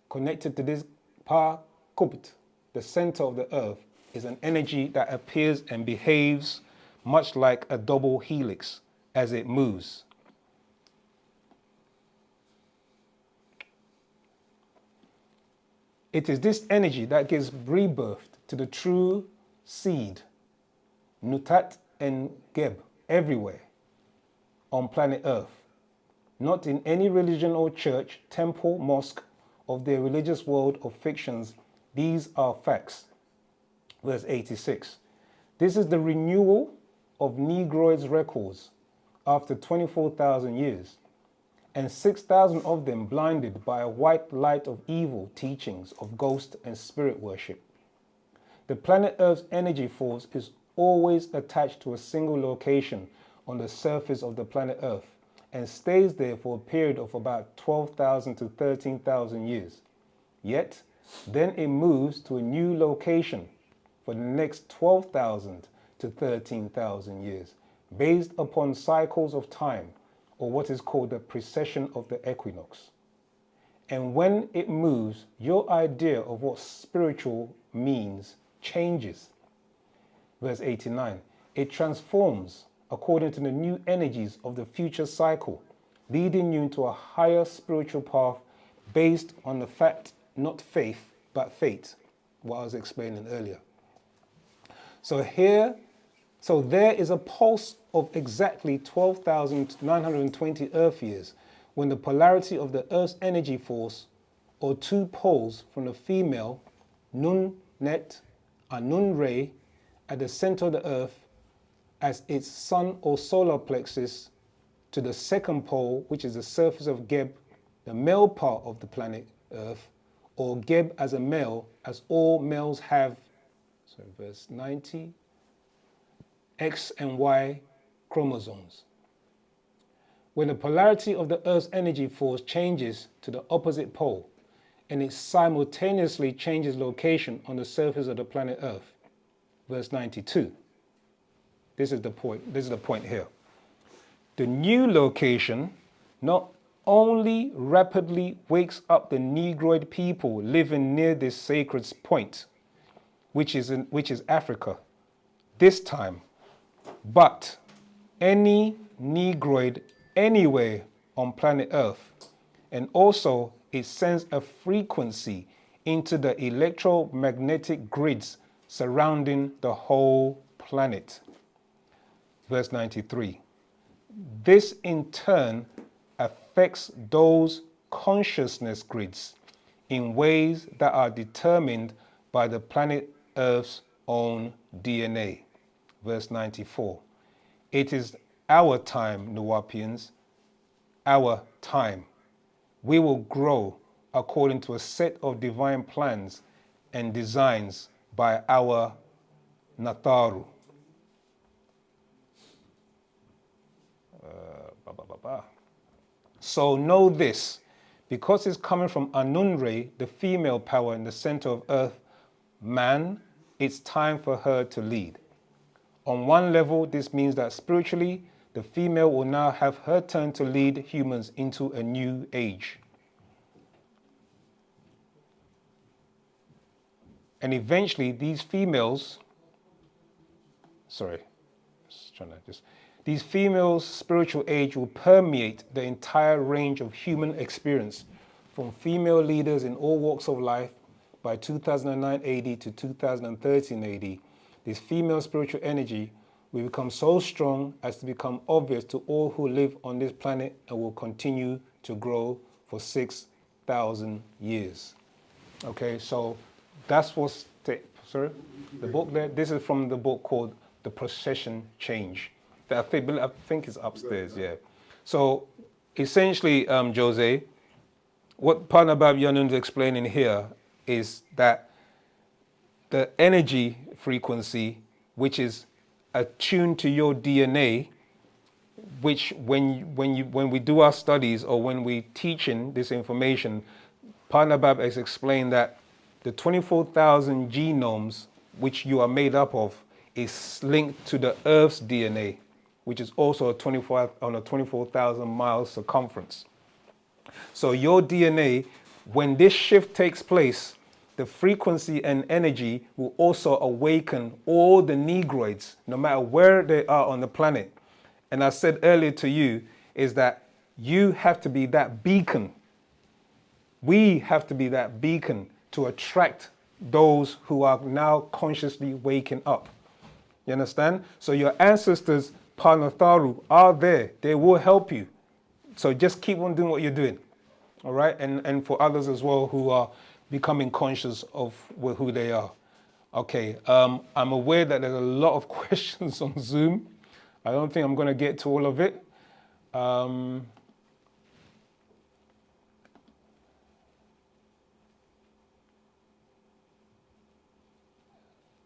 Connected to this Pa Kupt, the center of the Earth, is an energy that appears and behaves much like a double helix as it moves. It is this energy that gives rebirth to the true seed, Nutat and Geb, everywhere on planet Earth. Not in any religion or church, temple, mosque of their religious world of fictions. These are facts. Verse 86. This is the renewal of Negroids' records after 24,000 years, and 6,000 of them blinded by a white light of evil teachings of ghost and spirit worship. The planet Earth's energy force is always attached to a single location on the surface of the planet Earth and stays there for a period of about 12,000 to 13,000 years. Yet, then it moves to a new location for the next 12,000 to 13,000 years, based upon cycles of time, or what is called the precession of the equinox. And when it moves, your idea of what spiritual means changes. Verse 89, it transforms according to the new energies of the future cycle, leading you into a higher spiritual path based on the fact, not faith, but fate, what I was explaining earlier. So there is a pulse of exactly 12,920 Earth years when the polarity of the Earth's energy force, or two poles from the female, Nun Net and Nun Re, at the center of the Earth as its sun or solar plexus, to the second pole, which is the surface of Geb, the male part of the planet Earth, or Geb as a male, as all males have, so verse 90, X and Y chromosomes. When the polarity of the Earth's energy force changes to the opposite pole, and it simultaneously changes location on the surface of the planet Earth, verse 92. This is the point here. The new location not only rapidly wakes up the Negroid people living near this sacred point, which is Africa, this time, but any Negroid anywhere on planet Earth, and also it sends a frequency into the electromagnetic grids surrounding the whole planet. Verse 93. This in turn affects those consciousness grids in ways that are determined by the planet Earth's own DNA. Verse 94. It is our time, Nuwaupians, our time. We will grow according to a set of divine plans and designs by our Nataru. So know this, because it's coming from Anunre, the female power in the center of Earth, man, it's time for her to lead. On one level, this means that spiritually, the female will now have her turn to lead humans into a new age. And eventually, these females, these females' spiritual age will permeate the entire range of human experience, from female leaders in all walks of life. By 2009 AD to 2013 AD, this female spiritual energy will become so strong as to become obvious to all who live on this planet, and will continue to grow for 6,000 years. Okay, so that's what's the book there. This is from the book called The Procession Change. I think it's upstairs, yeah. So essentially, Jose, what Partner Bab Yanun's explaining here is that the energy frequency, which is attuned to your DNA, which when we do our studies or when we teaching this information, Partner Bab has explained that the 24,000 genomes which you are made up of is linked to the Earth's DNA, which is also on a 24,000 mile circumference. So your DNA, when this shift takes place, the frequency and energy will also awaken all the Negroids, no matter where they are on the planet. And I said earlier to you, is that you have to be that beacon. We have to be that beacon to attract those who are now consciously waking up. You understand? So your ancestors, Panatharu, are there. They will help you. So just keep on doing what you're doing. All right? And for others as well who are becoming conscious of who they are. Okay. I'm aware that there's a lot of questions on Zoom. I don't think I'm going to get to all of it.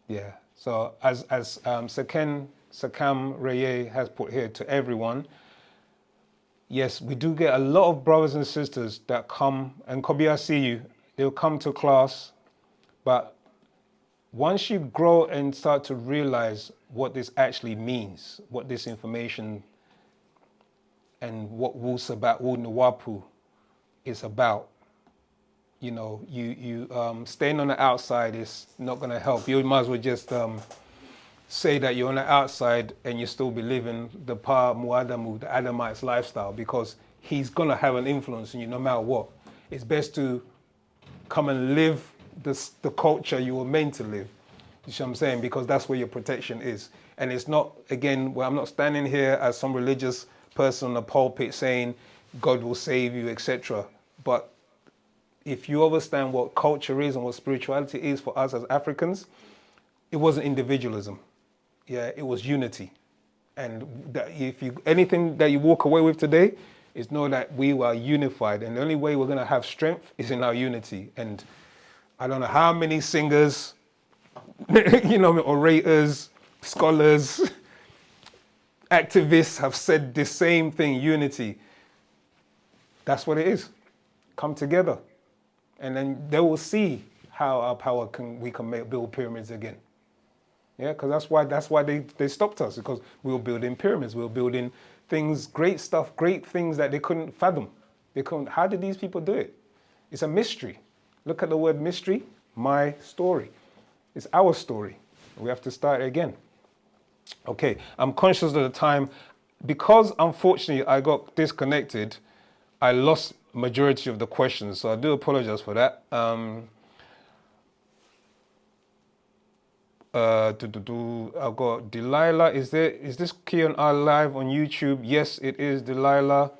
Yeah. So as Sakam Reye has put here to everyone, yes, we do get a lot of brothers and sisters that come, and Kobe, I see you, they'll come to class, but once you grow and start to realize what this actually means, what this information and what wu-nuwaupu is about, you know, you staying on the outside is not going to help. You might as well just say that you're on the outside and you still be living the muadamu, the Adamite's lifestyle, because he's going to have an influence on you no matter what. It's best to come and live the culture you were meant to live. You see what I'm saying? Because that's where your protection is. And it's not, again, well, I'm not standing here as some religious person on the pulpit saying God will save you, etc. But if you understand what culture is and what spirituality is for us as Africans, it wasn't individualism. Yeah, it was unity. And that if you anything that you walk away with today is know that we are unified. And the only way we're going to have strength is in our unity. And I don't know how many singers, you know, orators, scholars, activists have said the same thing, unity. That's what it is. Come together. And then they will see how our power we can build pyramids again. Yeah, because that's why they stopped us, because we were building pyramids, we were building things, great stuff, great things that they couldn't fathom. How did these people do it? It's a mystery. Look at the word mystery, my story. It's our story. We have to start again. Okay, I'm conscious of the time. Because unfortunately I got disconnected, I lost majority of the questions, so I do apologize for that. I've got Delilah. Is this Kion R live on YouTube? Yes, it is, Delilah.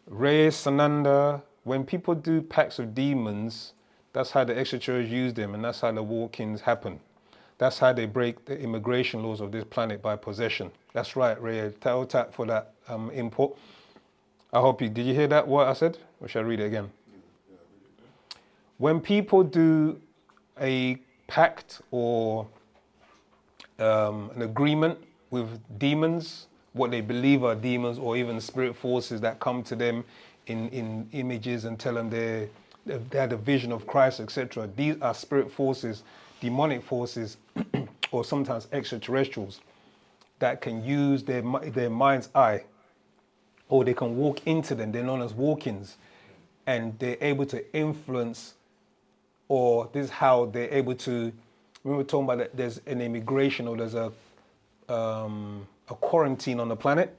Ray Sananda. When people do pacts of demons, that's how the extraterrestrials use them, and that's how the walk-ins happen. That's how they break the immigration laws of this planet, by possession. That's right, Ray. Tap for that input. I hope did you hear that, what I said? Or should I read it again? When people do a pact or an agreement with demons, what they believe are demons, or even spirit forces that come to them in images and tell them they had a vision of Christ, etc. These are spirit forces, demonic forces, or sometimes extraterrestrials that can use their mind's eye, or they can walk into them. They're known as walk-ins, and they're able to influence, or this is how they're able to. We were talking about that there's an immigration, or there's a quarantine on the planet.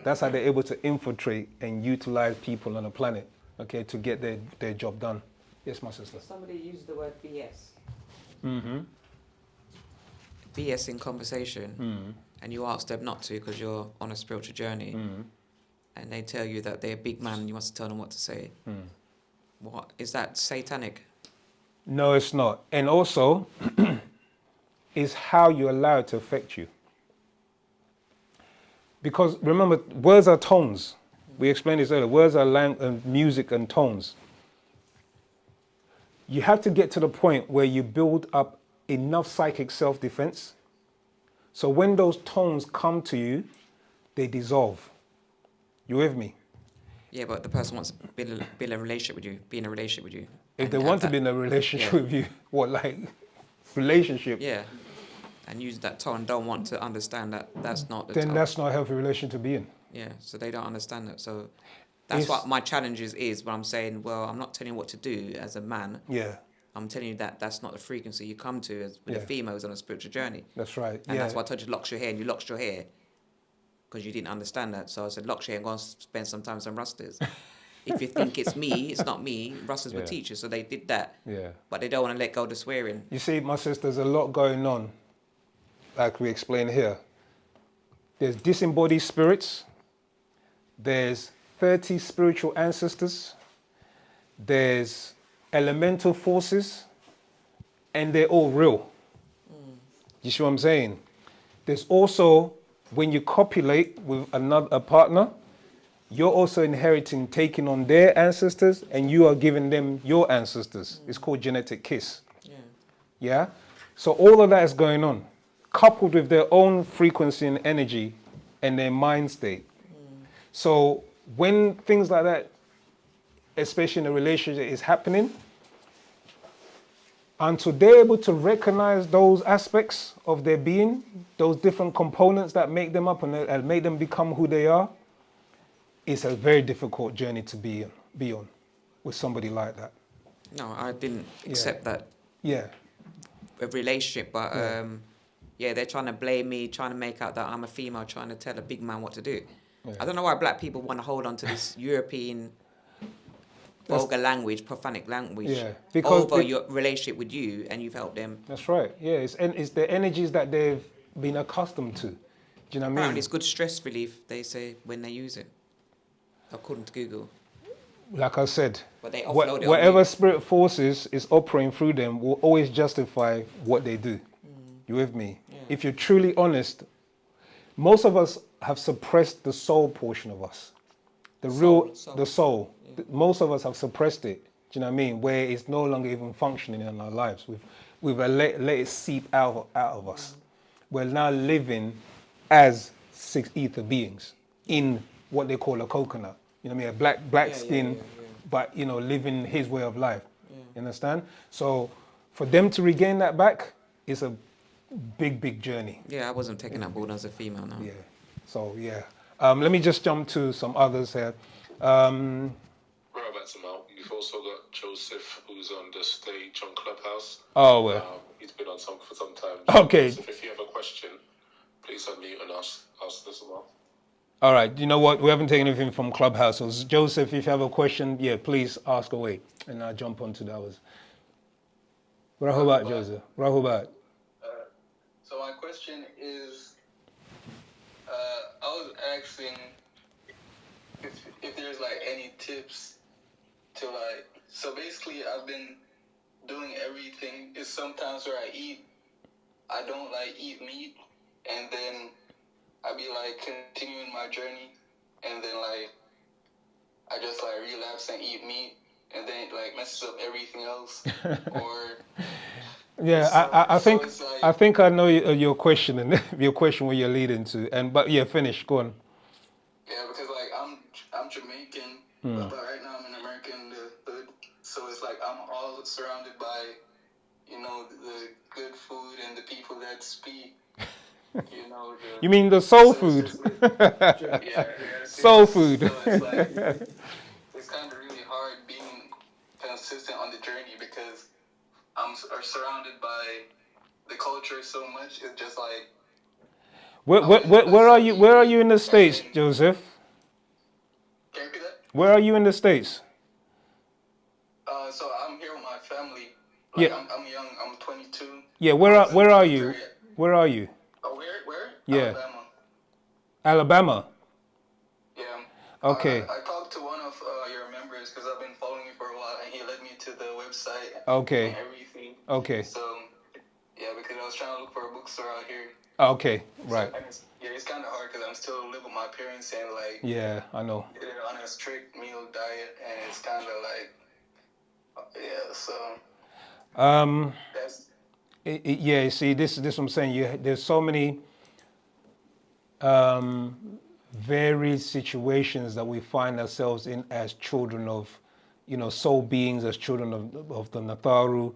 That's how they're able to infiltrate and utilize people on the planet, okay, to get their job done. Yes, my sister. Somebody used the word BS. Mm-hmm. BS in conversation, and you ask them not to because you're on a spiritual journey, and they tell you that they're a big man and you must tell them what to say. What is that, satanic? No, it's not. And also, it's how you allow it to affect you. Because remember, words are tones. We explained this earlier. Words are music and tones. You have to get to the point where you build up enough psychic self-defense. So when those tones come to you, they dissolve. You with me? Yeah, but the person wants to build a relationship with you, be in a relationship with you. If they want to be in a relationship with you, what, like relationship? Yeah, and use that tone, don't want to understand that that's not the then tone. That's not a healthy relation to be in. Yeah, so they don't understand that. So that's what my challenge is when I'm saying, well, I'm not telling you what to do as a man. Yeah. I'm telling you that that's not the frequency you come to as with the females on a spiritual journey. That's right. And that's why I told you locks your hair, and you locked your hair because you didn't understand that. So I said, locks your hair and go and spend some time with some rustas. if you think it's me, it's not me. Rustlers were Yeah. teachers, so they did that. Yeah. But they don't want to let go of the swearing. You see, my sister, there's a lot going on, like we explained here. There's disembodied spirits. There's 30 spiritual ancestors. There's elemental forces. And they're all real. You see what I'm saying? There's also, when you copulate with a partner, you're also inheriting, taking on their ancestors, and you are giving them your ancestors. It's called genetic kiss. Yeah? So all of that is going on, coupled with their own frequency and energy and their mind state. So when things like that, especially in a relationship, is happening, until they're able to recognize those aspects of their being, those different components that make them up and make them become who they are, it's a very difficult journey to be on with somebody like that. No, I didn't accept that Yeah. relationship, but they're trying to blame me, trying to make out that I'm a female, trying to tell a big man what to do. Yeah. I don't know why black people want to hold on to this European vulgar language, prophanic language, over your relationship with you, and you've helped them. That's right. Yeah, it's the energies that they've been accustomed to. Do you know what I mean? Apparently, it's good stress relief, they say, when they use it, according to Google. Like I said, But they offload it on whatever you. spirit forces is operating through them will always justify what they do. You with me? Yeah. If you're truly honest, most of us have suppressed the soul portion of us. The soul. Yeah. Most of us have suppressed it. Do you know what I mean? Where it's no longer even functioning in our lives. We've let it seep out of us. We're now living as 6 ether beings in what they call a coconut. You know what I mean? A black skin, but living his way of life. You understand? So for them to regain that back is a big journey. Yeah, I wasn't taking that board as a female now. Yeah. So yeah. Let me just jump to some others here. You've also got Joseph, who's on the stage on Clubhouse. Oh, well. He's been on for some time. Okay. Joseph, if you have a question, please unmute and ask this as well. All right. You know what? We haven't taken anything from Clubhouse. So Joseph, if you have a question, please ask away. And I'll jump onto the others. Rahubat, Joseph. Rahubat. So my question is, I was asking if there's like any tips to so basically I've been doing everything. It's sometimes where I don't eat meat, and then I be continuing my journey, and then I just relapse and eat meat, and then messes up everything else. Or yeah, I think I know your question and your question where you're leading to, but finish. Go on. Yeah, because I'm Jamaican, but right now I'm in America in the hood, so it's I'm all surrounded by the good food and the people that speak. You mean the soul food? Soul food. So it's kind of really hard being consistent on the journey because I'm surrounded by the culture so much. It's just Where are you? Where are you in the States, Joseph? Can you repeat that? Where are you in the States? So I'm here with my family. I'm young. I'm 22. Yeah. Where are you? Where are you? Where? Yeah. Alabama. Alabama. Yeah. Okay. I talked to one of your members because I've been following you for a while, and he led me to the website. Okay. And everything. Okay. So yeah, because I was trying to look for a bookstore out here. Okay. Right. So, it's kind of hard because I'm still living with my parents and Yeah, I know. they're on a strict meal diet, and it's kind of so. That's. You see, this is what I'm saying. There's so many varied situations that we find ourselves in as children of, soul beings, as children of the Natharu,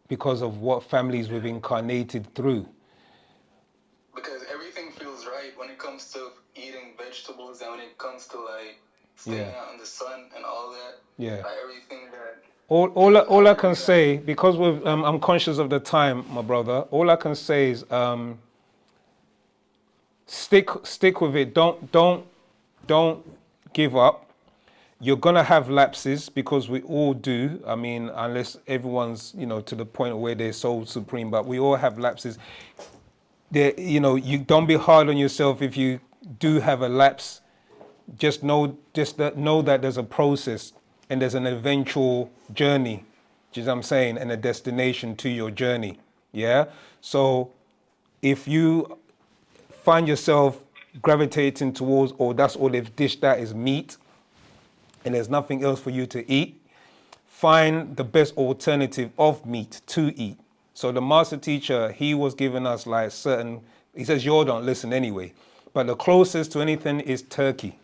because of what families we've incarnated through. Because everything feels right when it comes to eating vegetables and when it comes to staying out in the sun and all that. Yeah. Everything that. All I can say, because I'm conscious of the time, my brother. All I can say is stick with it. Don't give up. You're gonna have lapses because we all do. I mean, unless everyone's, to the point where they're so supreme, but we all have lapses. You don't be hard on yourself if you do have a lapse. Just know that there's a process and there's an eventual journey. Do you know what I'm saying? And a destination to your journey. Yeah. So if you find yourself gravitating towards, or that's all they've dished out is meat, and there's nothing else for you to eat, find the best alternative of meat to eat. So the master teacher, he was giving us like he says, you all don't listen anyway, but the closest to anything is turkey.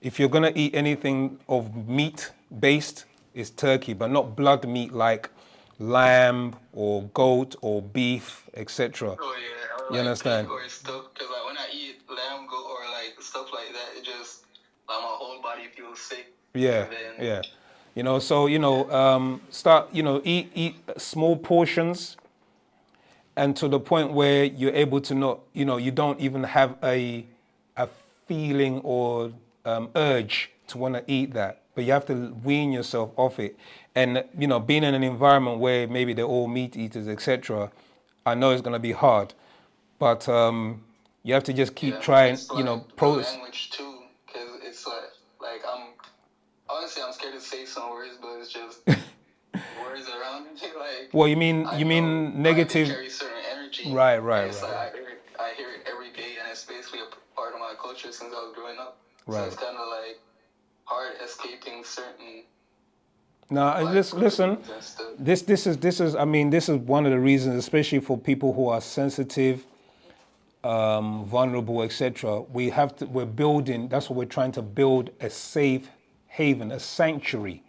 If you're gonna eat anything of meat based, it's turkey, but not blood meat like lamb or goat or beef, etc. Oh yeah, or You understand? pig or stuff. Cause like when I eat lamb, goat, or like stuff like that, it just like my whole body feels sick. Yeah, And then, yeah. Start, eat small portions, and to the point where you're able to not, you don't even have a feeling or urge to want to eat that, but you have to wean yourself off it. And being in an environment where maybe they're all meat eaters, etc., I know it's going to be hard, but you have to just keep trying. it's like the language too, because it's like honestly I'm scared to say some words, but it's just words around me. Like, well, you mean negative? I carry certain energy. Right. It's like I hear it every day, and it's basically a part of my culture since I was growing up. Right. So it's kind of like hard escaping certain. Now, listen. This is. I mean, this is one of the reasons, especially for people who are sensitive, vulnerable, etc. We're building. That's what we're trying to build: a safe haven, a sanctuary,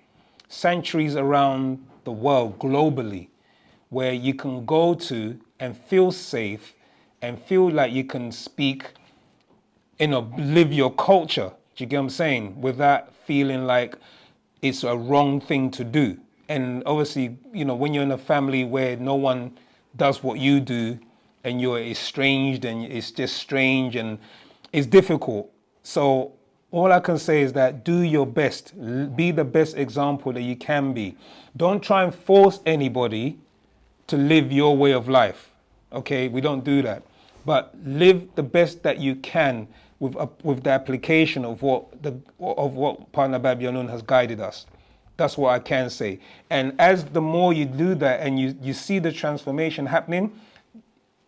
sanctuaries around the world globally, where you can go to and feel safe, and feel like you can speak, live your culture. Do you get what I'm saying? Without feeling like it's a wrong thing to do. And obviously, when you're in a family where no one does what you do, and you're estranged, and it's just strange, and it's difficult. So all I can say is that do your best. Be the best example that you can be. Don't try and force anybody to live your way of life. Okay, we don't do that. But live the best that you can with the application of what Partner Babylon has guided us. That's what I can say. And as the more you do that and you see the transformation happening,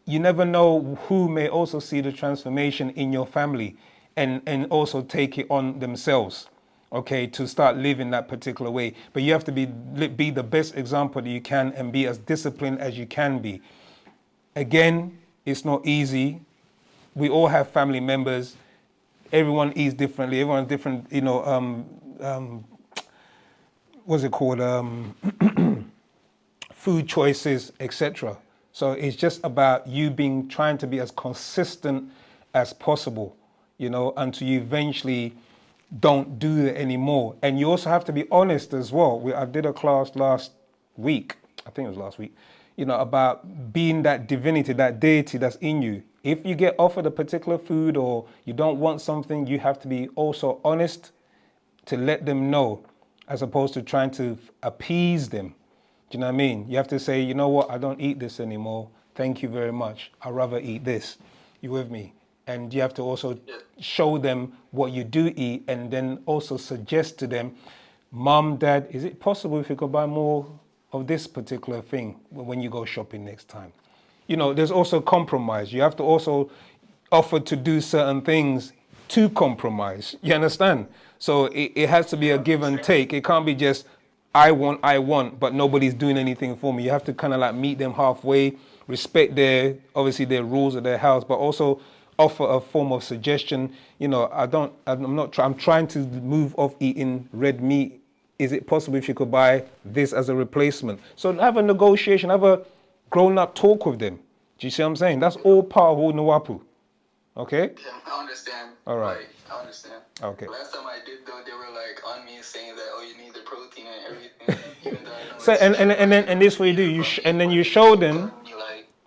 you never know who may also see the transformation in your family and also take it on themselves, okay, to start living that particular way. But you have to be the best example that you can and be as disciplined as you can be. Again, it's not easy. We all have family members. Everyone eats differently. Everyone's different, what's it called? Food choices, etc. So it's just about you trying to be as consistent as possible, until you eventually don't do it anymore. And you also have to be honest as well. I did a class last week, I think it was last week, about being that divinity, that deity that's in you. If you get offered a particular food or you don't want something, you have to be also honest to let them know, as opposed to trying to appease them. Do you know what I mean? You have to say, you know what, I don't eat this anymore. Thank you very much. I'd rather eat this. You with me? And you have to also show them what you do eat, and then also suggest to them, Mom, Dad, is it possible if you could buy more of this particular thing when you go shopping next time? There's also compromise. You have to also offer to do certain things to compromise. You understand? So it has to be a give and take. It can't be just, I want, but nobody's doing anything for me. You have to kind of like meet them halfway, respect their rules of their house, but also offer a form of suggestion. I'm trying to move off eating red meat. Is it possible if you could buy this as a replacement? So have a negotiation, have a grown-up talk with them. Do you see what I'm saying? That's all part of wu-nuwaupu. Okay? Yeah, I understand. All right. Like, I understand. Okay. Last time I did though, they were like on me saying that, oh, you need the protein and everything. Even though I know So and this is what you do. And then you show them.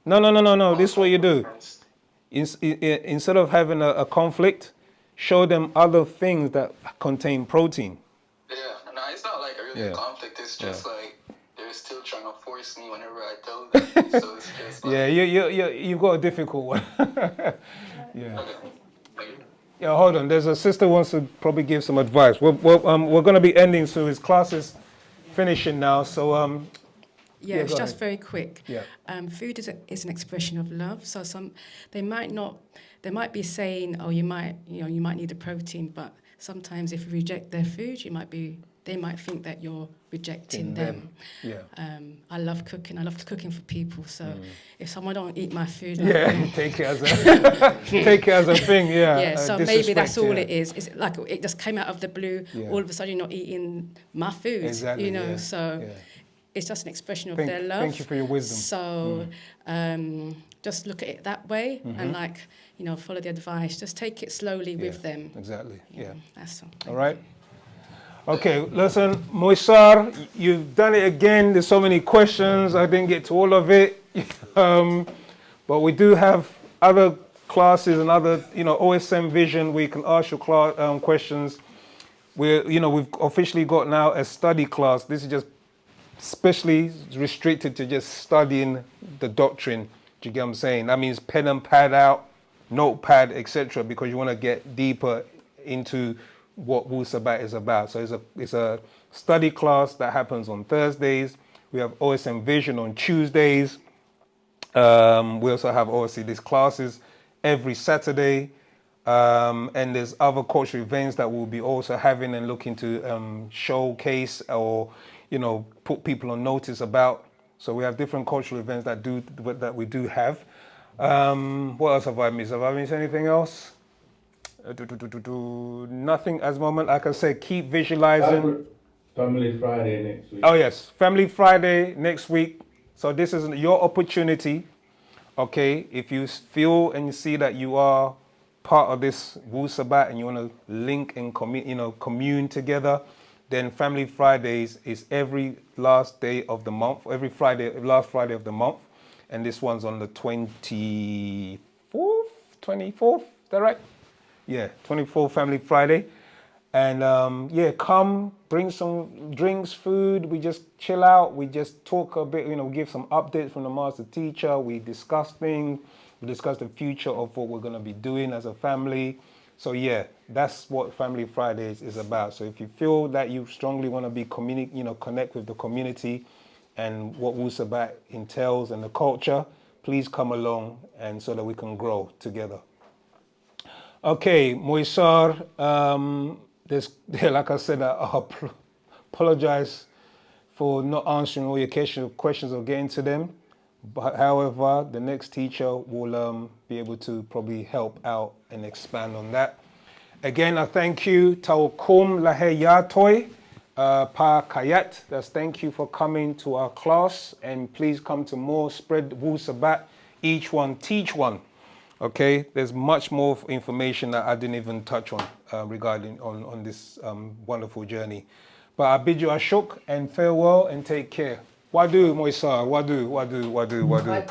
No. This is what you do. Instead of having a conflict, show them other things that contain protein. really Yeah. a conflict. It's just Yeah. like they're still trying to force me whenever I tell them. So it's just like, Yeah, you've got a difficult one. Yeah. okay. Yeah, hold on. There's a sister wants to probably give some advice. We're going to be ending, so his class is finishing now. So Yeah, it's go just ahead. very quick. Yeah. Food is an expression of love. So they might be saying, oh, you might need the protein, but sometimes if you reject their food, they might think that you're rejecting them. Yeah. I love cooking. I love cooking for people. So if someone don't eat my food, take it as a thing. Yeah. yeah. So maybe that's all yeah. it is. It's like it just came out of the blue. Yeah. All of a sudden, you're not eating my food. Exactly. Yeah. So. Yeah. It's just an expression of their love. Thank you for your wisdom. So just look at it that way and follow the advice. Just take it slowly with them. Exactly. Yeah. That's all. All right. Okay, listen, Moisar, you've done it again. There's so many questions. I didn't get to all of it. But we do have other classes and other, OSM Vision where you can ask your questions. We've officially got now a study class. This is just especially restricted to just studying the doctrine. Do you get what I'm saying? That means pen and pad out, notepad, etc., because you want to get deeper into what Wu Sabat is about. So it's a study class that happens on Thursdays. We have OSM Vision on Tuesdays. We also have obviously these classes every Saturday. And there's other cultural events that we'll be also having and looking to showcase or put people on notice about. So we have different cultural events that we do have. What else have I missed? Have I missed anything else? Nothing at the moment. Like I said, keep visualizing. Family Friday next week. Oh yes, Family Friday next week. So this is your opportunity. Okay, if you feel and you see that you are part of this Wu Sabat and you want to link and commune together, then Family Fridays is every last day of the month, last Friday of the month. And this one's on the 24th? Is that right? Yeah, 24th Family Friday. And come, bring some drinks, food. We just chill out. We just talk a bit, give some updates from the master teacher. We discuss things. We discuss the future of what we're going to be doing as a family. So that's what Family Fridays is about. So if you feel that you strongly want to be connect with the community and what Wu Sabat entails and the culture, please come along and so that we can grow together. Okay, Moisar, like I said, I apologize for not answering all your questions or getting to them. But however, the next teacher will be able to probably help out and expand on that. Again, I thank you, Taukum Laheyatoi, Pa Kayat. That's thank you for coming to our class, and please come to more. Spread Wu Sabat. Each one teach one. Okay, there's much more information that I didn't even touch on regarding on this wonderful journey. But I bid you ashuk and farewell and take care. Wadu, Moisar, wadu. Wadu, Moisar.